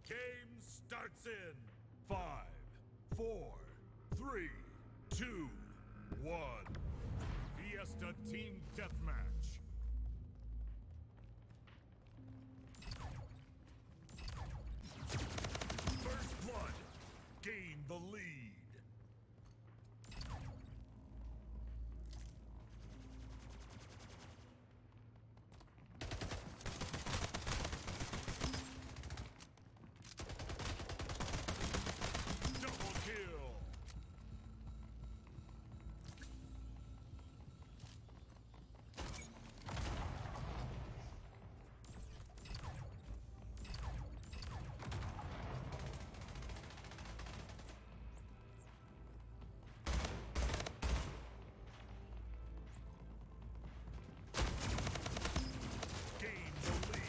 Game starts in 5, 4, 3, 2, 1. Fiesta Team Deathmatch. First blood. Gain the lead. Double kill. Gain the lead.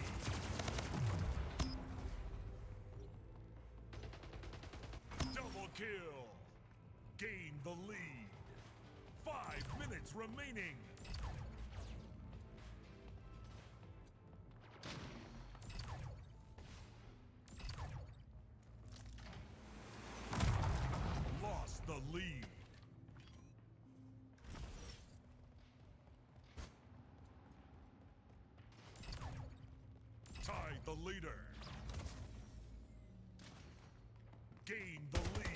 Double kill. Gain the lead. 5 minutes remaining. Lost the lead. Tied the leader. Gain the lead.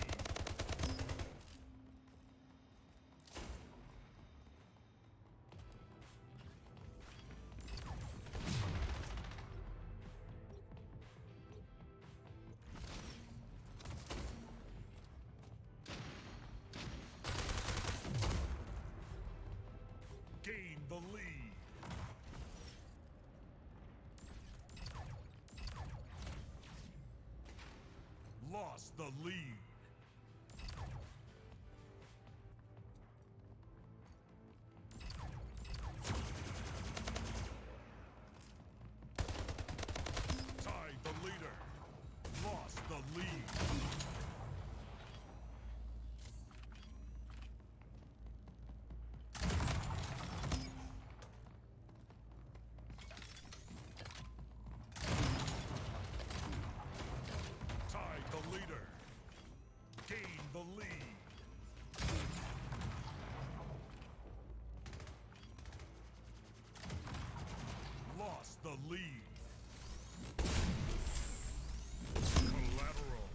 Gain the lead. Lost the lead. Tied the leader. Lost the lead. Tied the leader. Gain the lead. Lost the lead. Collateral.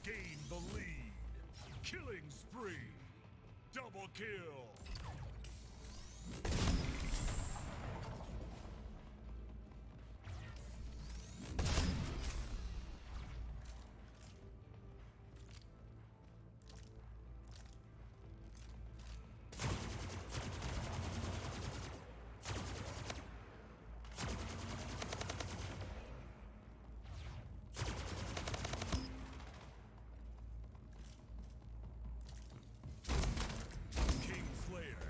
Gain the lead. Killing spree. Double kill. King Slayer.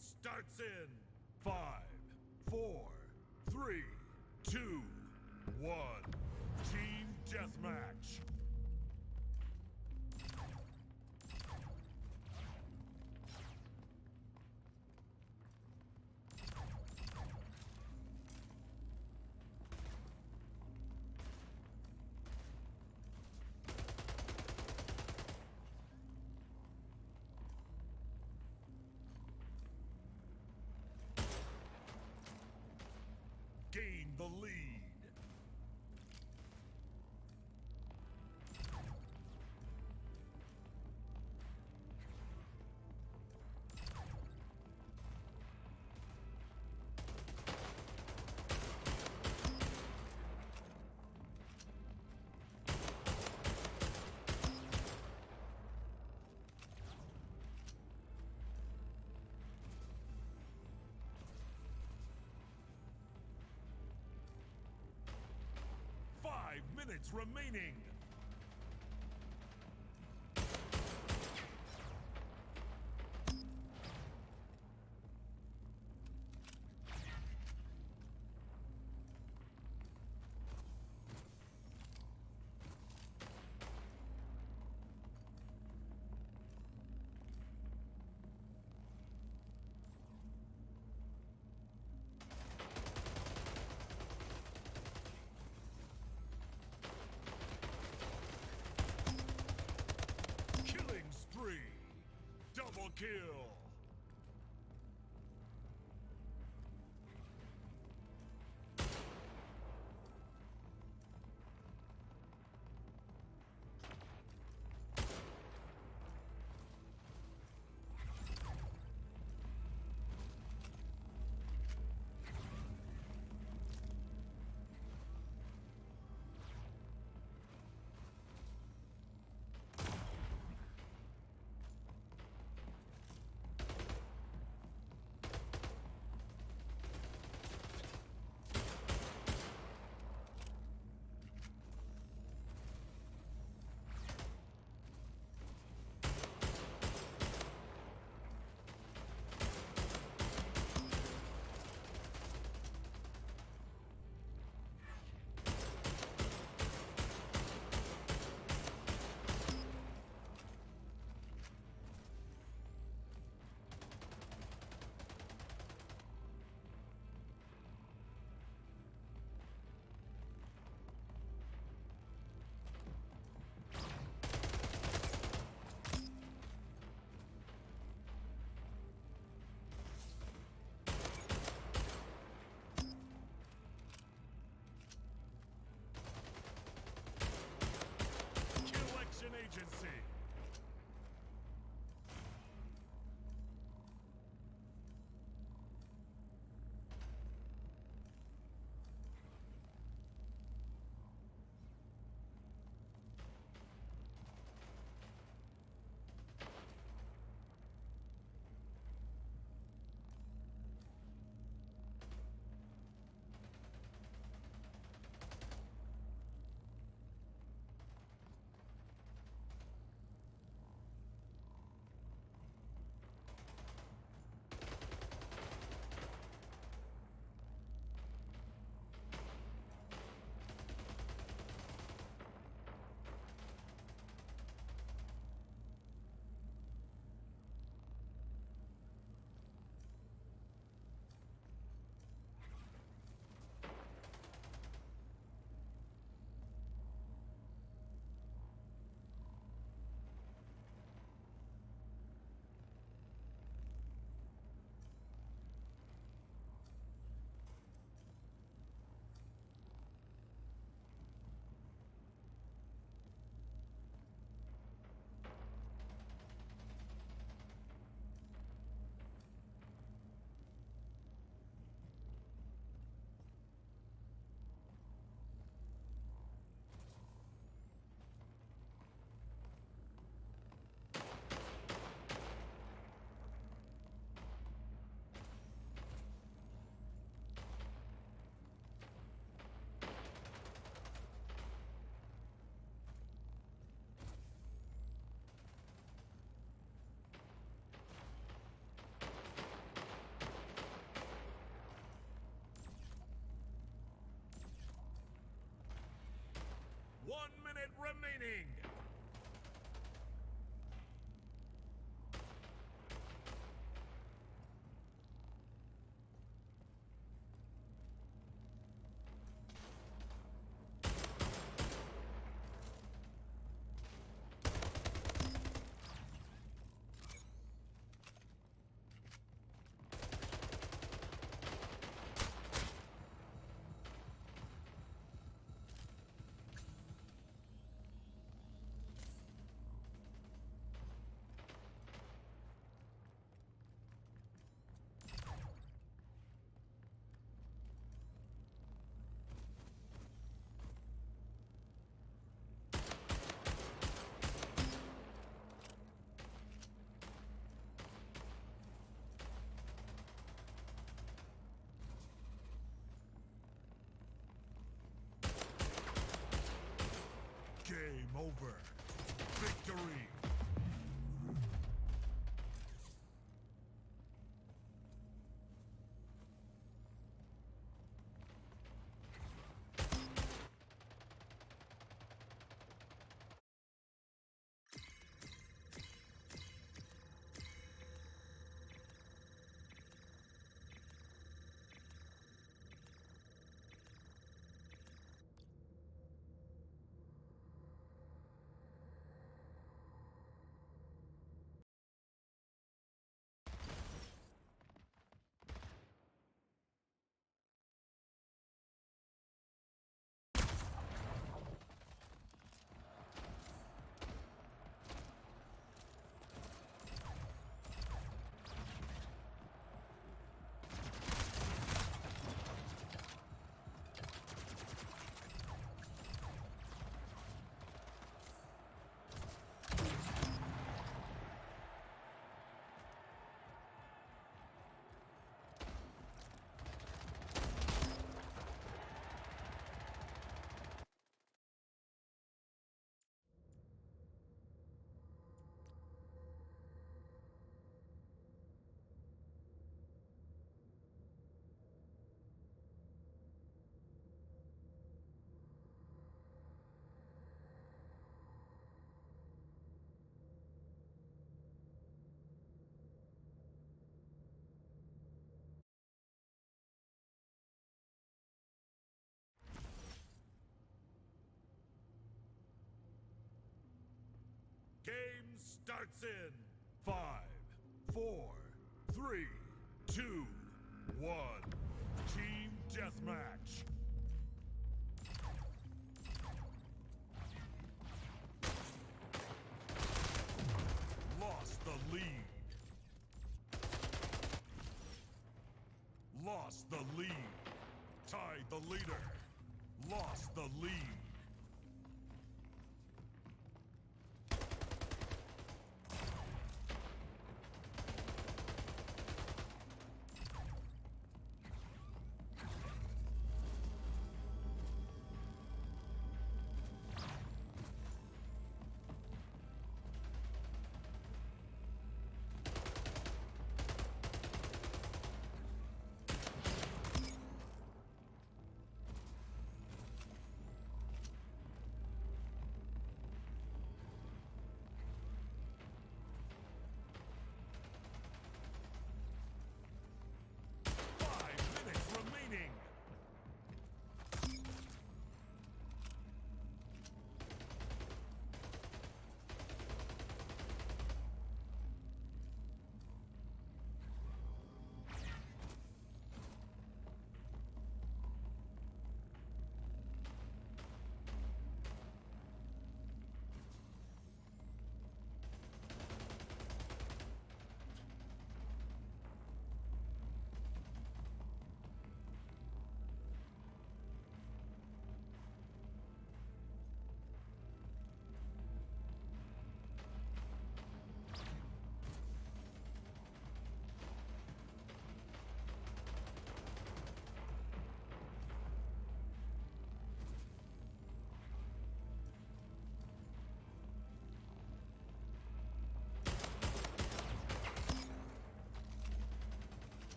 starts in 5, 4, 3, 2, 1. Team Deathmatch. Gain the lead. Minutes remaining. Double kill! starts in 5, 4, 3, 2, 1. Team Deathmatch. Lost the lead. Lost the lead. Tied the leader. Lost the lead.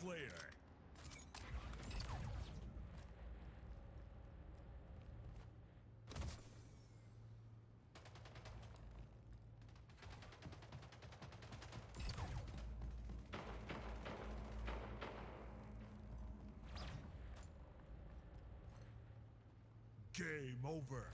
Slayer. Game over.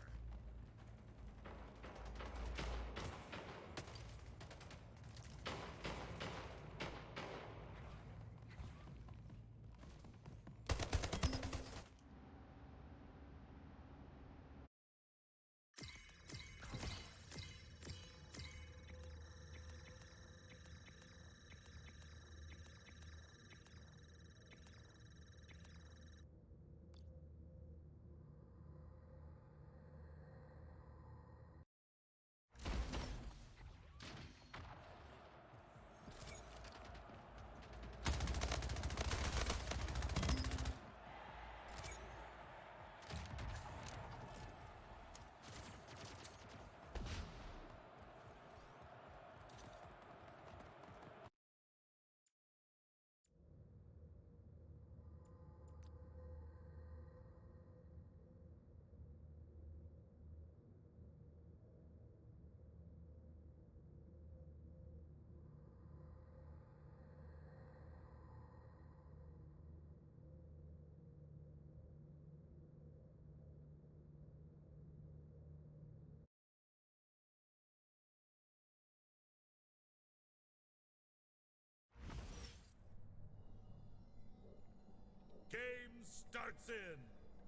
Game starts in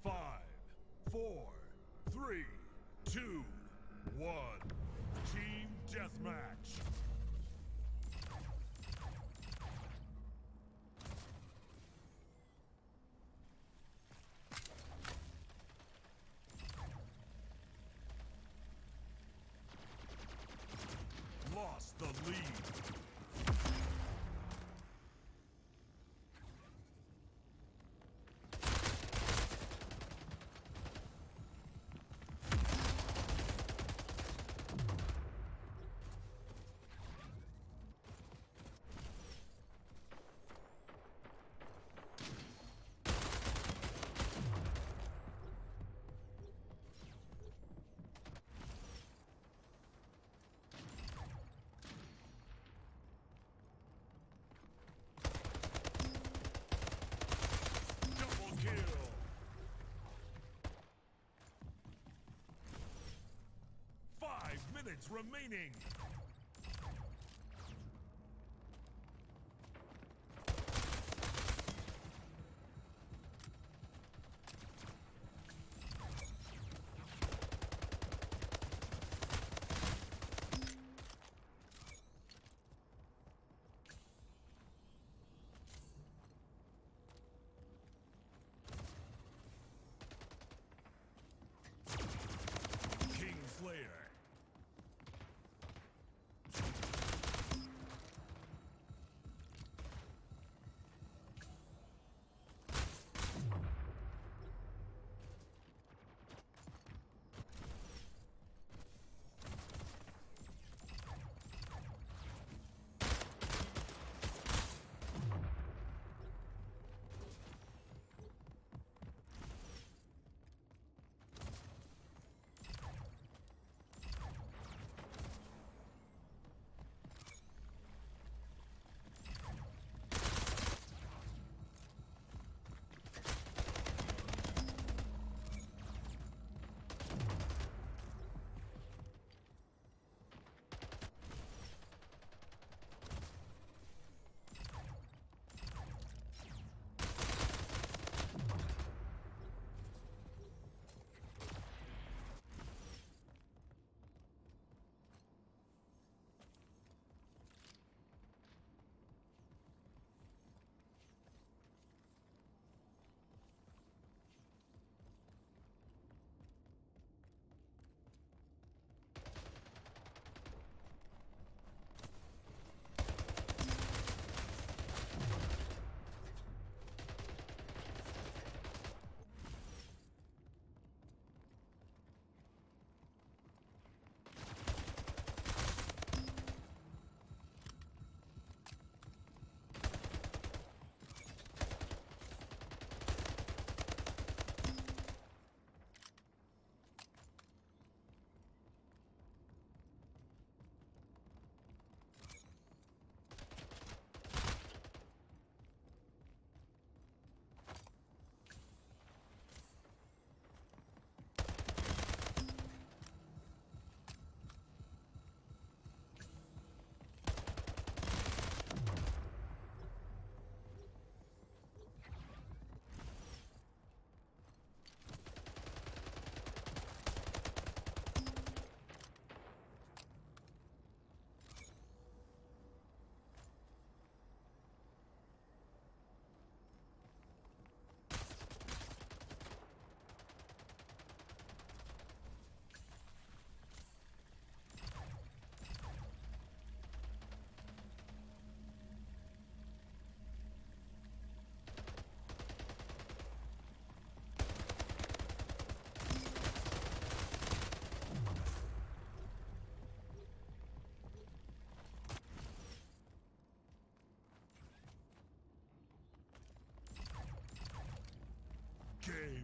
5, 4, 3, 2, 1. Team Deathmatch. Lost the lead. Double kill. 5 minutes remaining. King Slayer.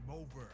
Game over.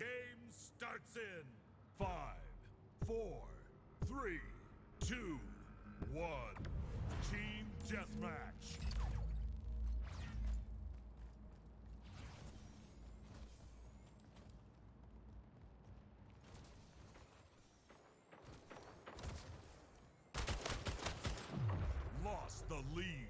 Game starts in 5, 4, 3, 2, 1. Team Deathmatch. Lost the lead.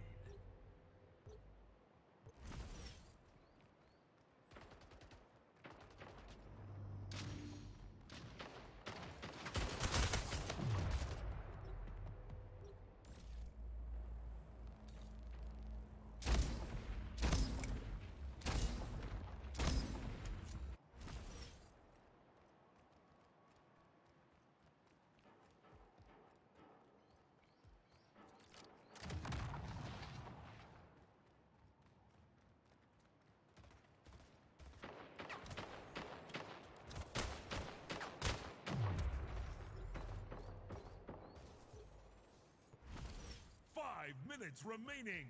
Minutes remaining.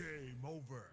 Game over.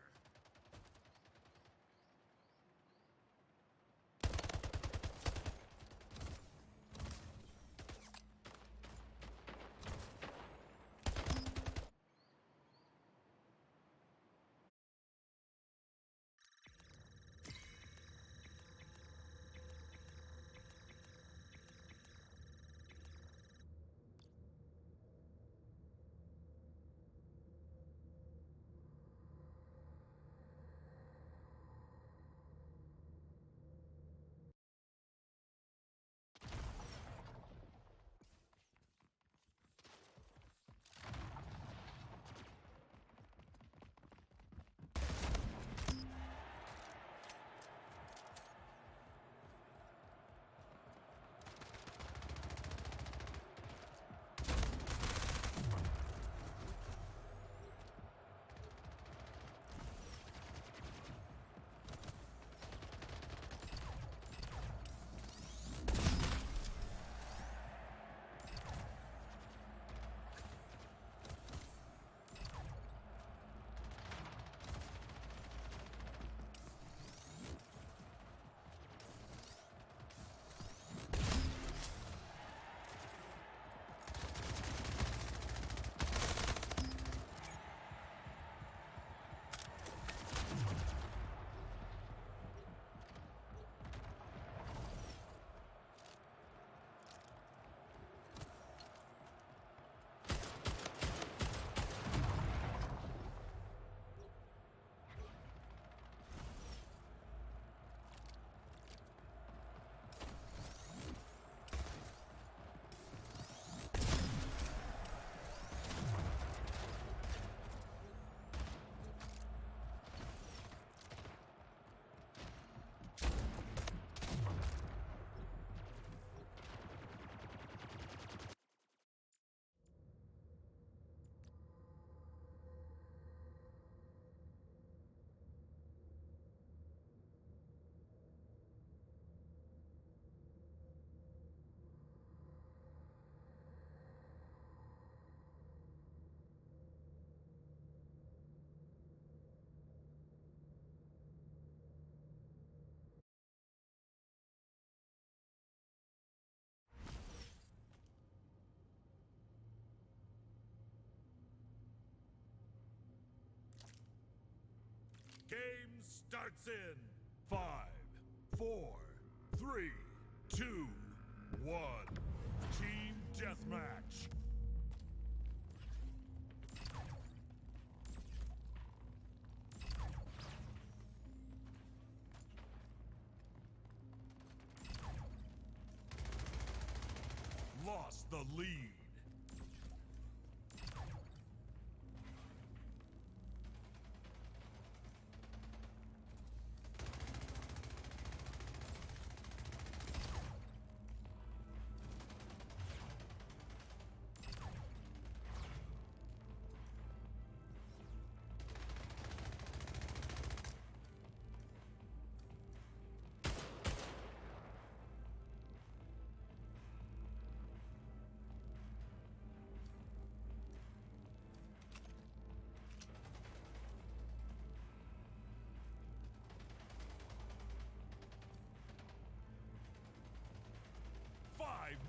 Game starts in 5, 4, 3, 2, 1. Team Deathmatch. Lost the lead.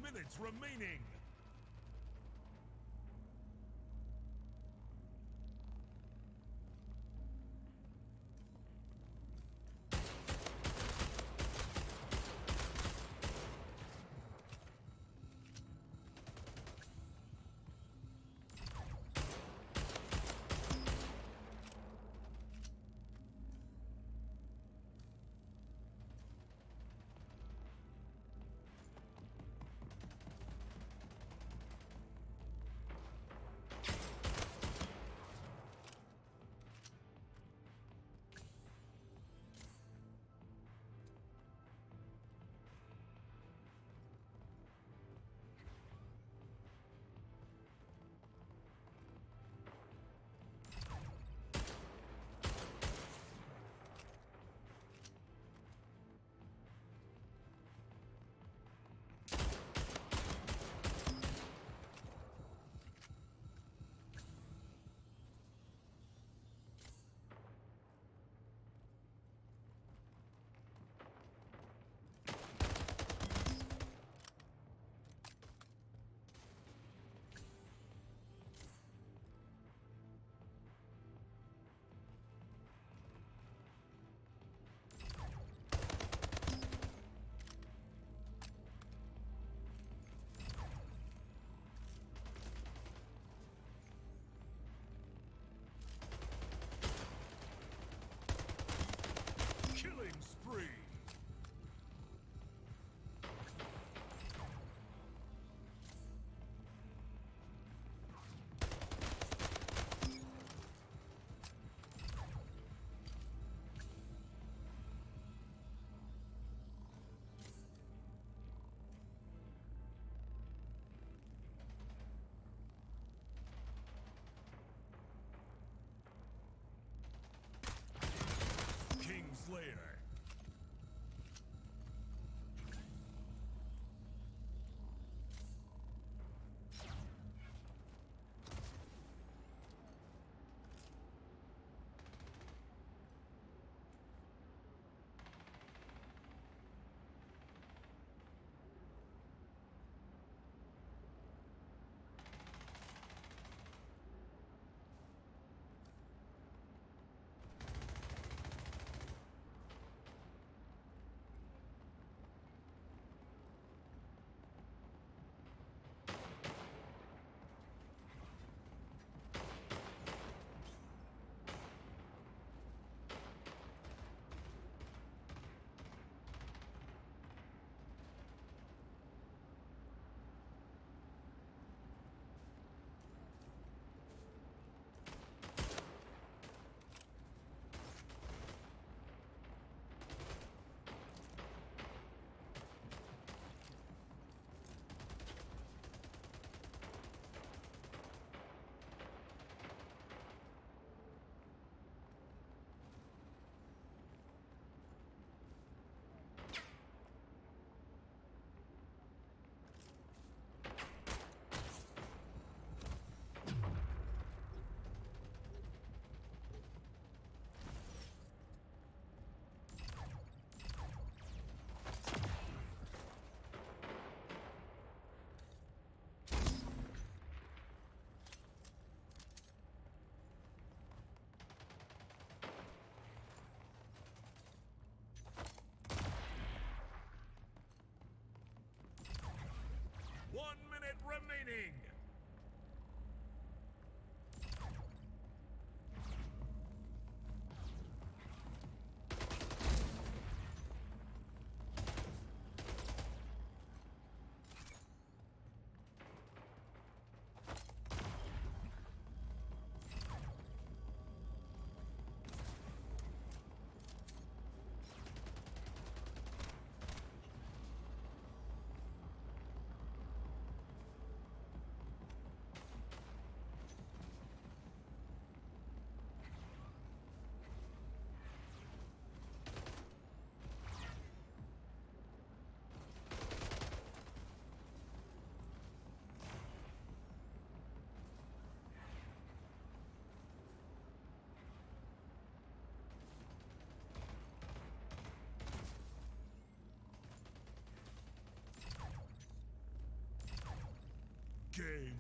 Minutes remaining.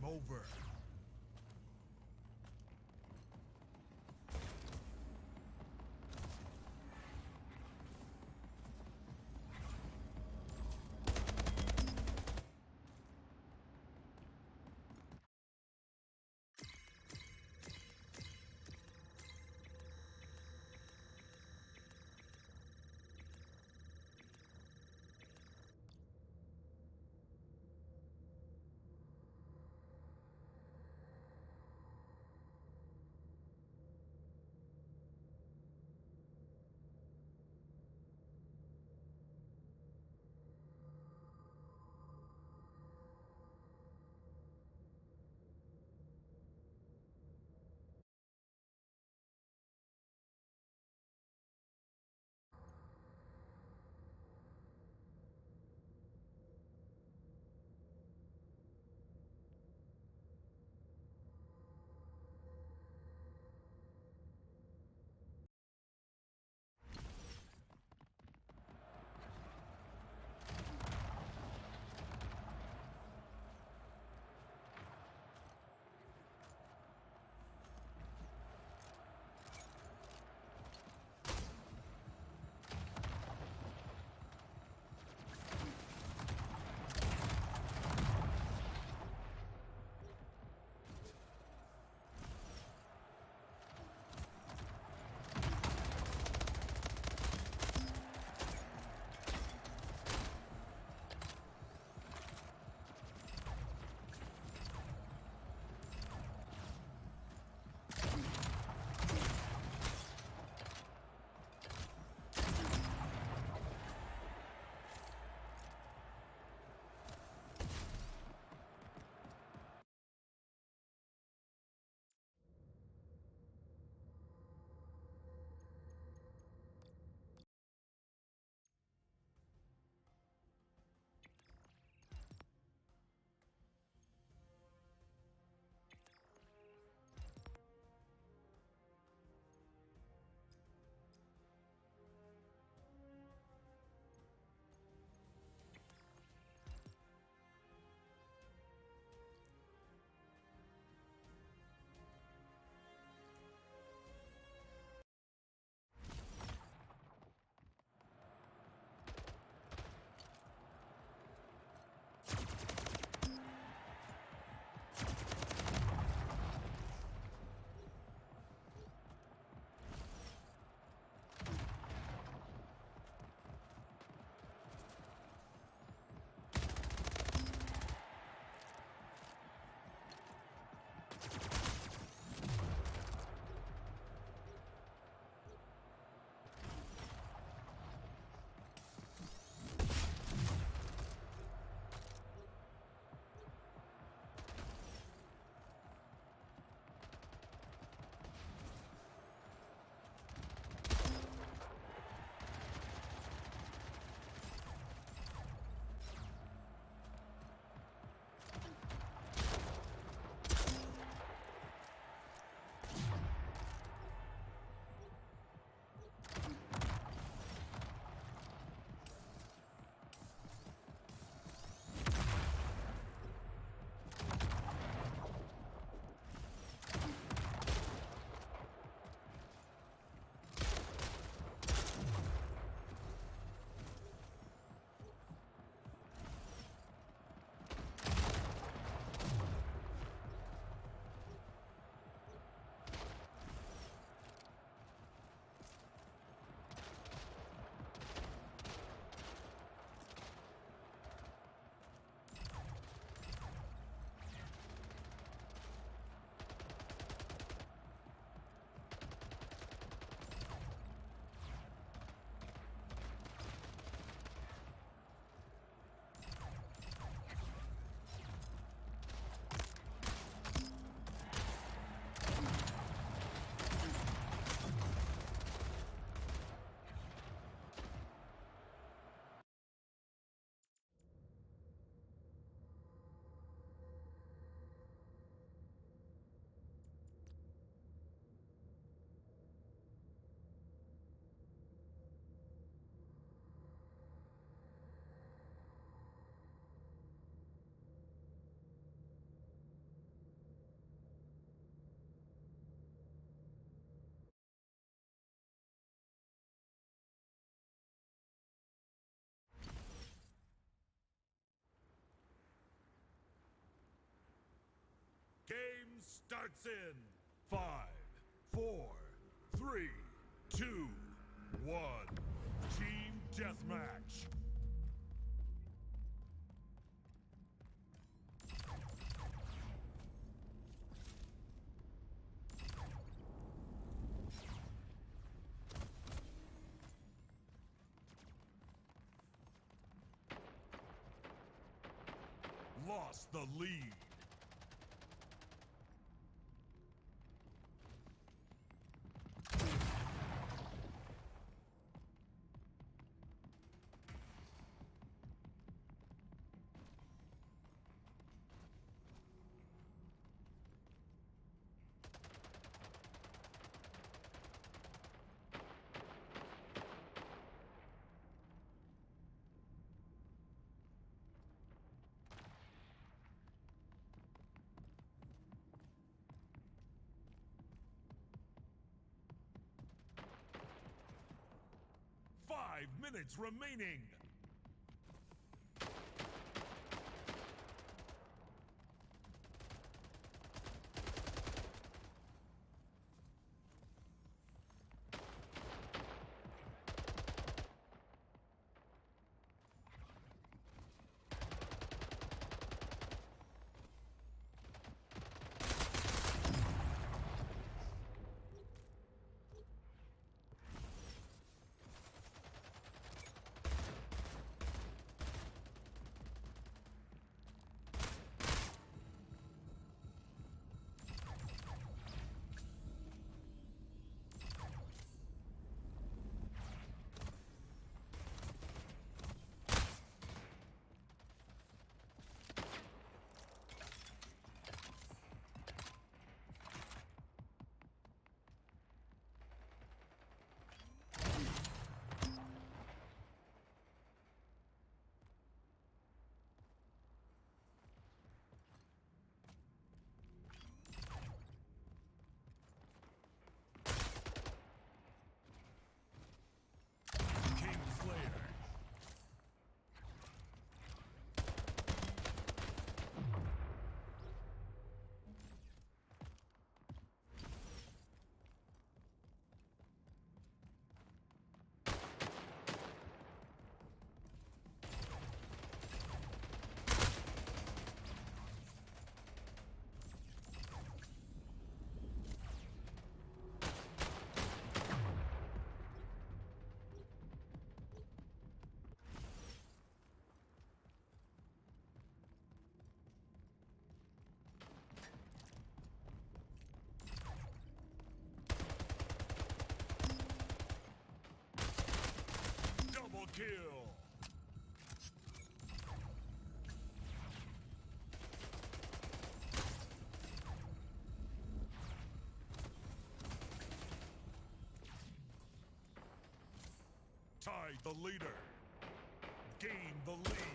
over. starts in 5, 4, 3, 2, 1. Team Deathmatch. Lost the lead. Five minutes remaining. Kill. Tied the leader. Gain the lead.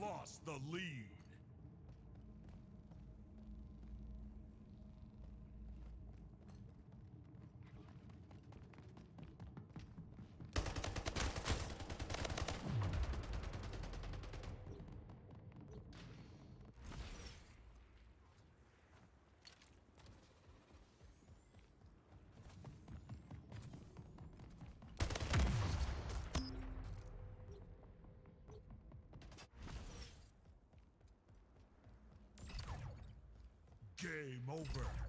lost the lead. Game over.